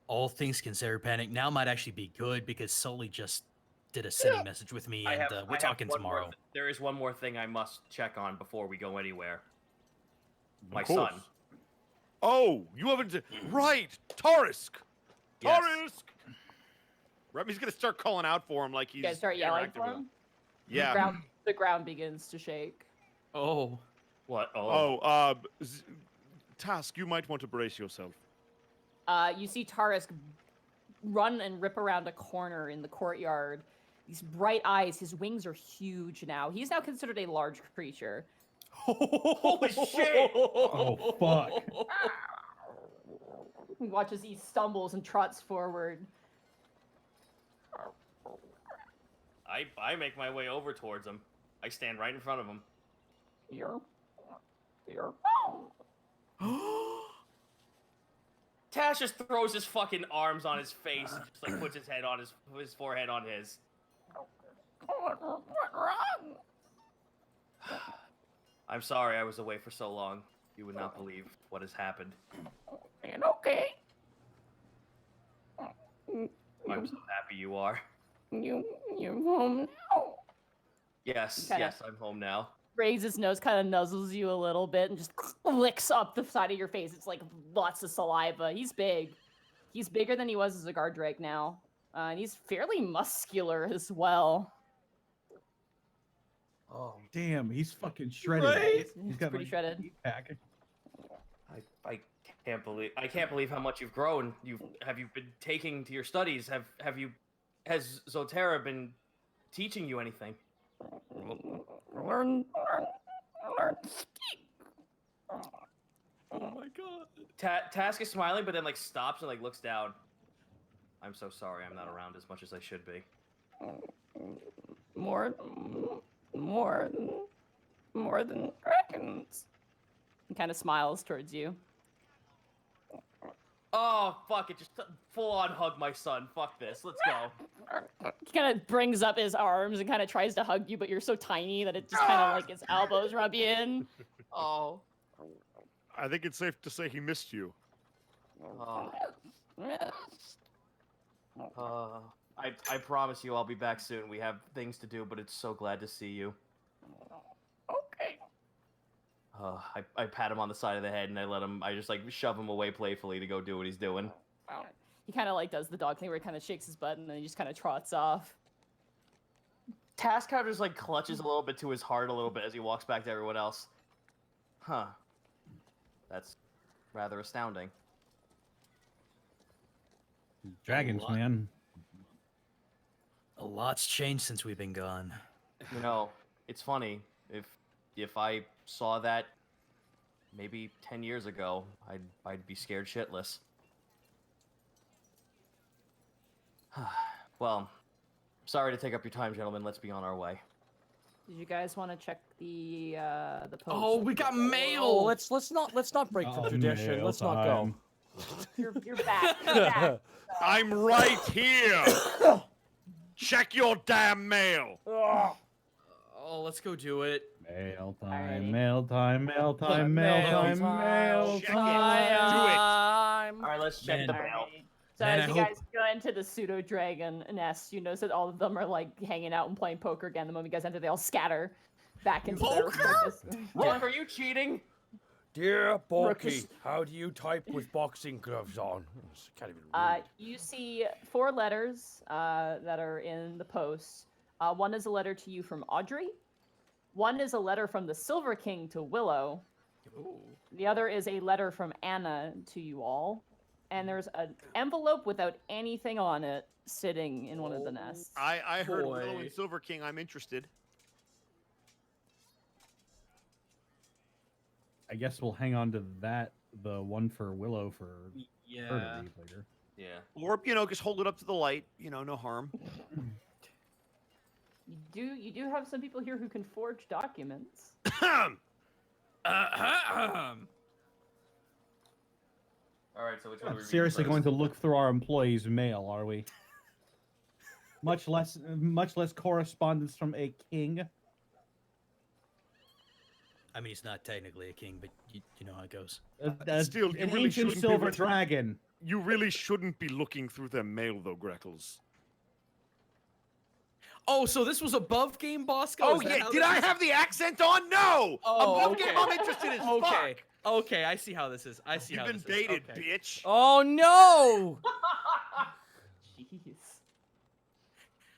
All things considered, Panic now might actually be good because Sully just did a sending message with me, and we're talking tomorrow. There is one more thing I must check on before we go anywhere. My Of course. son. Oh, you haven't. Right, Tarisk. Yes. Tarisk. Remy's gonna start calling out for him like he's. You guys start yelling interacting for with him? Yeah. The ground begins to shake. Oh. What? Task, you might want to brace yourself. You see Tarisk run and rip around a corner in the courtyard. These bright eyes, his wings are huge now. He's now considered a large creature. Holy shit! oh fuck! He watches he stumbles and trots forward. I make my way over towards him. I stand right in front of him. You're Tash just throws his fucking arms on his face and just puts his head on his forehead on his. What wrong? I'm sorry I was away for so long. You would not believe what has happened. And okay. I'm so happy you are. You're home now. Yes, Kinda- yes, I'm home now. Raises his nose, kind of nuzzles you a little bit, and just licks up the side of your face. It's lots of saliva. He's big. He's bigger than he was as a guard drake now. And he's fairly muscular as well. Oh damn, he's fucking shredded. Right? He's got pretty shredded. Pack. I can't believe how much you've grown. Have you been taking to your studies? Has Zotera been teaching you anything? Learn speak. Oh my god. Task is smiling, but then stops and looks down. I'm so sorry. I'm not around as much as I should be. More than dragons. He kind of smiles towards you. Oh fuck it! Just full on hug my son. Fuck this. Let's go. He kind of brings up his arms and kind of tries to hug you, but you're so tiny that it just kind of his elbows rub you in. Oh. I think it's safe to say he missed you. I promise you I'll be back soon. We have things to do, but it's so glad to see you. Okay. I pat him on the side of the head and I just shove him away playfully to go do what he's doing. He kind of does the dog thing where he kind of shakes his butt and then he just kind of trots off. Task kind of just clutches a little bit to his heart a little bit as he walks back to everyone else. Huh. That's rather astounding. Dragons, man. A lot's changed since we've been gone. You know, it's funny. If I saw that maybe 10 years ago, I'd be scared shitless. Well, sorry to take up your time, gentlemen. Let's be on our way. Did you guys want to check the post? Oh, we got mail. Oh, let's not break the tradition. mail Let's not go. time. You're back. You're back. I'm right here. Check your damn mail. Oh, let's go do it. Mail Alrighty. time, mail time, mail time, mail time, mail Check it. time. All right, let's check the Man. mail. So Man, as I you hope- guys go into the pseudo dragon nest, you notice that all of them are hanging out and playing poker again. The moment you guys enter, they all scatter. back into their respective. Rook, are you cheating? Dear Borky, Rookish. how do you type with boxing gloves on? Can't even read. You see 4 letters that are in the post. One is a letter to you from Audrey. One is a letter from the Silver King to Willow. Ooh. The other is a letter from Anna to you all. And there's an envelope without anything on it sitting in one of the nests. I heard Willow Boy. and Silver King. I'm interested. I guess we'll hang on to that, the one for Willow for her to Yeah. read later. Yeah. Or, just hold it up to the light. No harm. You do have some people here who can forge documents. All right, so which one are we Not reading seriously first? going to look through our employees' mail, are we? much less correspondence from a king. I mean, he's not technically a king, but you know how it goes. Still, you An really ancient shouldn't be silver looking- dragon. You really shouldn't be looking through their mail, though, Greckles. Oh, so this was above game, Bosco? Oh, Is that yeah. how Did this I is? have the accent on? No! Oh, Above okay. game, I'm interested as Okay. fuck. Okay, I see how this is. I see You've how been this baited, is. Okay. bitch. Oh no! Jeez.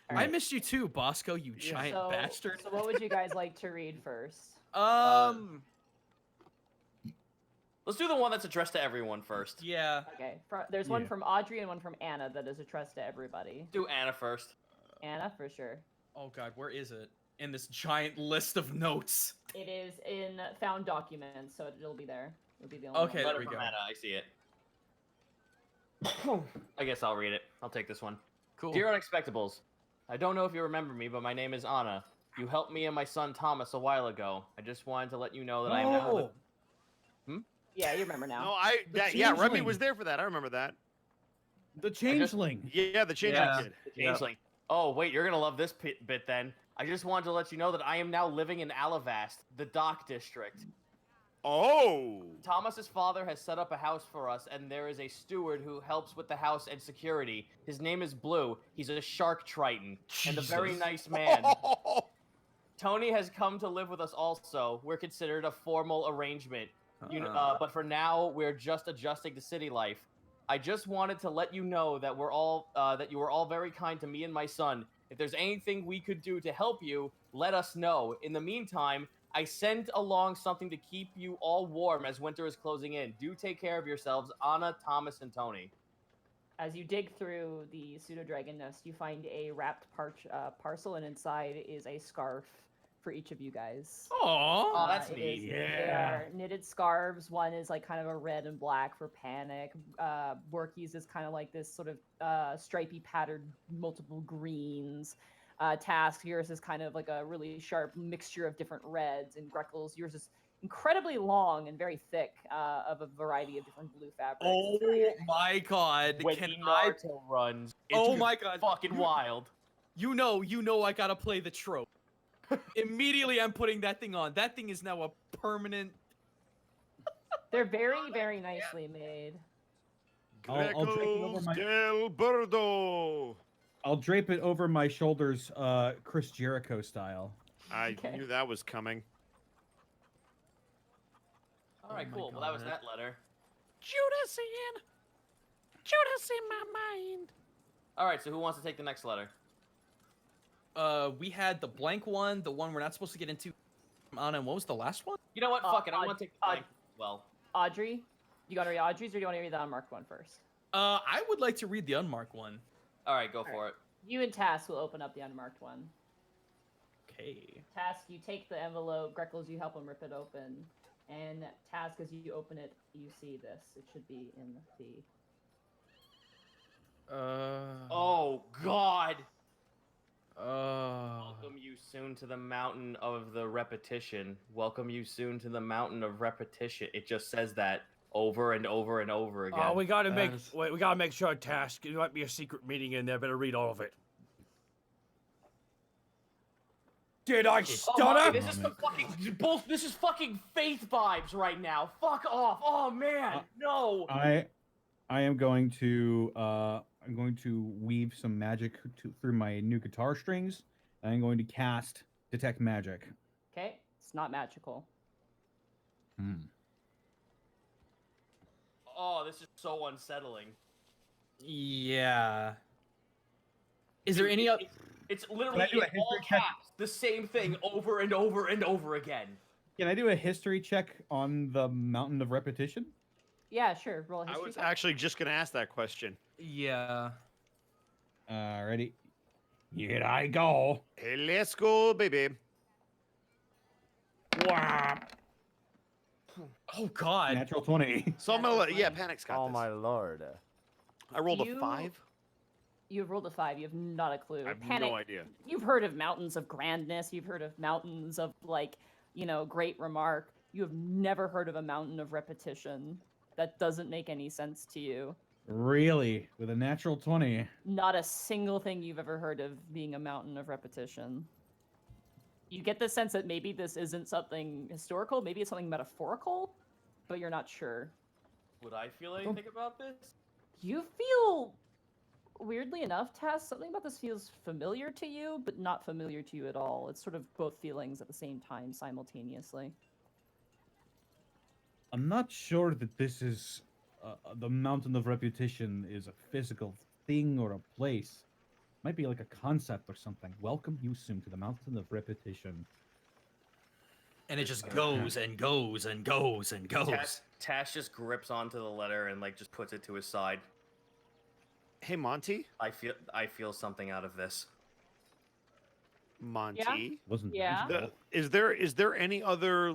I missed you too, Bosco, you giant So, bastard. so what would you guys like to read first? Let's do the one that's addressed to everyone first. Yeah. Okay, there's one Yeah. from Audrey and one from Anna that is addressed to everybody. Do Anna first. Anna, for sure. Oh god, where is it? In this giant list of notes. It is in found documents, so it'll be there. It'll be the only Okay, one. there Letter we from go. Anna, I see it. I guess I'll read it. I'll take this one. Cool. Dear Unexpectables, I don't know if you remember me, but my name is Anna. You helped me and my son Thomas a while ago. I just wanted to let you know that I am now. Oh, Yeah, you remember now. No, The Remy changeling. was there for that. I remember that. The changeling. Yeah, the changeling Yeah. kid. The Changeling. Oh, wait, you're gonna love this bit then. I just wanted to let you know that I am now living in Alabast, the dock district. Oh. Thomas's father has set up a house for us, and there is a steward who helps with the house and security. His name is Blue. He's a shark triton, and a very Jesus. nice man. Tony has come to live with us also. We're considered a formal arrangement. But for now, we're just adjusting to city life. I just wanted to let you know that that you were all very kind to me and my son. If there's anything we could do to help you, let us know. In the meantime, I sent along something to keep you all warm as winter is closing in. Do take care of yourselves, Anna, Thomas, and Tony. As you dig through the pseudo-dragon nest, you find a wrapped parcel, and inside is a scarf for each of you guys. Aww. Oh, that's It neat. is- They are knitted scarves. One is like kind of a red and black for panic. Borky's is kind of like this sort of stripy patterned multiple greens. Task, yours is kind of like a really sharp mixture of different reds. And Greckles, yours is incredibly long and very thick of a variety of different blue fabrics. Oh my god. When Can I... Naruto runs, Oh it's my god. fucking wild. You know I gotta play the trope. Immediately I'm putting that thing on. That thing is now a permanent... They're very, very nicely made. I'll drape it over Greckles my- del Birdo. I'll drape it over my shoulders, Chris Jericho style. I Okay. knew that was coming. All right, Oh my cool. Well, that was God. that letter. Judas in my mind. All right, so who wants to take the next letter? We had the blank one, the one we're not supposed to get into. Anna, and what was the last one? You know what? Fuck it. I Aud- want to take the blank. Well, Audrey, you gotta read Audrey's, or do you want to read the unmarked one first? I would like to read the unmarked one. all right, go for it. You and Task will open up the unmarked one. Okay. Task, you take the envelope. Greckles, you help him rip it open. And Task, as you open it, you see this. It should be in the... Oh God! Oh. Welcome you soon to the mountain of the repetition. Welcome you soon to the mountain of repetition. It just says that over and over and over again. Oh, we gotta make That is- wait. We gotta make sure. Task. There might be a secret meeting in there. Better read all of it. Did I Oh my, stutter? this is the fucking both. This is fucking faith vibes right now. Fuck off! Oh man, no. I am going to weave some magic through my new guitar strings. And I'm going to cast detect magic. Okay? It's not magical. Oh, this is so unsettling. Yeah. Is Dude, there any other? It's literally do in a history all check? caps, the same thing over and over and over again. Can I do a history check on the Mountain of Repetition? Yeah, sure. Roll a I history was check. actually just going to ask that question. Yeah. Ready? Here I go. Hey, let's go, baby. Wow. Oh God. Natural 20. So I'm going to let, yeah, Panic's got Oh this. my lord. I rolled a You- 5. You've rolled a 5. You have not a clue. I have Panic. no idea. You've heard of mountains of grandness. You've heard of mountains of, like, great remark. You have never heard of a mountain of repetition. That doesn't make any sense to you. Really? With a natural 20. Not a single thing you've ever heard of being a mountain of repetition. You get the sense that maybe this isn't something historical, maybe it's something metaphorical, but you're not sure. Would I feel anything about this? You feel, weirdly enough, Tess, something about this feels familiar to you, but not familiar to you at all. It's sort of both feelings at the same time, simultaneously. I'm not sure that this is the Mountain of Repetition is a physical thing or a place. Might be like a concept or something. Welcome you soon to the Mountain of Repetition. And it just goes and goes and goes and goes. Tash just grips onto the letter and just puts it to his side. Hey, Monty? I feel something out of this. Monty? Wasn't Yeah. magical. Is there any other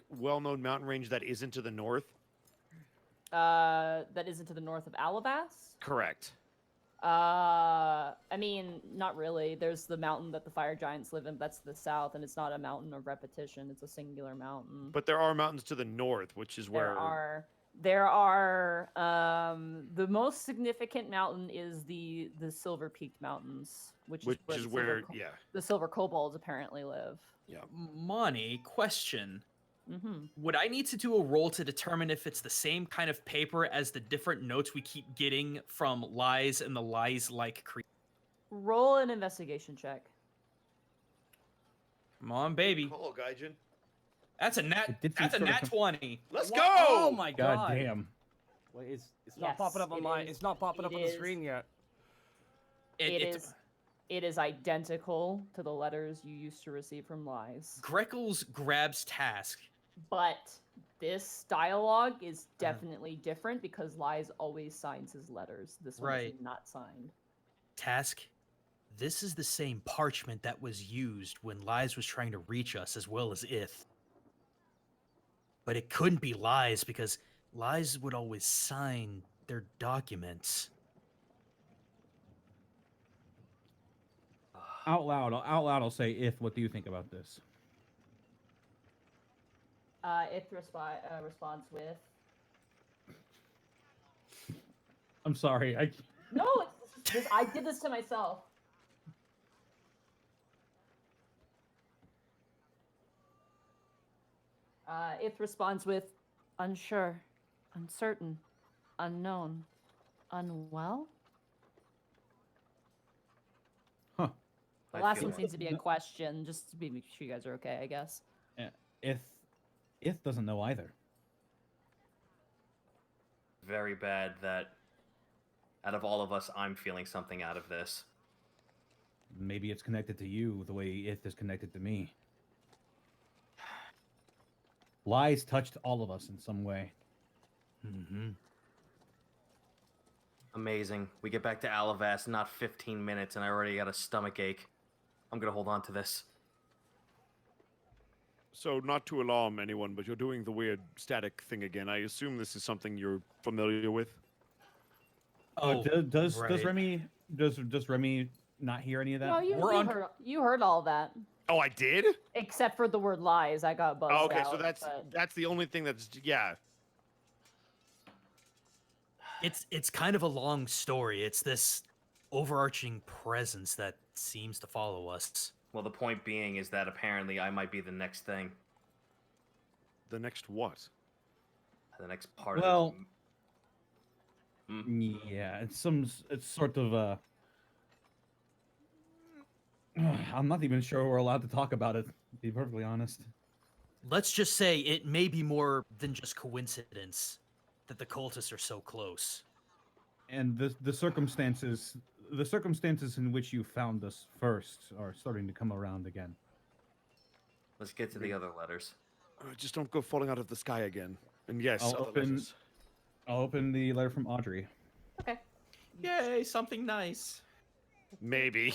well-known mountain range that isn't to the north? That isn't to the north of Alabast? Correct. I mean, not really. There's the mountain that the fire giants live in, but that's to the south, and it's not a mountain of repetition. It's a singular mountain. But there are mountains to the north, which is where There are. The most significant mountain is the Silver Peaked Mountains, which is where the Silver Kobolds apparently live. Yeah. Money, question. Mm-hmm. Would I need to do a roll to determine if it's the same kind of paper as the different notes we keep getting from lies and the lies-like creatures? Roll an investigation check. Come on, baby. Hello, Gaijin. That's a nat. It did seem That's a sort of nat 20. Let's What? go! Oh my god. God damn. Wait, it's Yes, not popping up on it my. is. It's not popping up It on the is. screen yet. It is identical to the letters you used to receive from lies. Greckles grabs Task. But this dialogue is definitely different because Lies always signs his letters. This one Right. is not signed. Task, this is the same parchment that was used when Lies was trying to reach us, as well as Ith. But it couldn't be Lies because Lies would always sign their documents. Out loud, I'll say, If, what do you think about this? It responds with, I'm sorry. "No, I did this to myself." It responds with, "Unsure, uncertain, unknown, unwell." Huh. The I last feel one seems to be a question, just to make sure you guys are okay, I guess. If doesn't know either. Very bad that out of all of us, I'm feeling something out of this. Maybe it's connected to you the way If is connected to me. Lies touched all of us in some way. Mm-hmm. Amazing. We get back to Alivast, not 15 minutes, and I already got a stomach ache. I'm gonna hold on to this. So, not to alarm anyone, but you're doing the weird static thing again. I assume this is something you're familiar with. Does right. Remy not hear any of that? No, you heard all that. Oh, I did? Except for the word lies, I got buzzed Oh, okay, out. so but- that's the only thing that's It's kind of a long story. It's this overarching presence that seems to follow us. Well, the point being is that apparently I might be the next thing. The next what? The next part Well, of yeah, it's sort of I'm not even sure we're allowed to talk about it, to be perfectly honest. let's just say it may be more than just coincidence that the cultists are so close. And the circumstances in which you found us first are starting to come around again. Let's get to the other letters. Just don't go falling out of the sky again. And yes, I'll other open- letters. I'll open the letter from Audrey. Okay. Yay, something nice. Maybe.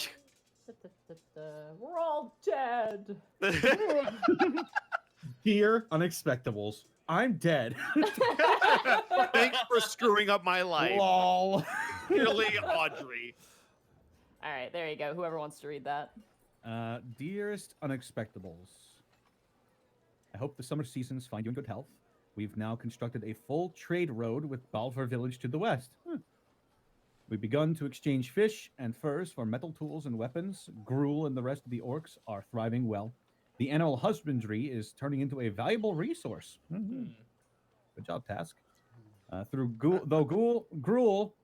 We're all dead. Dear Unexpectables, I'm dead. Thanks for screwing up my life. Lol. Really, Audrey. All right, there you go. Whoever wants to read that. Dearest Unexpectables, I hope the summer seasons find you in good health. We've now constructed a full trade road with Balfour Village to the west. We've begun to exchange fish and furs for metal tools and weapons. Gruel and the rest of the orcs are thriving well. The animal husbandry is turning into a valuable resource. Good job, Task. Gruel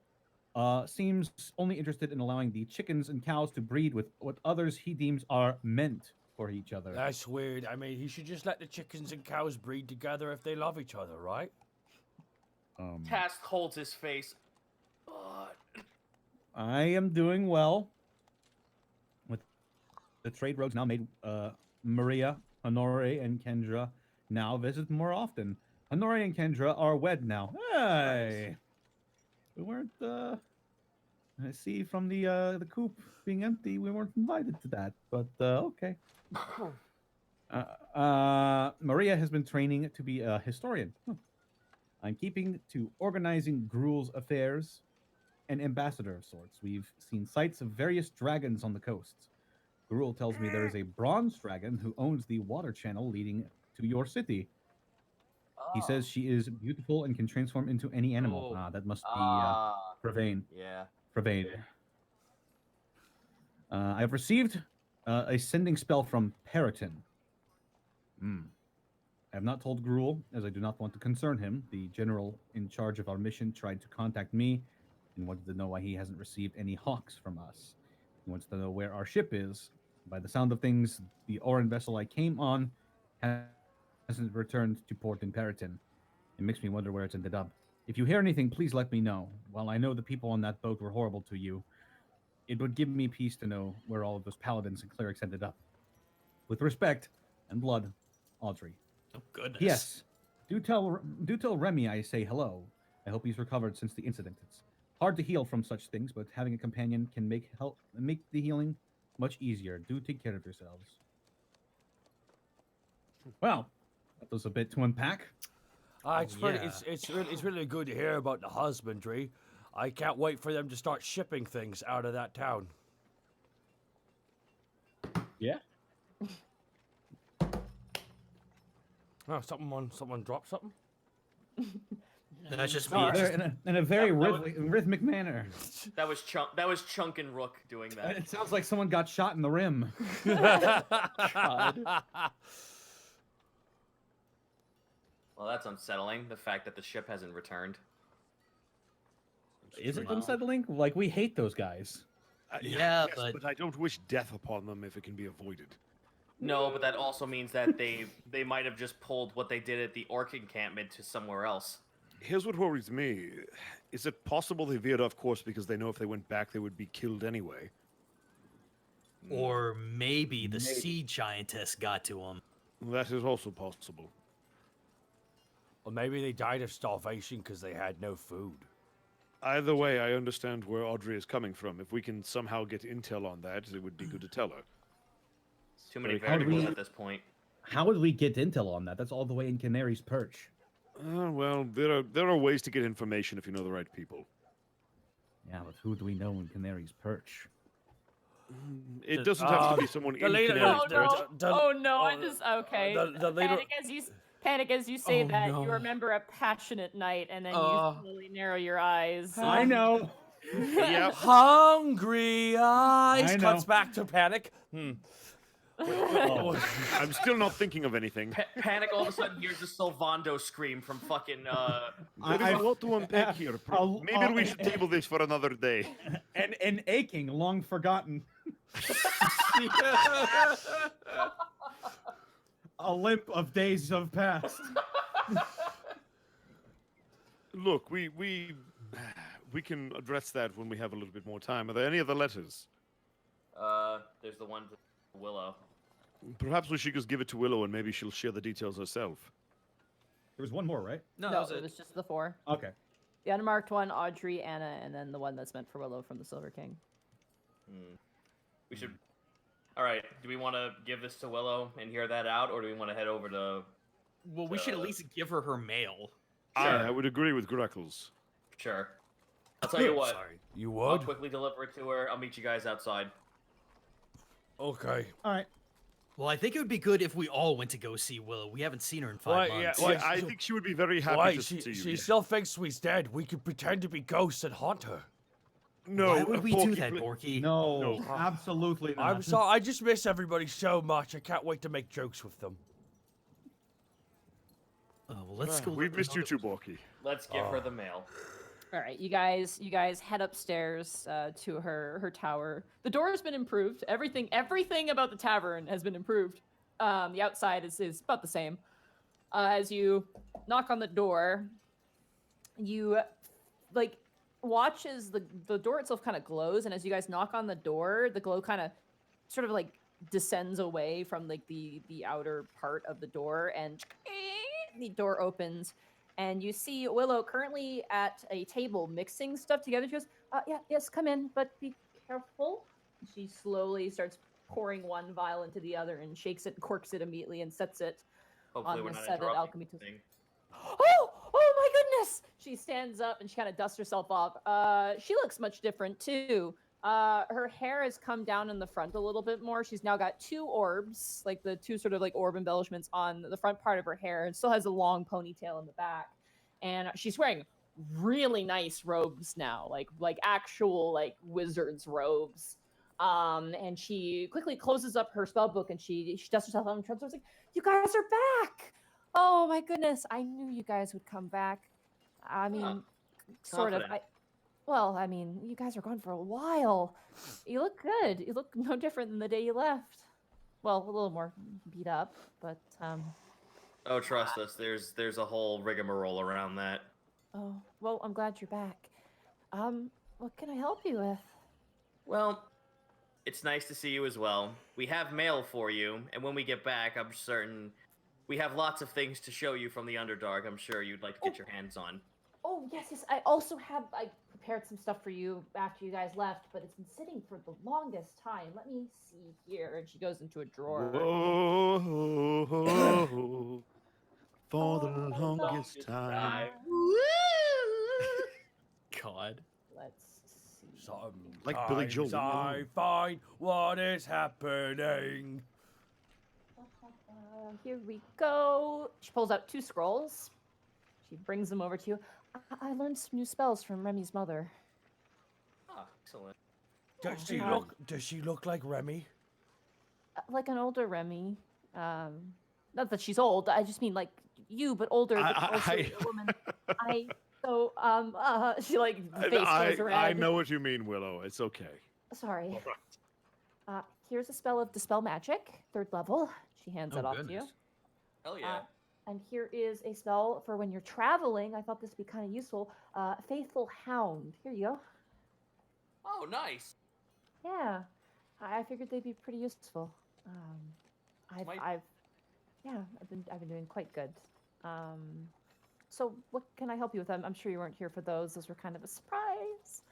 seems only interested in allowing the chickens and cows to breed with what others he deems are meant for each other. That's weird. I mean, he should just let the chickens and cows breed together if they love each other, right? Task holds his face. I am doing well. With the trade roads now made, Maria, Honore, and Kendra now visit more often. Honore and Kendra are wed now. Hey! We weren't, I see from the coop being empty, we weren't invited to that, but, okay. Maria has been training to be a historian. I'm keeping to organizing Gruel's affairs, an ambassador of sorts. We've seen sights of various dragons on the coasts. Gruel tells me there is a bronze dragon who owns the water channel leading to your city. He says she is beautiful and can transform into any animal. That must be Pravane. Yeah. Pravane. I've received a sending spell from Periton. I have not told Gruel, as I do not want to concern him. The general in charge of our mission tried to contact me and wanted to know why he hasn't received any hawks from us. He wants to know where our ship is. By the sound of things, the Oran vessel I came on hasn't returned to port in Periton. It makes me wonder where it's ended up. If you hear anything, please let me know. While I know the people on that boat were horrible to you, it would give me peace to know where all of those paladins and clerics ended up. With respect and blood, Audrey. Oh, goodness. Yes. Do tell Remy I say hello. I hope he's recovered since the incident. It's hard to heal from such things, but having a companion can make the healing much easier. Do take care of yourselves. Well, that was a bit to unpack. It's really good to hear about the husbandry. I can't wait for them to start shipping things out of that town. Yeah. Oh, someone dropped something? That's just me. Oh, in a very rhythmic manner. That was Chunk and Rook doing that. It sounds like someone got shot in the rim. Well, that's unsettling. The fact that the ship hasn't returned. Is it unsettling? Like, we hate those guys. Yeah, yes, but I don't wish death upon them if it can be avoided. No, but that also means that they might have just pulled what they did at the orc encampment to somewhere else. Here's what worries me. Is it possible they veered off course because they know if they went back they would be killed anyway? Or maybe the sea giantess got to them. That is also possible. Or maybe they died of starvation because they had no food. Either way, I understand where Audrey is coming from. If we can somehow get intel on that, it would be good to tell her. Too many How do we- variables at this point. How would we get intel on that? That's all the way in Canary's Perch. Well, there are ways to get information if you know the right people. Yeah, but who do we know in Canary's Perch? It doesn't have to be someone in leader- Canary's Oh Perch. no! Oh no! I just okay. the leader- Panic as you say Oh, that. no. You remember a passionate night, and then you slowly narrow your eyes. I know. Yep. Hungry eyes I cuts know. back to panic. I'm still not thinking of anything. Panic all of a sudden hears a Sylvando scream from fucking There is a lot to unpack here. Maybe we should table this for another day. And aching, long a limp of days have passed. Look, we can address that when we have a little bit more time. Are there any other letters? There's the one to Willow. Perhaps we should just give it to Willow and maybe she'll share the details herself. There was one more, right? No, No, that was it it. was just the 4. Okay. The unmarked one, Audrey, Anna, and then the one that's meant for Willow from the Silver King. We should. All right. Do we want to give this to Willow and hear that out, or do we want to head over to? Well, we should at least give her her mail. I would agree with Greckles. Sure. I'll tell you what. Sorry. You I'll would? quickly deliver it to her. I'll meet you guys outside. Okay. All right. Well, I think it would be good if we all went to go see Willow. We haven't seen her in 5 Why, yeah, months. why- Yeah, I think she would be very happy Why? to She see you. she yeah. still thinks we's dead. We could pretend to be ghosts and haunt her. No, Why would we do Borky, that, pl- Borky? No, No. absolutely not. I'm sorry. I just miss everybody so much. I can't wait to make jokes with them. Oh, well, let's go. We've missed you too, Borky. Let's give her the mail. All right, you guys head upstairs to her tower. The door has been improved. Everything about the tavern has been improved. The outside is about the same. As you knock on the door, you watch as the door itself kind of glows, and as you guys knock on the door, the glow kind of sort of like descends away from like the outer part of the door, and the door opens. And you see Willow currently at a table mixing stuff together. She goes, yes, come in, but be careful. She slowly starts pouring one vial into the other and shakes it and corks it immediately and sets it Hopefully, on we're the not set of interrupting alchemy tools. anything. Oh my goodness! She stands up and she kind of dusts herself off. She looks much different too. Her hair has come down in the front a little bit more. She's now got 2 orbs, like the 2 sort of like orb embellishments on the front part of her hair, and still has a long ponytail in the back. And she's wearing really nice robes now, like actual like wizard's robes. And she quickly closes up her spell book and she dusts herself off and turns. Like, you guys are back! Oh my goodness! I knew you guys would come back. I mean, sort of. Confident. I mean, you guys were gone for a while. You look good. You look no different than the day you left. Well, a little more beat up, but Oh, trust us. There's a whole rigmarole around that. oh, well, I'm glad you're back. What can I help you with? Well, it's nice to see you as well. We have mail for you, and when we get back, I'm certain we have lots of things to show you from the Underdark. I'm sure you'd like to get your hands on. Oh, yes. I also I prepared some stuff for you after you guys left, but it's been sitting for the longest time. Let me see here. And she goes into a drawer. Whoa, for the longest time. God. Let's see. Like Billy Joel. I find what is happening. Here we go. She pulls out 2 scrolls. She brings them over to you. I learned some new spells from Remy's mother. Ah, excellent. Does she look like Remy? Like an older Remy. Not that she's old. I just mean like you, but older. But also a woman. She like the face goes red. I know what you mean, Willow. It's okay. Sorry. Here's a spell of Dispel Magic, 3rd level. She hands it off to you. Hell yeah. And here is a spell for when you're traveling. I thought this would be kind of useful. Faithful Hound. Here you go. Oh, nice. Yeah, I figured they'd be pretty useful. I've been doing quite good. So what can I help you with? I'm sure you weren't here for those. Those were kind of a surprise.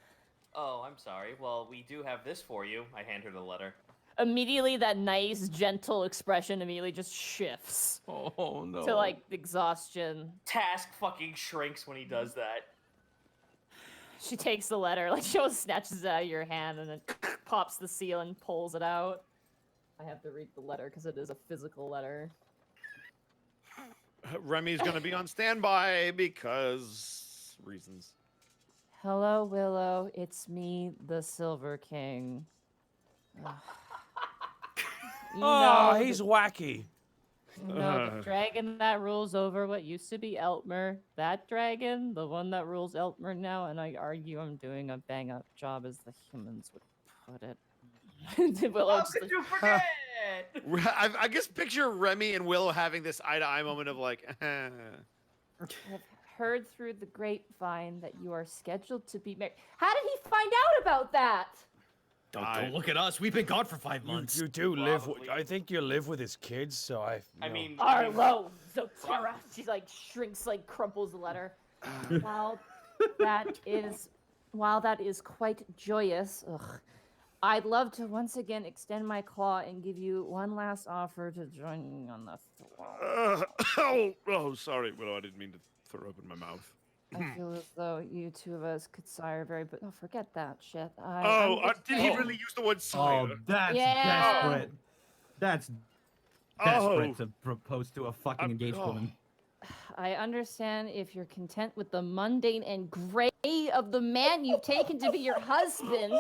Oh, I'm sorry. Well, we do have this for you. I hand her the letter. Immediately, that nice, gentle expression immediately just shifts Oh no. to like exhaustion. Task fucking shrinks when he does that. She takes the letter, like she almost snatches it out of your hand and then pops the seal and pulls it out. I have to read the letter because it is a physical letter. Remy's gonna be on standby because reasons. Hello, Willow. It's me, the Silver King. Ugh. Oh, he's wacky. The dragon that rules over what used to be Eltmer. That dragon, the one that rules Eltmer now, and I argue I'm doing a bang-up job as the humans would put it. Willow How just could like, you forget? yet. I guess picture Remy and Willow having this eye-to-eye moment of like, I've heard through the grapevine that you are scheduled to be married. How did he find out about that? Don't look at us. We've been gone for 5 months. You do live. I think you live with his kids, so I mean, Arlo, Zotera. She like shrinks, like crumples the letter. While that is quite joyous, I'd love to once again extend my claw and give you one last offer to join me on the throne. Sorry, Willow. I didn't mean to throw open my mouth. I feel as though you two of us could sire very, but forget that shit. Did he really use the word sire? Oh, that's Yeah. desperate. That's desperate to propose to a fucking engaged woman. I understand if you're content with the mundane and gray of the man you've taken to be your husband.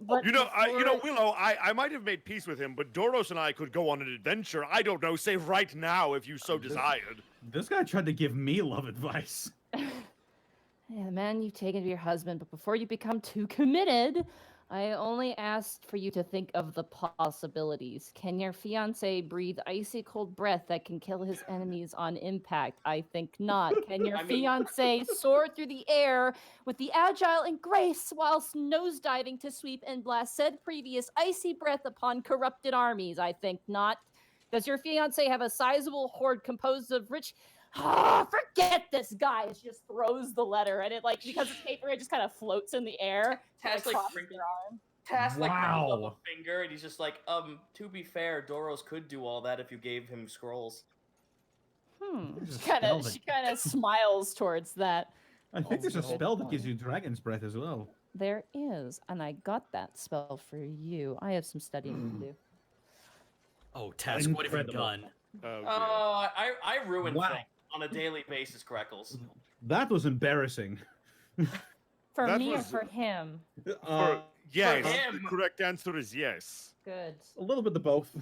But Willow, I might have made peace with him, but Doros and I could go on an adventure. I don't know, say right now if you so desired. This guy tried to give me love advice. Yeah, the man you've taken to be your husband, but before you become too committed, I only asked for you to think of the possibilities. Can your fiancé breathe icy cold breath that can kill his enemies on impact? I think not. Can your fiancé soar through the air with the agile and grace whilst nosediving to sweep and blast said previous icy breath upon corrupted armies? I think not. Does your fiancé have a sizable hoard composed of rich... forget this guy. She just throws the letter, and it because it's paper, it just kind of floats in the air. Task their arm. Task wow. Up a finger, and he's just like, to be fair, Doros could do all that if you gave him scrolls. She kind of smiles towards that. I think there's a spell that gives you dragon's breath as well. There is, and I got that spell for you. I have some studying to do. Oh, Task, what have you done? I ruin things on a daily basis, Greckles. That was embarrassing. For me or for him? Yes. For him. The correct answer is yes. Good. A little bit of both.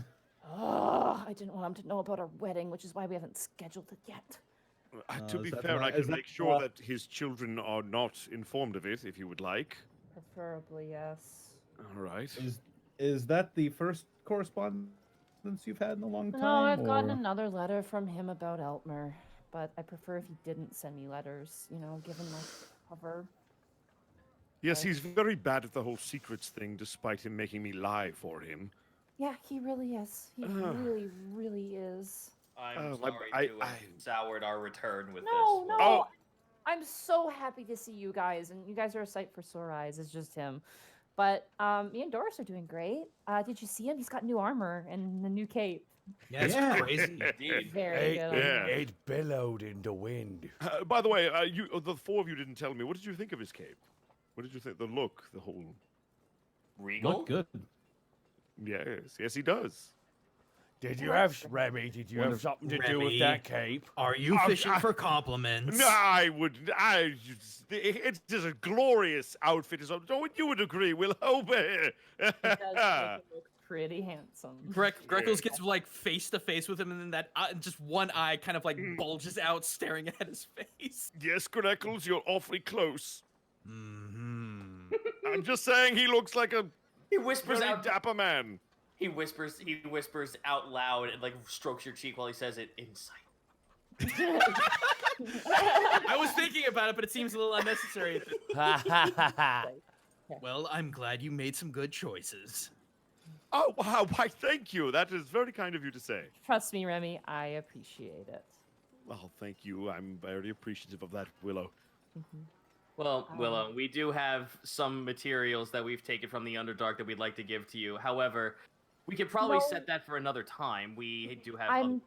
I didn't want him to know about our wedding, which is why we haven't scheduled it yet. To be fair, I can make sure that his children are not informed of it, if you would like. Preferably, yes. All right. Is that the first correspondence you've had in a long time? No, I've gotten another letter from him about Eltmer, but I prefer if he didn't send me letters, given my cover. Yes, he's very bad at the whole secrets thing, despite him making me lie for him. Yeah, he really is. He really, really is. I'm sorry to have soured our return with this. No. I'm so happy to see you guys, and you guys are a sight for sore eyes. It's just him. But me and Doris are doing great. Did you see him? He's got new armor and a new cape. Yeah, it's crazy. Indeed. Very good. It billowed in the wind. By the way, the four of you didn't tell me. What did you think of his cape? What did you think? The look, the whole... Regal? Look good. Yes, he does. Did you have something to do with that cape? Are you fishing for compliments? No, I wouldn't. It is a glorious outfit. Don't you would agree, Willow? It does make him look pretty handsome. Greckles gets face to face with him, and then that just one eye kind of bulges out, staring at his face. Yes, Greckles, you're awfully close. Mm-hmm. I'm just saying, he looks like a very dapper man. He whispers out loud and strokes your cheek while he says it. Insight. I was thinking about it, but it seems a little unnecessary. Well, I'm glad you made some good choices. Oh, wow, why, thank you. That is very kind of you to say. Trust me, Remy, I appreciate it. Well, thank you. I'm very appreciative of that, Willow. Mm-hmm. Well, Willow, we do have some materials that we've taken from the Underdark that we'd like to give to you. However, we could probably set that for another time. We do have... I'm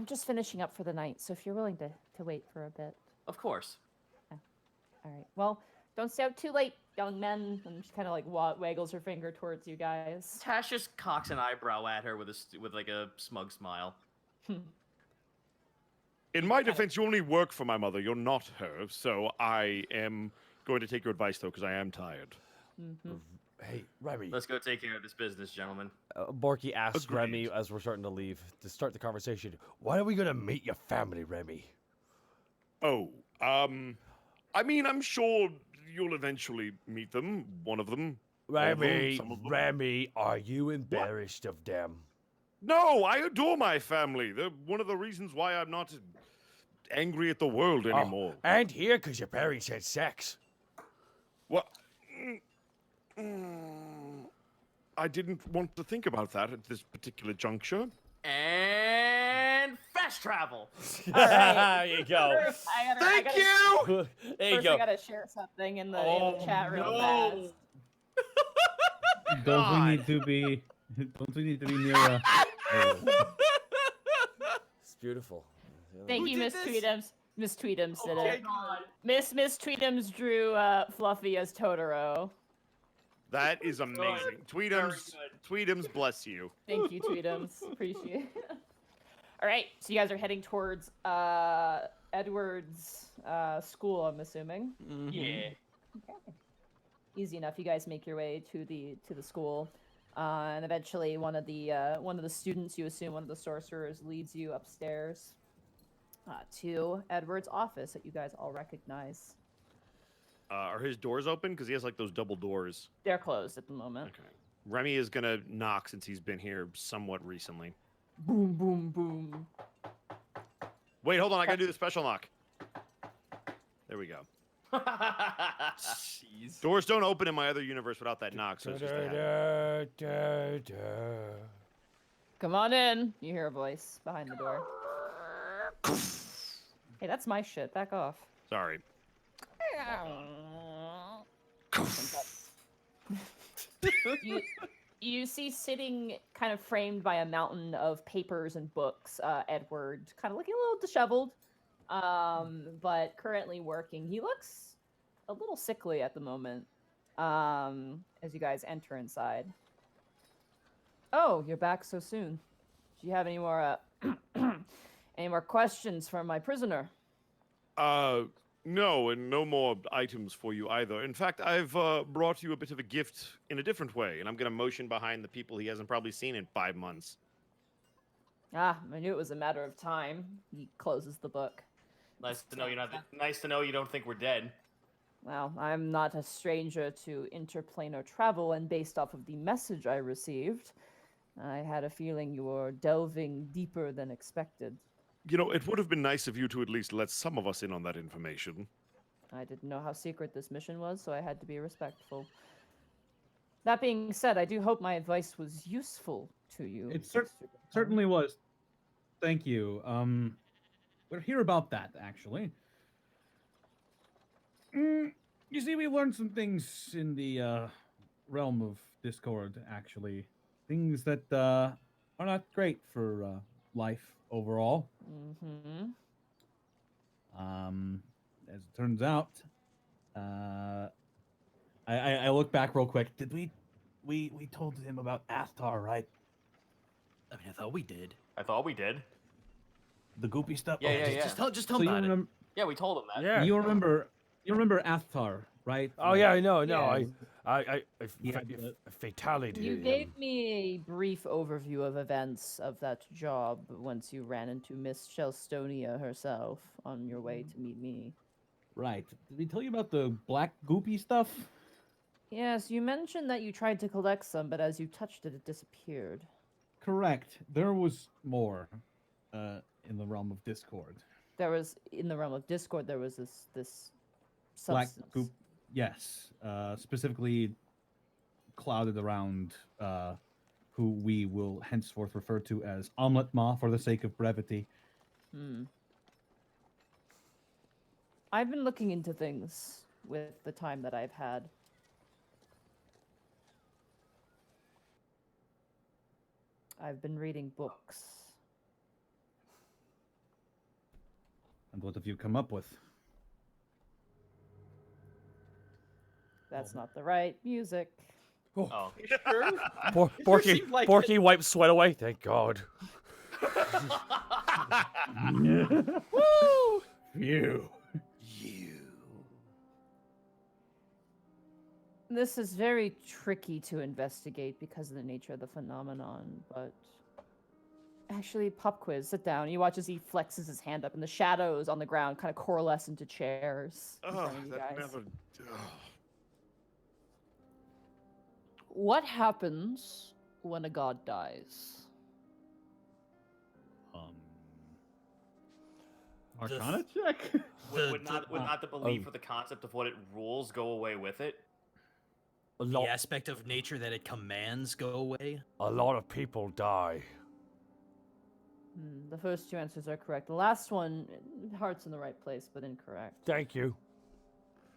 just finishing up for the night, so if you're willing to wait for a bit. Of course. Yeah. All right. Well, don't stay out too late, young men. And she kind of waggles her finger towards you guys. Tash just cocks an eyebrow at her with a smug smile. In my defense, you only work for my mother. You're not her, so I am going to take your advice, though, because I am tired. Mm-hmm. Hey, Remy. Let's go take care of this business, gentlemen. Borky asks Agreed. Remy as we're starting to leave to start the conversation. When are we gonna meet your family, Remy? I mean, I'm sure you'll eventually meet them, one of them. Remy, are you embarrassed of them? No, I adore my family. They're one of the reasons why I'm not angry at the world anymore. And here, because your parents had sex. Well, I didn't want to think about that at this particular juncture. And fast travel. All right. There you go. First, Thank you! There you First, go. I gotta share something in the chat real fast. Don't we need to be? Don't we need to be near a? It's beautiful. Thank Who you, did Miss this? Tweetums. Miss Tweetums did it. God. Miss Tweetums drew Fluffy as Totoro. That is amazing. Tweetums, bless you. Thank you, Tweetums. Appreciate it. All right, so you guys are heading towards Edward's school, I'm assuming. Yeah. Okay. Easy enough. You guys make your way to the school, and eventually one of the students, you assume one of the sorcerers, leads you upstairs to Edward's office that you guys all recognize. Are his doors open? Because he has like those double doors. They're closed at the moment. Okay. Remy is gonna knock since he's been here somewhat recently. Boom, boom, boom. Wait, hold on. I gotta do the special knock. There we go. Jeez. Doors don't open in my other universe without that knock, so it's just a habit. Come on in. You hear a voice behind the door. Hey, that's my shit. Back off. Sorry. You see sitting kind of framed by a mountain of papers and books, Edward, kind of looking a little disheveled, but currently working. He looks a little sickly at the moment as you guys enter inside. Oh, you're back so soon. Do you have any more any more questions from my prisoner? No, and no more items for you either. In fact, I've brought you a bit of a gift in a different way, and I'm going to motion behind the people he hasn't probably seen in 5 months. Ah, I knew it was a matter of time. He closes the book. Nice to know you're not. Nice to know you don't think we're dead. Well, I'm not a stranger to interplanar travel, and based off of the message I received, I had a feeling you were delving deeper than expected. You know, it would have been nice of you to at least let some of us in on that information. I didn't know how secret this mission was, so I had to be respectful. That being said, I do hope my advice was useful to you. It certainly was. Thank you. We'll hear about that, actually. You see, we learned some things in the realm of Discord, actually. Things that are not great for life overall. Mm-hmm. As it turns out, I look back real quick. Did we told him about Athtar, right? I mean, I thought we did. I thought we did. The goopy stuff. Yeah. Just tell me about it. Yeah, we told him that. Yeah. You remember Athtar, right? Oh yeah, I know. Yeah. I Yeah, fatality. You gave me a brief overview of events of that job once you ran into Miss Shelstonia herself on your way to meet me. Right. Did we tell you about the black goopy stuff? Yes, you mentioned that you tried to collect some, but as you touched it, it disappeared. Correct. There was more in the realm of Discord. In the realm of Discord, there was this Black substance. goop. Yes. Specifically clouded around who we will henceforth refer to as Omelette Ma for the sake of brevity. I've been looking into things with the time that I've had. I've been reading books. And what have you come up with? That's not the right music. Oh. Borky wipes sweat away. Thank God. Woo! Phew. This is very tricky to investigate because of the nature of the phenomenon, but actually, pop quiz, sit down. You watch as he flexes his hand up, and the shadows on the ground kind of coalesce into chairs in front of you guys. What happens when a god dies? Arcana check. Would not the belief or the concept of what it rules go away with it? The aspect of nature that it commands go away? A lot of people die. The first two answers are correct. The last one, heart's in the right place, but incorrect. Thank you.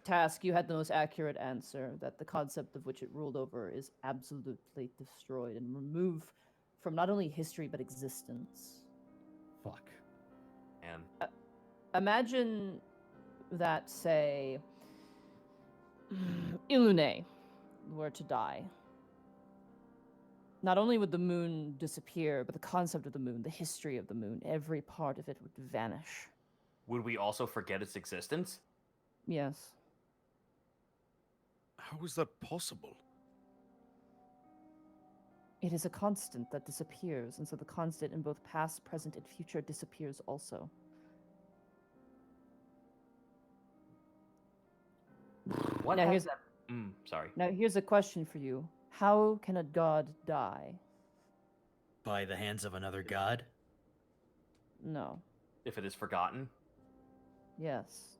Task, you had the most accurate answer, that the concept of which it ruled over is absolutely destroyed and removed from not only history, but existence. Fuck. And Imagine that, say, Ilune were to die. Not only would the moon disappear, but the concept of the moon, the history of the moon, every part of it would vanish. would we also forget its existence? Yes. How is that possible? It is a constant that disappears, and so the constant in both past, present, and future disappears also. What Now has here's- that? Sorry. Now here's a question for you. How can a god die? By the hands of another god? No. If it is forgotten? Yes.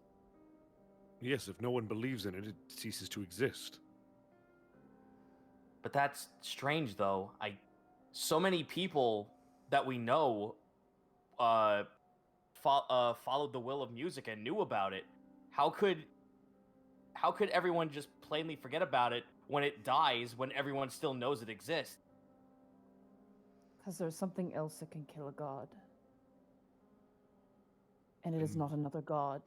Yes, if no one believes in it, it ceases to exist. But that's strange, though. So many people that we know followed the will of music and knew about it. How could everyone just plainly forget about it when it dies, when everyone still knows it exists? Because there's something else that can kill a god. And it is not another god.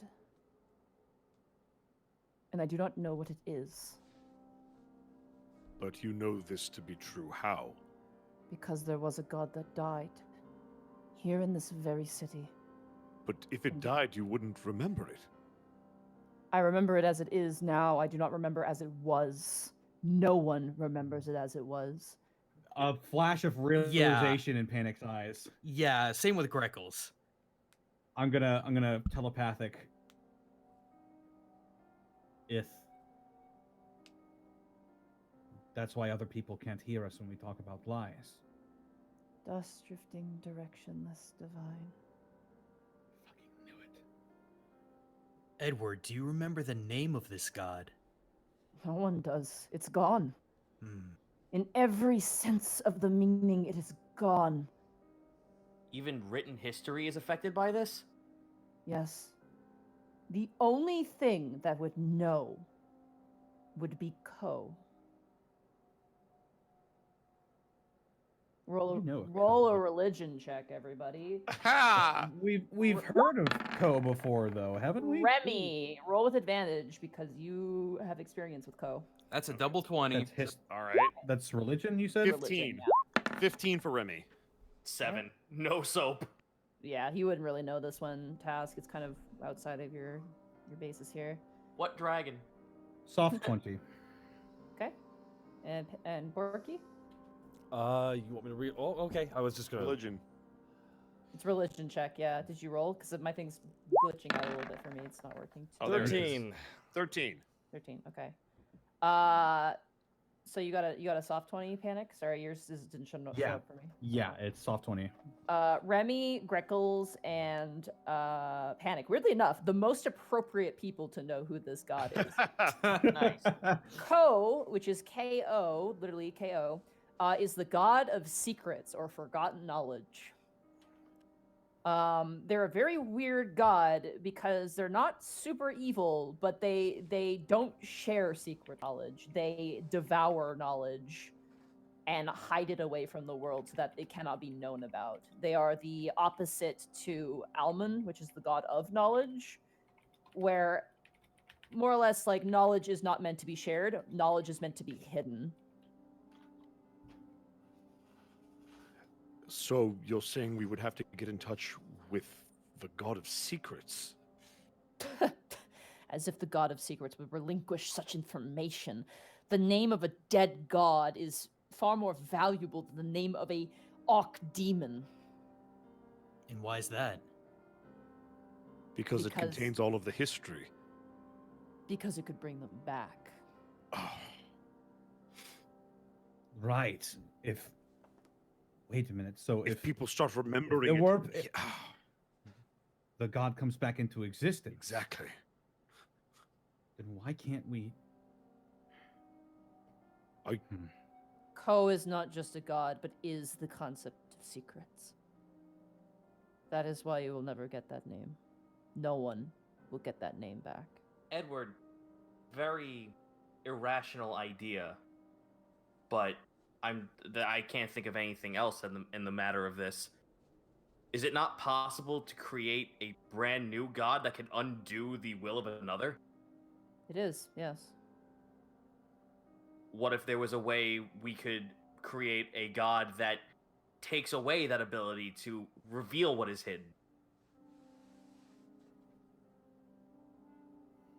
And I do not know what it is. But you know this to be true. How? Because there was a god that died. Here in this very city. But if it died, you wouldn't remember it. I remember it as it is now. I do not remember as it was. No one remembers it as it was. A flash of realization in Panic's eyes. Yeah, same with Greckles. I'm gonna telepathic. If that's why other people can't hear us when we talk about lies. Dust drifting directionless divine. Fucking knew it. Edward, do you remember the name of this god? No one does. It's gone. Hmm. In every sense of the meaning, it is gone. Even written history is affected by this? Yes. The only thing that would know would be Ko. Roll, You know roll Ko. a religion check, everybody. Ha! We've heard of Ko before, though, haven't we? Remy, roll with advantage because you have experience with Ko. That's a double 20. All right. That's religion, you said? 15. 15 for Remy. 7. No soap. Yeah, he wouldn't really know this one, Task. It's kind of outside of your basis here. What dragon? Soft 20. Okay. And Borky? You want me to read? Oh, okay. I was just gonna. Religion. It's religion check, yeah. Did you roll? Because my thing's glitching out a little bit for me. It's not working. Oh, there it is. 13. 13. 13, okay. So you got a soft 20, Panic? Sorry, yours didn't show Yeah. up for me. Yeah, it's soft 20. Remy, Greckles, and Panic. Weirdly enough, the most appropriate people to know who this god is. Nice. Ko, which is K-O, literally K-O, is the god of secrets or forgotten knowledge. They're a very weird god because they're not super evil, but they don't share secret knowledge. They devour knowledge and hide it away from the world so that it cannot be known about. They are the opposite to Alman, which is the god of knowledge, where more or less like knowledge is not meant to be shared. Knowledge is meant to be hidden. So you're saying we would have to get in touch with the god of secrets? As if the god of secrets would relinquish such information. The name of a dead god is far more valuable than the name of a orc demon. And why is that? Because it contains all of the history. Because it could bring them back. Oh. Right. If wait a minute. So If people start if remembering the warp, it, the god comes back into existence. exactly. Then why can't we? Ko is not just a god, but is the concept of secrets. That is why you will never get that name. No one will get that name back. Edward, very irrational idea, but I can't think of anything else in the matter of this. Is it not possible to create a brand new god that can undo the will of another? It is, yes. What if there was a way we could create a god that takes away that ability to reveal what is hidden?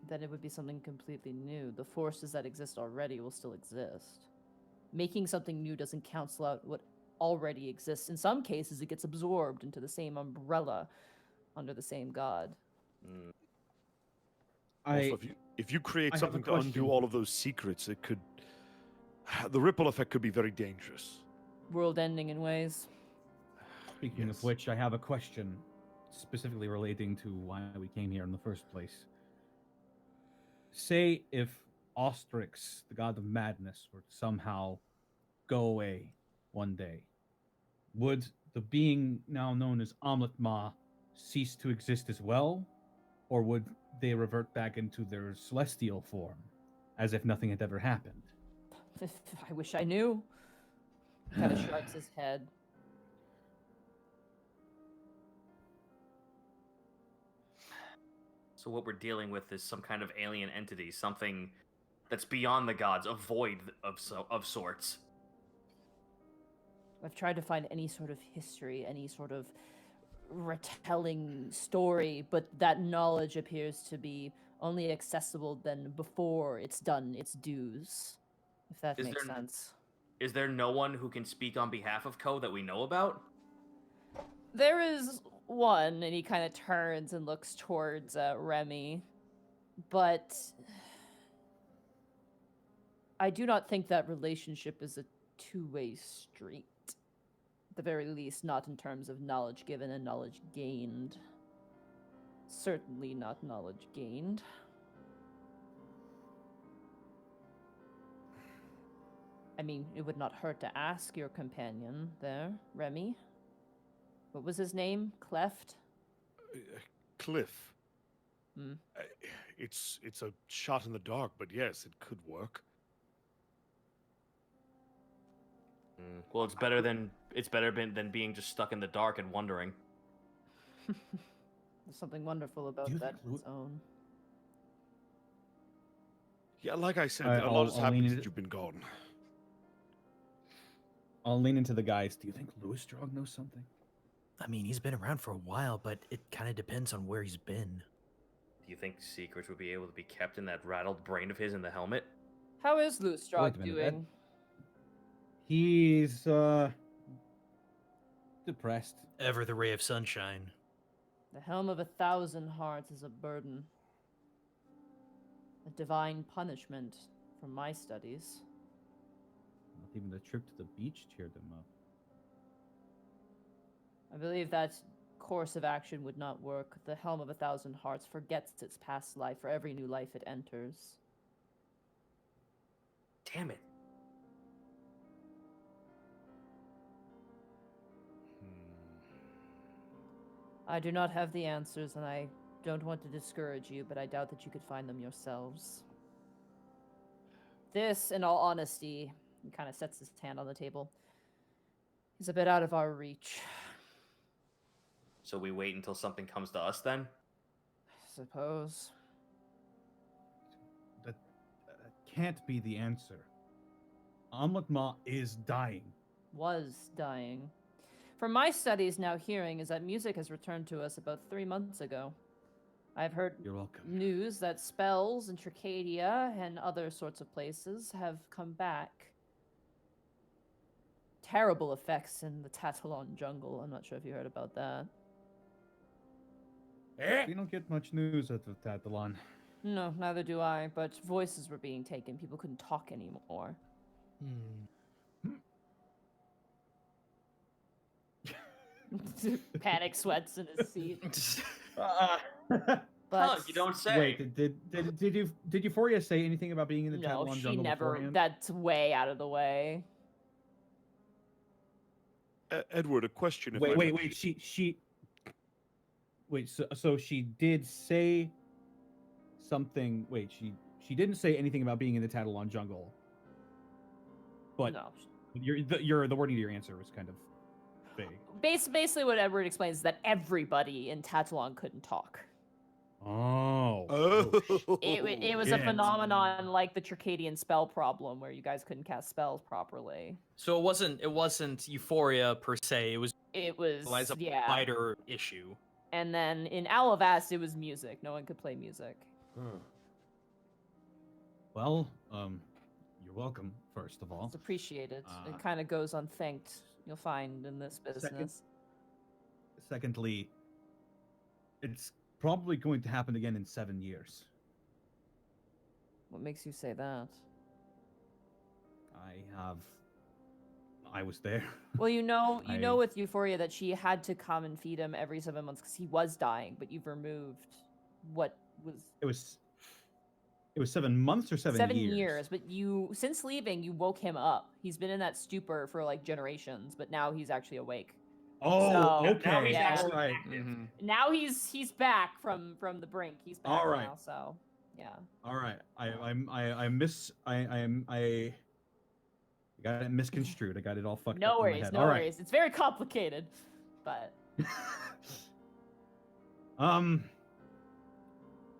Then it would be something completely new. The forces that exist already will still exist. Making something new doesn't cancel out what already exists. In some cases, it gets absorbed into the same umbrella under the same god. Also, if you create I have a something to undo question. all of those secrets, it could. The ripple effect could be very dangerous. World-ending in ways. Speaking of which, I have a question specifically relating to why we came here in the first place. Say if Ostrix, the god of madness, were to somehow go away one day, would the being now known as Amlet Ma cease to exist as well? Or would they revert back into their celestial form, as if nothing had ever happened? I wish I knew. Kind of shrugs his head. So what we're dealing with is some kind of alien entity, something that's beyond the gods, a void of sorts. I've tried to find any sort of history, any sort of retelling story, but that knowledge appears to be only accessible then before it's done its dues. If that makes sense. Is there no one who can speak on behalf of Ko that we know about? There is one, and he kind of turns and looks towards Remy, but I do not think that relationship is a two-way street. At the very least, not in terms of knowledge given and knowledge gained. Certainly not knowledge gained. I mean, it would not hurt to ask your companion there, Remy. What was his name? Cleft? Cliff. Hmm. It's a shot in the dark, but yes, it could work. Well, it's better than being just stuck in the dark and wondering. There's something wonderful about that on its own. Yeah, like I said, Alright, a lot has I'll happened lean since it- you've been gone. I'll lean into the guys. Do you think Louis Strog knows something? I mean, he's been around for a while, but it kind of depends on where he's been. Do you think secrets would be able to be kept in that rattled brain of his in the helmet? How is Wait Lutstrog a minute, Ed. doing? He's depressed. Ever the ray of sunshine. The helm of 1,000 hearts is a burden. A divine punishment from my studies. Not even the trip to the beach cheered him up. I believe that course of action would not work. The helm of 1,000 hearts forgets its past life for every new life it enters. Damn it. I do not have the answers, and I don't want to discourage you, but I doubt that you could find them yourselves. This, in all honesty, he kind of sets his hand on the table, is a bit out of our reach. So we wait until something comes to us then? I suppose. That can't be the answer. Amlet Ma is dying. Was dying. From my studies now hearing is that music has returned to us about 3 months ago. I've heard You're welcome. news that spells in Tricadia and other sorts of places have come back. Terrible effects in the Tatalon jungle. I'm not sure if you heard about that. We don't get much news out of Tatalon. No, neither do I, but voices were being taken. People couldn't talk anymore. Panic sweats in his seat. Huh, you don't say. Wait, did Euphoria say anything about being in the No, Tatalon she jungle never. beforehand? That's way out of the way. Edward, a question. If I Wait, may. wait. She. Wait, so she did say something. Wait, she didn't say anything about being in the Tatalon jungle. But No. the wording to your answer was kind of vague. Basically, what Edward explains is that everybody in Tatalon couldn't talk. Oh. It was a phenomenon like the Circadian spell problem, where you guys couldn't cast spells properly. So it wasn't Euphoria per se. It was a wider issue. And then in Alabast, it was music. No one could play music. Well, you're welcome. First of all, It's appreciated. It kind of goes unthanked. You'll find in this business. Secondly, it's probably going to happen again in 7 years. What makes you say that? I was there. Well, you know with Euphoria that she had to come and feed him every 7 months because he was dying, but you've removed what was... It was 7 months or 7 years? 7 years, but since leaving, you woke him up. He's been in that stupor for like generations, but now he's actually awake. Oh, so, okay. Now he's yeah. actually All right. active. Now he's back from the brink. He's back All right. now, so yeah. All right. I got it misconstrued. I got it all fucked No up in my worries, head. no All right. worries. It's very complicated, but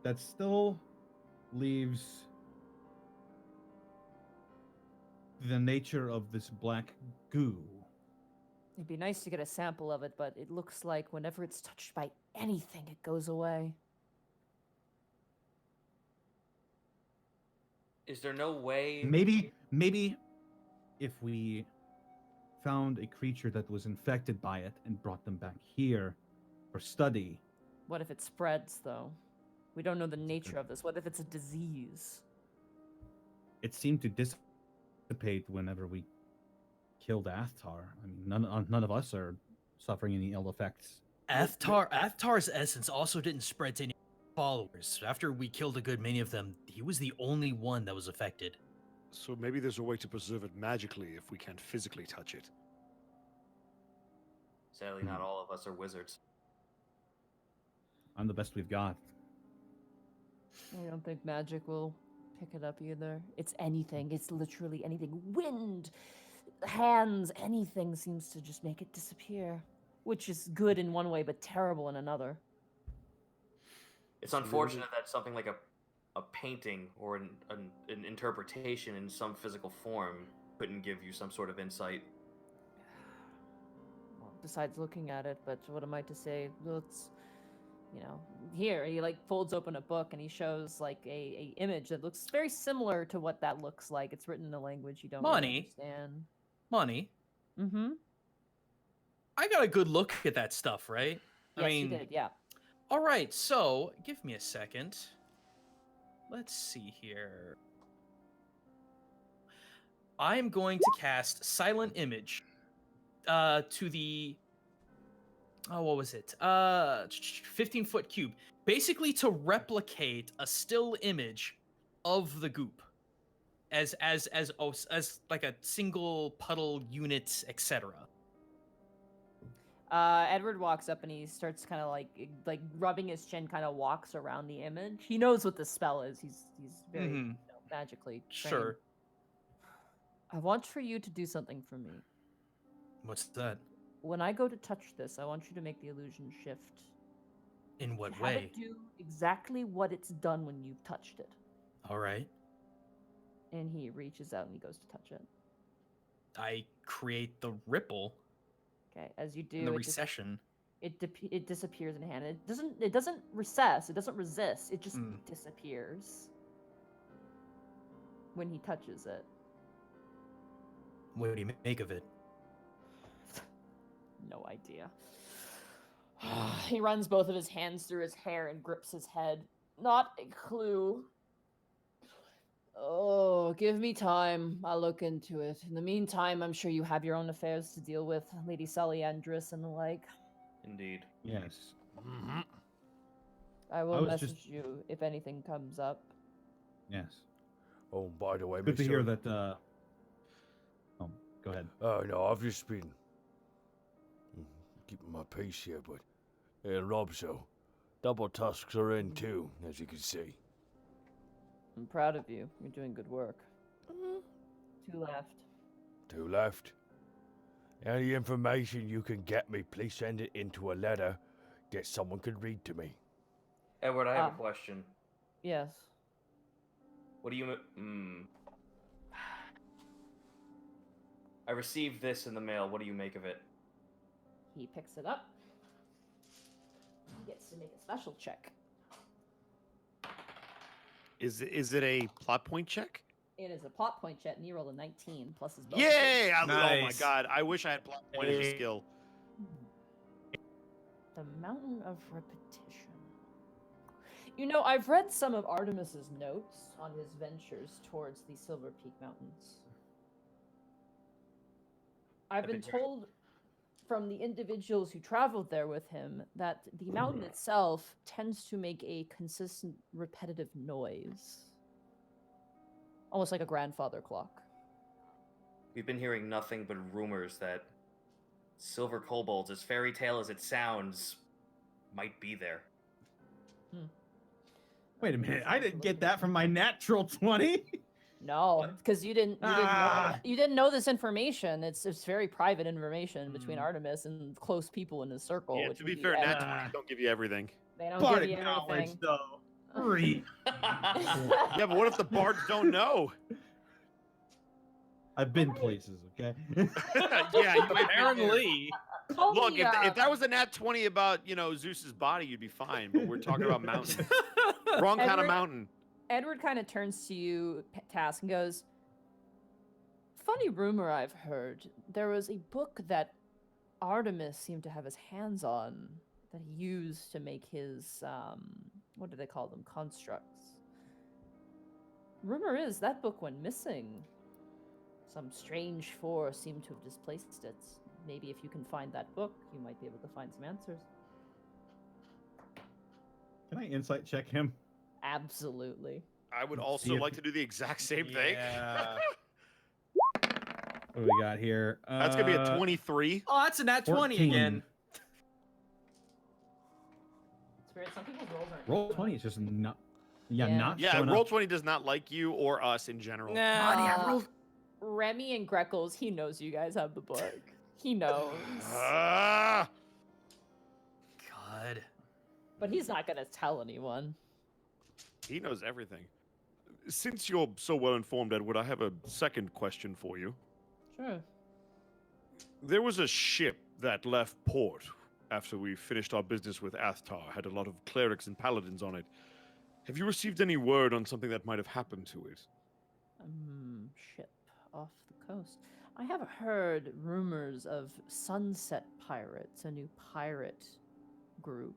that still leaves the nature of this black goo. it'd be nice to get a sample of it, but it looks like whenever it's touched by anything, it goes away. Is there no way? Maybe if we found a creature that was infected by it and brought them back here for study. What if it spreads, though? We don't know the nature of this. What if it's a disease? It seemed to dissipate whenever we killed Athtar. I mean, none of us are suffering any ill effects. Athtar's essence also didn't spread to any followers. After we killed a good many of them, he was the only one that was affected. So maybe there's a way to preserve it magically if we can't physically touch it. Sadly, not all of us are wizards. I'm the best we've got. I don't think magic will pick it up either. It's anything. It's literally anything. Wind, hands, anything seems to just make it disappear. Which is good in one way, but terrible in another. It's unfortunate that something like a painting or an interpretation in some physical form couldn't give you some sort of insight. Well, besides looking at it, but what am I to say? Looks, here he like folds open a book and he shows like a image that looks very similar to what that looks like. It's written in a language you don't really understand. Money. Mm-hmm. I got a good look at that stuff, right? Yes, you did, yeah. All right, so give me a second. Let's see here. I'm going to cast Silent Image to the... Oh, what was it? 15-foot cube. Basically to replicate a still image of the goop. As like a single puddle unit, etc. Edward walks up and he starts kind of like rubbing his chin, kind of walks around the image. He knows what the spell is. He's very magically trained. Sure. I want for you to do something for me. What's that? When I go to touch this, I want you to make the illusion shift. In what Have way? it do exactly what it's done when you've touched it. All right. And he reaches out and he goes to touch it. I create the ripple. Okay, as you do, And the recession. It disappears in hand. It doesn't recess. It doesn't resist. It just disappears when he touches it. What do you make of it? No idea. He runs both of his hands through his hair and grips his head. Not a clue. Oh, give me time. I'll look into it. In the meantime, I'm sure you have your own affairs to deal with, Lady Sully Andress and the like. Indeed. Yes. Mm-hmm. I I will was message just- you if anything comes up. Yes. Oh, by the way, Good to hear Mr. that. Oh, go ahead. Oh, no, I've just been keeping my peace here, but Rob, so double tusks are in too, as you can see. I'm proud of you. You're doing good work. 2 left. 2 left. Any information you can get me, please send it into a letter that someone could read to me. Edward, I have a question. Yes. What do you... I received this in the mail. What do you make of it? He picks it up. He gets to make a special check. Is it a plot point check? It is a plot point check, and he rolled a 19 plus his bonus. Yay! Oh my Nice. god, I wish I had plot point as a skill. The Mountain of Repetition. You know, I've read some of Artemis's notes on his ventures towards the Silver Peak Mountains. I've been told from the individuals who traveled there with him that the mountain itself tends to make a consistent, repetitive noise. Almost like a grandfather clock. We've been hearing nothing but rumors that silver kobolds, as fairy tale as it sounds, might be there. Wait a minute. I didn't get that from my natural 20. No, because you didn't know this information. It's very private information between Artemis and close people in his circle. Yeah, which to be would fair, Edward. nat 20 don't give you everything. They don't Bardic give you knowledge, everything. though. Hurry. Yeah, but what if the bards don't know? I've been places, okay? Yeah, you might Apparently. Call Look, me, if that was a nat 20 about, Zeus's body, you'd be fine. But we're talking about mountains. Wrong kind of Edward- mountain. Edward kind of turns to you, Task, and goes, "Funny rumor I've heard. There was a book that Artemis seemed to have his hands on that he used to make his, what do they call them? Constructs. Rumor is that book went missing. Some strange force seemed to have displaced it. Maybe if you can find that book, you might be able to find some answers." Can I insight check him? Absolutely. I would Let's also see if- like to do the exact same thing. Yeah. What do we got here? That's going to be a 23. Oh, that's a nat 20 again. 14. Spirit, some people's rolls aren't Roll 20 is just not. Yeah, Yeah. not Yeah, showing roll up. 20 does not like you or us in general. Remy and Greckles, he knows you guys have the book. He knows. Ah! God. But he's not gonna tell anyone. He knows everything. Since you're so well informed, Edward, I have a second question for you. Sure. There was a ship that left port after we finished our business with Athtar. Had a lot of clerics and paladins on it. Have you received any word on something that might have happened to it? Ship off the coast. I have heard rumors of Sunset Pirates, a new pirate group.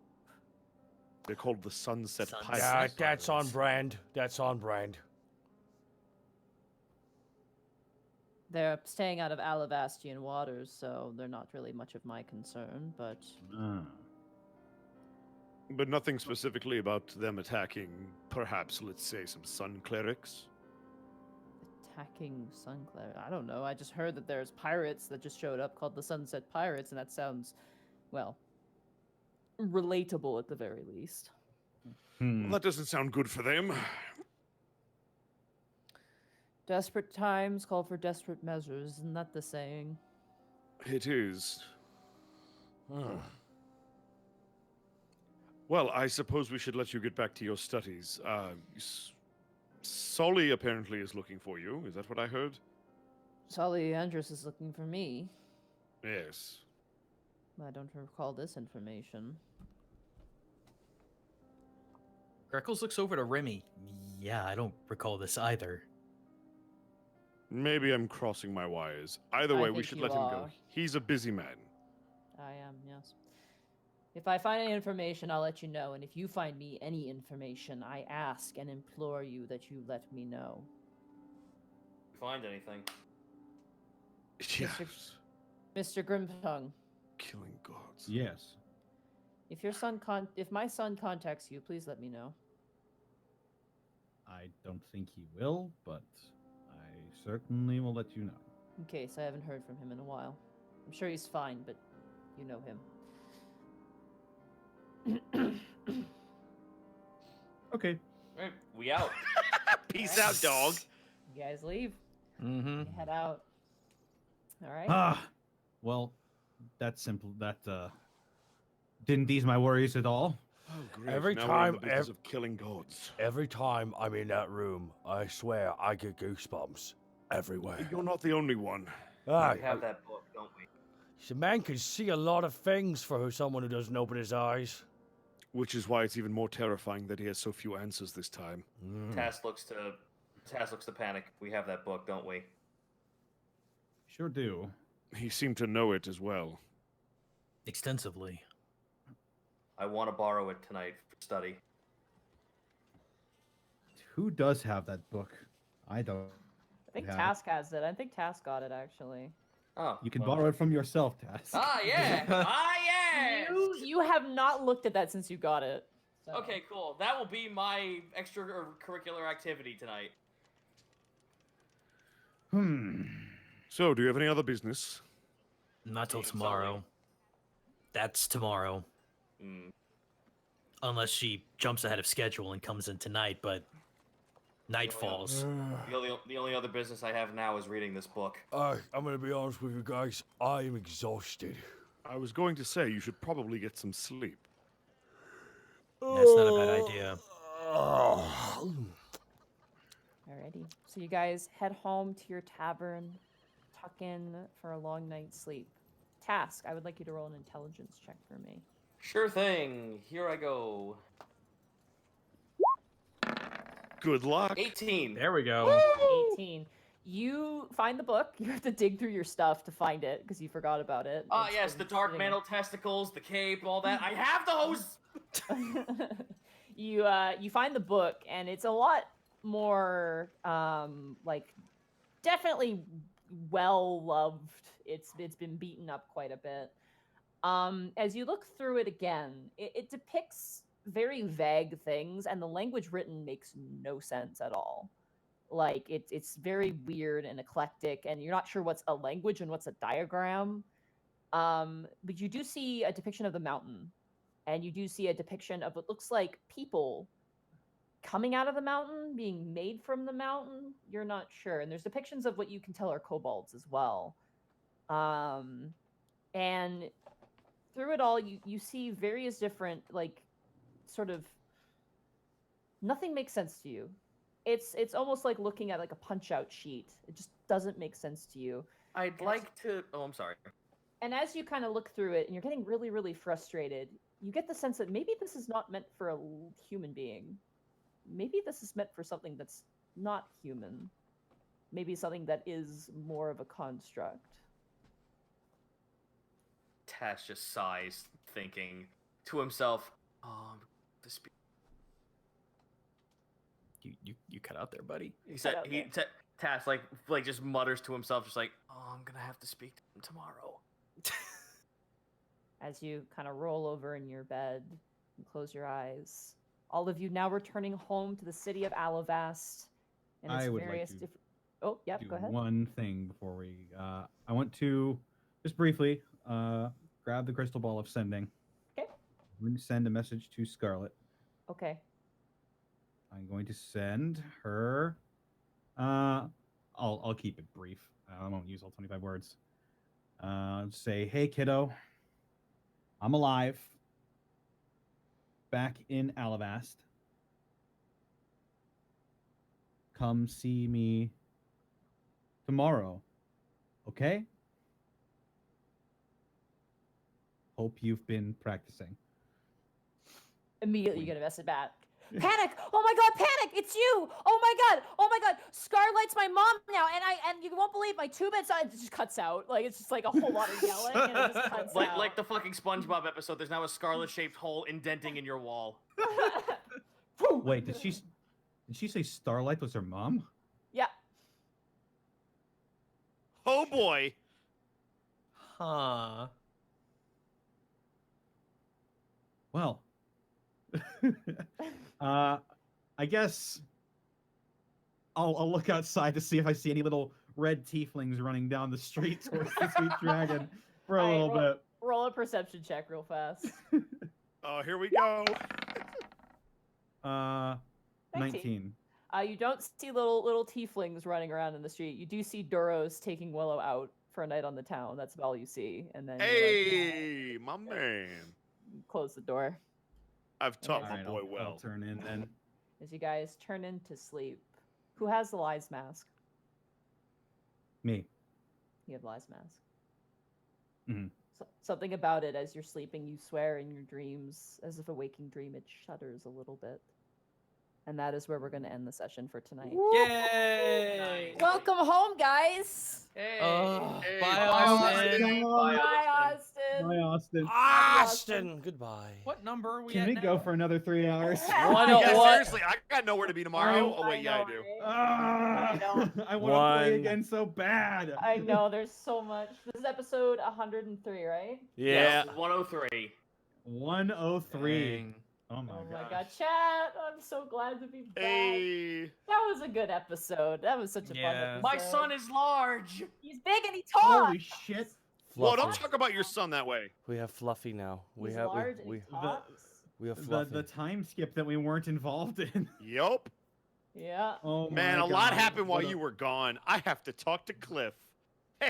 They're called the Sunset Sunset. Pirates. Yeah, Pirates. that's on brand. That's on brand. They're staying out of Alavastian waters, so they're not really much of my concern, but But nothing specifically about them attacking, perhaps, let's say, some sun clerics? attacking Sunclair. I don't know. I just heard that there's pirates that just showed up called the Sunset Pirates, and that sounds, well, relatable at the very least. Well, that doesn't sound good for them. Desperate times call for desperate measures. Isn't that the saying? It is. Well, I suppose we should let you get back to your studies. Solly apparently is looking for you. Is that what I heard? Solly Andrus is looking for me. Yes. I don't recall this information. Greckles looks over to Remy. Yeah, I don't recall this either. Maybe I'm crossing my wires. Either I way, we think should you let him go. are. He's a busy man. I am, yes. If I find any information, I'll let you know. And if you find me any information, I ask and implore you that you let me know. Find anything? Yes. Mr. Grimtongue, Killing gods. yes. If my son contacts you, please let me know. I don't think he will, but I certainly will let you know. In case I haven't heard from him in a while. I'm sure he's fine, but you know him. Okay. All right, we out. Peace out, dog. You guys leave. Mm-hmm. You head out. All right. Well, that's simple. That didn't ease my worries at all. Oh, great. Every now we're in time- the business of killing gods. Every time I'm in that room, I swear I get goosebumps everywhere. You're not the only one. Ah, We have that book, don't we? the man can see a lot of things for someone who doesn't open his eyes. Which is why it's even more terrifying that he has so few answers this time. Task looks to panic. We have that book, don't we? Sure do. He seemed to know it as well. Extensively. I want to borrow it tonight for study. Who does have that book? I don't. I think have it. Task has it. I think Task got it actually. Oh, You can well. borrow it from yourself, Task. Ah, yeah. Yeah. You have not looked at that since you got it. So. Okay, cool. That will be my extracurricular activity tonight. So, do you have any other business? Not till Seems tomorrow. solid. That's tomorrow. Hmm. Unless she jumps ahead of schedule and comes in tonight, but night falls. The only other business I have now is reading this book. I'm gonna be honest with you guys. I am exhausted. I was going to say you should probably get some sleep. That's not a bad idea. Alrighty. So you guys head home to your tavern, tuck in for a long night's sleep. Task, I would like you to roll an intelligence check for me. Sure thing. Here I go. Good luck. 18. There we go. 18. You find the book. You have to dig through your stuff to find it because you forgot about it. Ah, It's yes, the been dark sitting mantle testicles, the cape, all that. I have those! You find the book and it's a lot more like definitely well loved. It's been beaten up quite a bit. As you look through it again, it depicts very vague things and the language written makes no sense at all. Like it's very weird and eclectic and you're not sure what's a language and what's a diagram. But you do see a depiction of the mountain. And you do see a depiction of what looks like people coming out of the mountain, being made from the mountain. You're not sure. And there's depictions of what you can tell are kobolds as well. And through it all, you see various different, like, sort of, nothing makes sense to you. It's almost like looking at like a punch-out sheet. It just doesn't make sense to you. I'd like to... Oh, I'm sorry. And as you kind of look through it and you're getting really, really frustrated, you get the sense that maybe this is not meant for a human being. Maybe this is meant for something that's not human. Maybe something that is more of a construct. Tash just sighs, thinking to himself, "Oh, this." You cut out there, buddy. He said Tash like just mutters to himself, just like, "Oh, I'm gonna have to speak to him tomorrow." As you kind of roll over in your bed and close your eyes, all of you now returning home to the city of Alabast and its I would like various to different. Oh, yep, do go ahead. one thing before we. I want to just briefly grab the crystal ball of sending. Okay. I'm going to send a message to Scarlet. Okay. I'm going to send her. I'll keep it brief. I won't use all 25 words. Say, hey kiddo, I'm alive. Back in Alabast. Come see me tomorrow. Okay? Hope you've been practicing. Immediately you get a message back. Panic! Oh my god, panic! It's you! Oh my god! Oh my god! Scarlet's my mom now, and you won't believe my 2 minutes it just cuts out. Like it's just like a whole lot of yelling and it just cuts out. Like the fucking SpongeBob episode, there's now a scarlet-shaped hole indenting in your wall. Wait, did she say Starlight was her mom? Yeah. Oh boy. Huh. Well, I guess I'll look outside to see if I see any little red tieflings running down the street towards the sweet dragon for a little bit. Roll a perception check real fast. Oh, here we go. 19. You don't see little tieflings running around in the street. You do see Duros taking Willow out for a night on the town. That's all you see. And then Hey, my man. close the door. I've taught Okay. my boy well. I'll turn in then. As you guys turn into sleep. Who has the lies mask? Me. You have lies mask. Mhm. Something about it as you're sleeping, you swear in your dreams, as if a waking dream, it shudders a little bit. And that is where we're going to end the session for tonight. Yay! Welcome home, guys! Hey. Hey, Bye, bye, Austin. Bye, Austin! Bye, Austin. Austin, goodbye. What number are we Can at we now? go for another 3 hours? Yeah, seriously, I got nowhere to be tomorrow. Oh, wait, yeah, I do. I want to play again so bad. I know, there's so much. This is episode 103, right? Yeah. Yes, 103. 103. Dang. Oh my Oh god. my god, chat! I'm so glad to be back. Hey. That was a good episode. That was such a fun Yeah. episode. My son is large. He's big and he talks! Holy shit. Well, don't Fluffy. talk about your son that way. We have Fluffy now. He's large and he talks. we have The, Fluffy. the time skip that we weren't involved in. Yup. Yeah. Oh Man, my a lot God. happened while What a- you were gone. I have to talk to Cliff.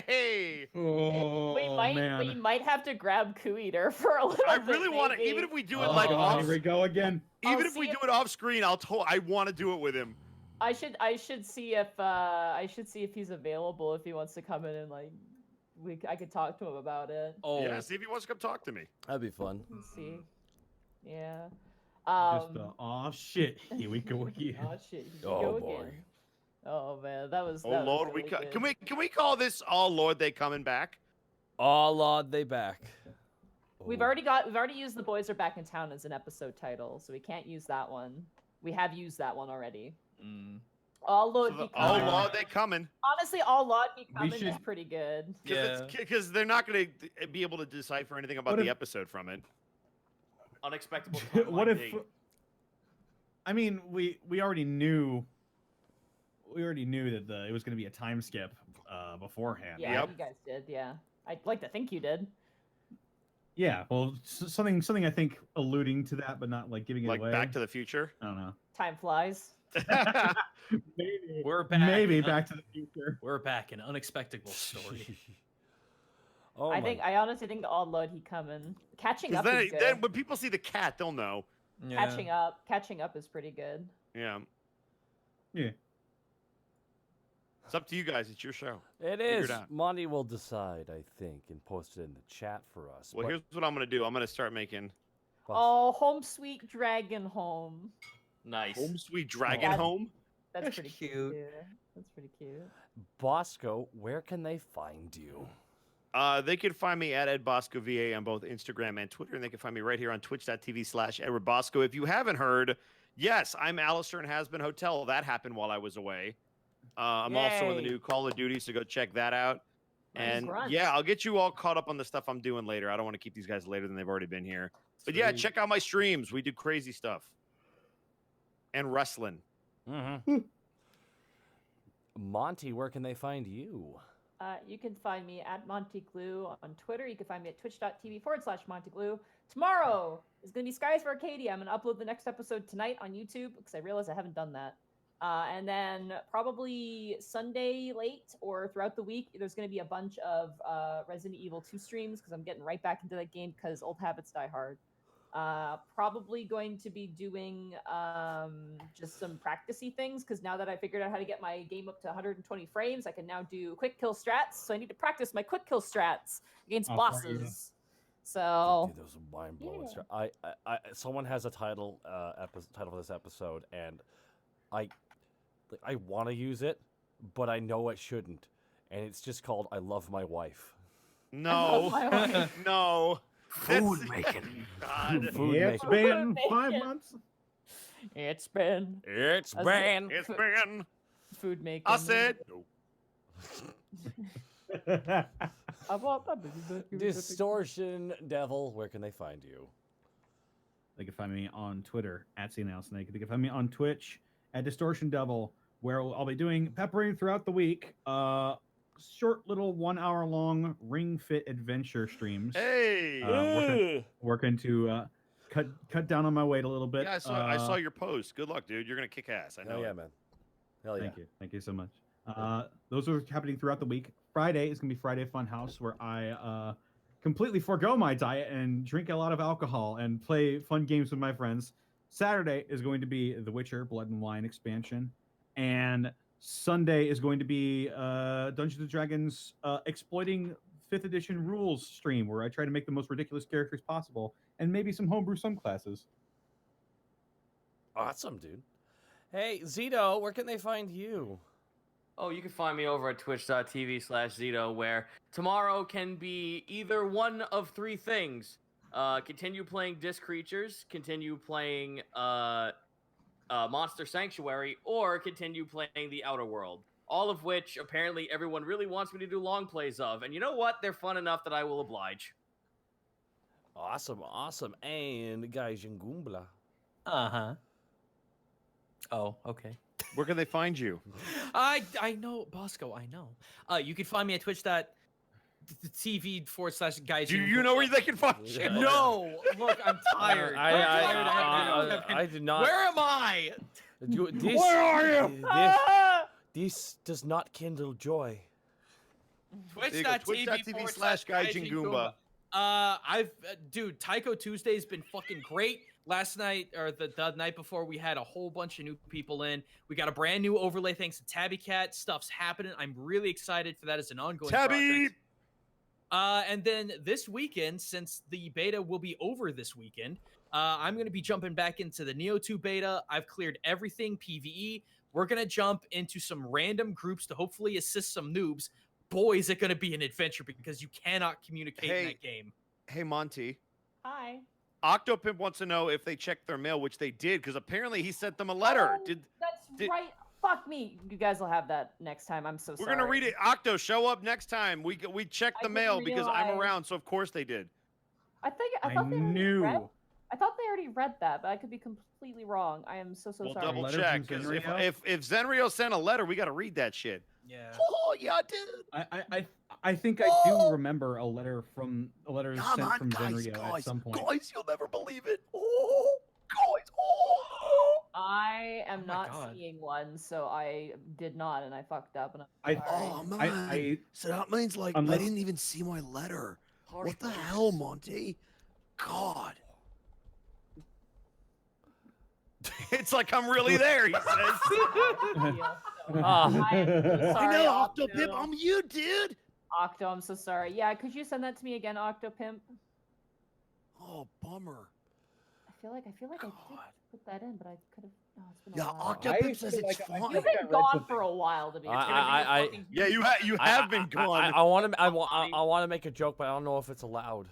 Hey. Oh, we man. might have to grab Coup-Eater for a little I bit, really want to, maybe. even if we do it Oh, like God, off, here we go again. I'll even if we see do if- it off screen, I want to do it with him. I should see if he's available, if he wants to come in and like I could talk to him about it. Oh, Yeah, see if he wants to come talk to me. that'd be fun. Let's see. Yeah. Just oh shit. Here we go again. Oh shit. Here we Oh, go boy. again. Oh man, that was. Oh that was Lord, really good. can we call this "Oh Lord, they coming back"? Oh, Lord, they back. We've Oh. already used "The Boys Are Back in Town" as an episode title, so we can't use that one. We have used that one already. All Lord So Be the, oh Coming. Lord, they coming. Honestly, All Lord Be Coming is should- pretty good. Yeah. Because they're not going to be able to decipher anything about What the if- episode from it. Unexpectables. What if Timeline I mean, we already knew that it was going to be a time skip beforehand. Yeah, Yep. you guys did. Yeah, I'd like to think you did. Yeah, well, something I think alluding to that, but not like giving it Like away. Back to the Future. I don't know. Time flies. Maybe. We're back. Maybe in Back to the Future. We're back in Unexpectables story. Oh, I honestly think All Lord He Coming. Catching 'Cause up then, is good. then when people see the cat, they'll know. Catching up is pretty good. Yeah. Yeah. It's up to you guys. It's your show. It Figure is. it out. Monty will decide, I think, and post it in the chat for us. Well, But- here's what I'm going to do. I'm going to start making Oh, Home Sweet Dragon Home. Nice. Home Sweet Dragon Yeah. Home. That's That's pretty cute. cute. That's pretty cute. Bosco, where can they find you? They can find me at Ed Bosco VA on both Instagram and Twitter, and they can find me right here on twitch.tv/Edward Bosco. If you haven't heard, yes, I'm Alistair in Has-Been Hotel. That happened while I was away. I'm also in the Yay. new Call of Duty, so go check that out. Nice And grunt. yeah, I'll get you all caught up on the stuff I'm doing later. I don't want to keep these guys later than they've already been here. But yeah, Sweet. check out my streams. We do crazy stuff. And wrestling. Mm-hmm. Monty, where can they find you? You can find me at Montyglue on Twitter. You can find me at twitch.tv/Montyglue. Tomorrow is going to be Skies for Arcadia. I'm going to upload the next episode tonight on YouTube because I realize I haven't done that. And then probably Sunday late or throughout the week, there's going to be a bunch of Resident Evil 2 streams because I'm getting right back into that game because old habits die hard. Probably going to be doing just some practicey things because now that I figured out how to get my game up to 120 frames, I can now do quick kill strats. So I need to practice my quick kill strats against Oh, bosses. So Dude, those are mind blowing. yeah. Someone has a title title for this episode, and I want to use it, but I know I shouldn't, and it's just called "I Love My Wife." No. my wife. No. Food making. God. Food It's making. been 5 months. It's been It's That's been. It's been. food making. I said. Distortion Devil, where can they find you? They can find me on Twitter at @CNLSnake. They can find me on Twitch at Distortion Devil, where I'll be doing peppering throughout the week. Short little 1 hour long Ring Fit adventure streams. Hey, working to cut down on my weight a little bit. yeah, I saw your post. Good luck, dude. You're gonna kick ass. I know. Hell yeah, it. man. Hell yeah. Thank you so much. Those are happening throughout the week. Friday is gonna be Friday Funhouse, where I completely forego my diet and drink a lot of alcohol and play fun games with my friends. Saturday is going to be The Witcher Blood and Wine expansion, and Sunday is going to be Dungeons and Dragons exploiting 5th edition rules stream, where I try to make the most ridiculous characters possible, and maybe some homebrew some classes. Awesome, dude. Hey, Zito, where can they find you? Oh, you can find me over at twitch.tv/Zito, where tomorrow can be either one of 3 things. Continue playing Disc Creatures, continue playing Monster Sanctuary, or continue playing The Outer World. All of which, apparently, everyone really wants me to do long plays of. And you know what? They're fun enough that I will oblige. Awesome, awesome. And guys, Ngumbla. Uh-huh. Oh, okay. Where can they find you? I know, Bosco, I know. You can find me at twitch.tv/guys. Do you know where they can find you? No! Look, I'm tired. I did not. Where am I? Where are you? This does not kindle joy. Twitch.tv/Gaijin Dude, Taiko Tuesday's been fucking great. Last night, or the night before, we had a whole bunch of new people in. We got a brand new overlay thanks to Tabby Cat. Stuff's happening. I'm really excited for that as an ongoing project. And then this weekend, since the beta will be over this weekend, I'm going to be jumping back into the Neo 2 beta. I've cleared everything PvE. We're going to jump into some random groups to hopefully assist some noobs. Boy, is it going to be an adventure because you cannot communicate in that game. Hey, Monty. Hi. Octopimp wants to know if they checked their mail, which they did, because apparently he sent them a letter. Oh, that's right. Fuck me. You guys will have that next time. I'm so sorry. We're gonna read it. Octo, show up next time. We checked the mail because I'm around, so of course they did. I thought they already read that, but I could be completely wrong. I am so We'll sorry. double check. If Zenrio sent a letter, we gotta read that shit. Yeah. Oh yeah, dude. I think I do remember a letter sent from Zenrio at some point. Guys, you'll never believe it. Oh, guys. I am not seeing one, so I did not, and I fucked up. And Oh man. So that means I didn't even see my letter. What the hell, Monty? God. It's like I'm really there, he says. I know, Octopimp, I'm you, dude. Octo, I'm so sorry. Yeah, could you send that to me again, Octopimp? Oh, bummer. I feel like I did put that in, but I could have. Oh, it's been a Yeah, while. Octopimp says it's fine. You've been gone for a while, to be honest. Yeah, you have been gone. I want to make a joke, but I don't know if it's allowed.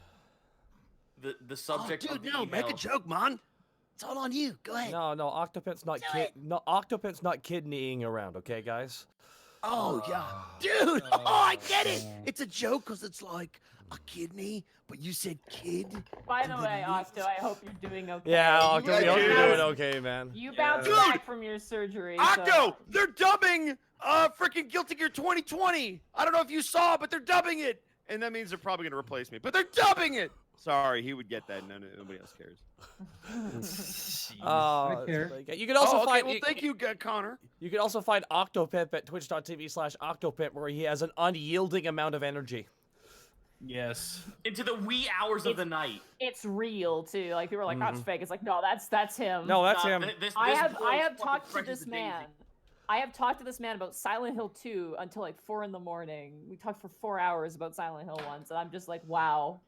The subject. Oh, of dude, the no, make a email- joke, man. It's all on you. Go ahead. No, Octopim's not Octopim's not kidneying around, okay, guys? Oh, yeah. Dude, I get it. It's a joke because it's like a kidney, but you said kid. By the way, Octo, I hope you're doing okay. Yeah, Octo, Yeah, you're dude. doing okay, man. You bounced Dude! back from your surgery. Octo, so... they're dubbing freaking Guilty Gear 2020. I don't know if you saw, but they're dubbing it. And that means they're probably going to replace me. But they're dubbing it. Sorry, he would get that. Nobody else cares. I care. You can also find. Well, thank you, Connor. You can also find Octopimp at twitch.tv/Octopimp, where he has an unyielding amount of energy. Yes. Into the wee hours of the night. It's real too. Like people are like, "That's fake." It's like, no, that's him. No, that's him. I have talked to this man. I have talked to this man about Silent Hill 2 until like 4 in the morning. We talked for 4 hours about Silent Hill once, and I'm just like, wow.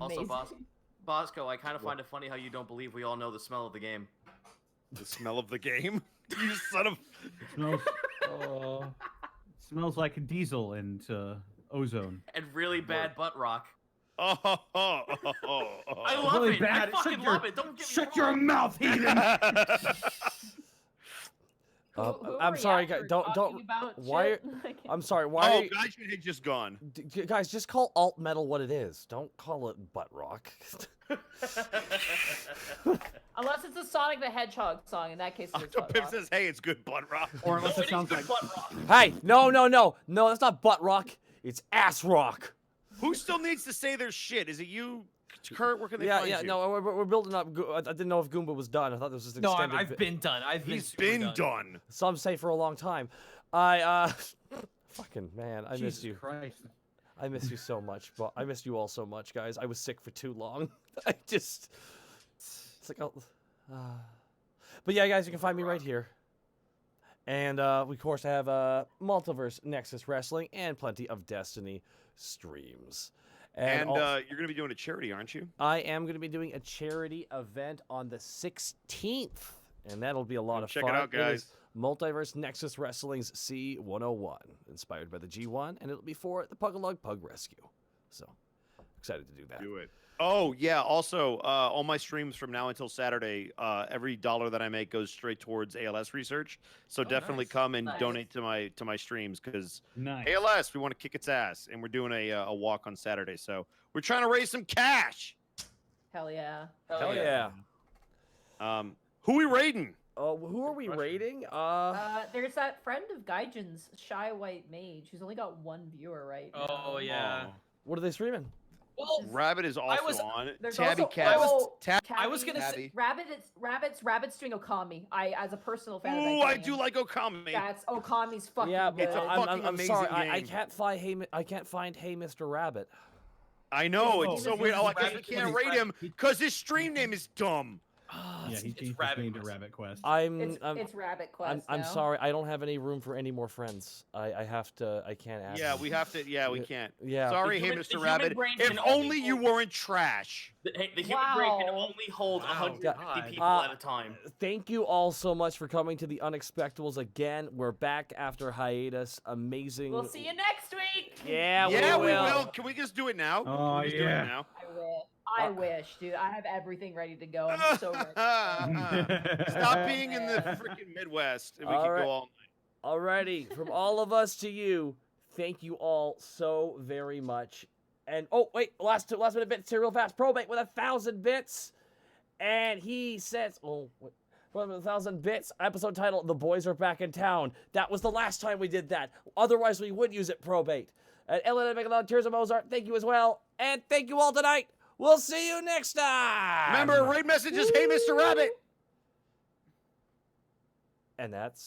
Also, Amazing. Bosco, I kind of find it funny how you don't believe we all know the smell of the game. The smell of the game? You son of... Smells like diesel and ozone. And really bad butt rock. I I love really it. bad. I fucking love it. Don't get me Shut wrong. your mouth, heathen! Who I'm are sorry, you guys. after Don't. talking about Why? shit? I can't- I'm sorry. Why? Oh, are you- Gaijin had just gone. Guys, just call alt metal what it is. Don't call it butt rock. Unless it's a Sonic the Hedgehog song. In that case, it's butt Octopip rock. says, "Hey, it's good butt rock." Or unless it sounds like Hey, no, that's not butt rock. It's ass rock. Who still needs to say their shit? Is it you, Kurt? Where can they Yeah, find yeah. you? No, we're building up. I didn't know if Goomba was done. I thought this was No, extended. I've been done. He's super been done. Some say for a long time. Fucking man, I miss Jesus you. Christ. I miss you so much. But I miss you all so much, guys. I was sick for too long. It's like, but yeah, guys, you can find me right here. And we of course have Multiverse Nexus Wrestling and plenty of Destiny streams. And you're going to be doing a charity, aren't you? I am going to be doing a charity event on the 16th, and that'll be a lot of Check fun. it out, guys. is Multiverse Nexus Wrestling's C101, inspired by the G1, and it'll be for the Pugalug Pug Rescue. So, excited to do that. Do it. Oh, yeah. Also, all my streams from now until Saturday, every dollar that I make goes straight towards ALS research. So definitely nice. come and Nice. donate to my streams because Nice. ALS, we want to kick its ass, and we're doing a walk on Saturday. So we're trying to raise some cash. Hell yeah. Hell yeah. Who we raiding? Who are we rating? There's that friend of Gaijin's, Shy White Mage, who's only got one viewer right now. Oh yeah. What are they streaming? Well, Rabbit is also was- on. There's Tabby also Cat. I was gonna say- Rabbit's doing Okami. As a personal fan Ooh, of that I game. do like Okami. That's Okami's fucking Yeah, good. It's a I'm fucking sorry. amazing I game. can't find Hey Mr. Rabbit. I know, Oh, it's so this weird. is Oh, I guess we Rabbit can't is rate Rabbit. him because his stream name is dumb. Yeah, he it's changed his Rabbit name to Quest. Rabbit Quest. It's Rabbit Quest. I'm now. sorry. I don't have any room for any more friends. I have to. I can't add. Yeah, them. we have to. Yeah, we can't. Yeah. Sorry, The hey, human- the Mr. human Rabbit. brain If can only only you hold- weren't trash. The human brain can Wow. only hold Wow. 150 God. people at a time. Thank you all so much for coming to the Unexpectables again. We're back after hiatus. Amazing. We'll see you next week. Yeah, Yeah, we will. Can we just do it now? Oh, Can we just do it yeah. now? I wish, dude. I have everything ready to go. I'm so ready. Stop being in the freaking Midwest, and we All can right. go all night. Alrighty, from all of us to you, thank you all so very much. And oh wait, last minute bit, Serial Fast Probate with 1,000 bits, and he says, oh, wait, 1,000 bits. Episode title: The Boys Are Back in Town. That was the last time we did that. Otherwise, we would use it probate. And Ellen and Tears of Mozart, thank you as well, and thank you all tonight. We'll see you next time. Remember, raid messages. Hey, Mr. Rabbit. And that's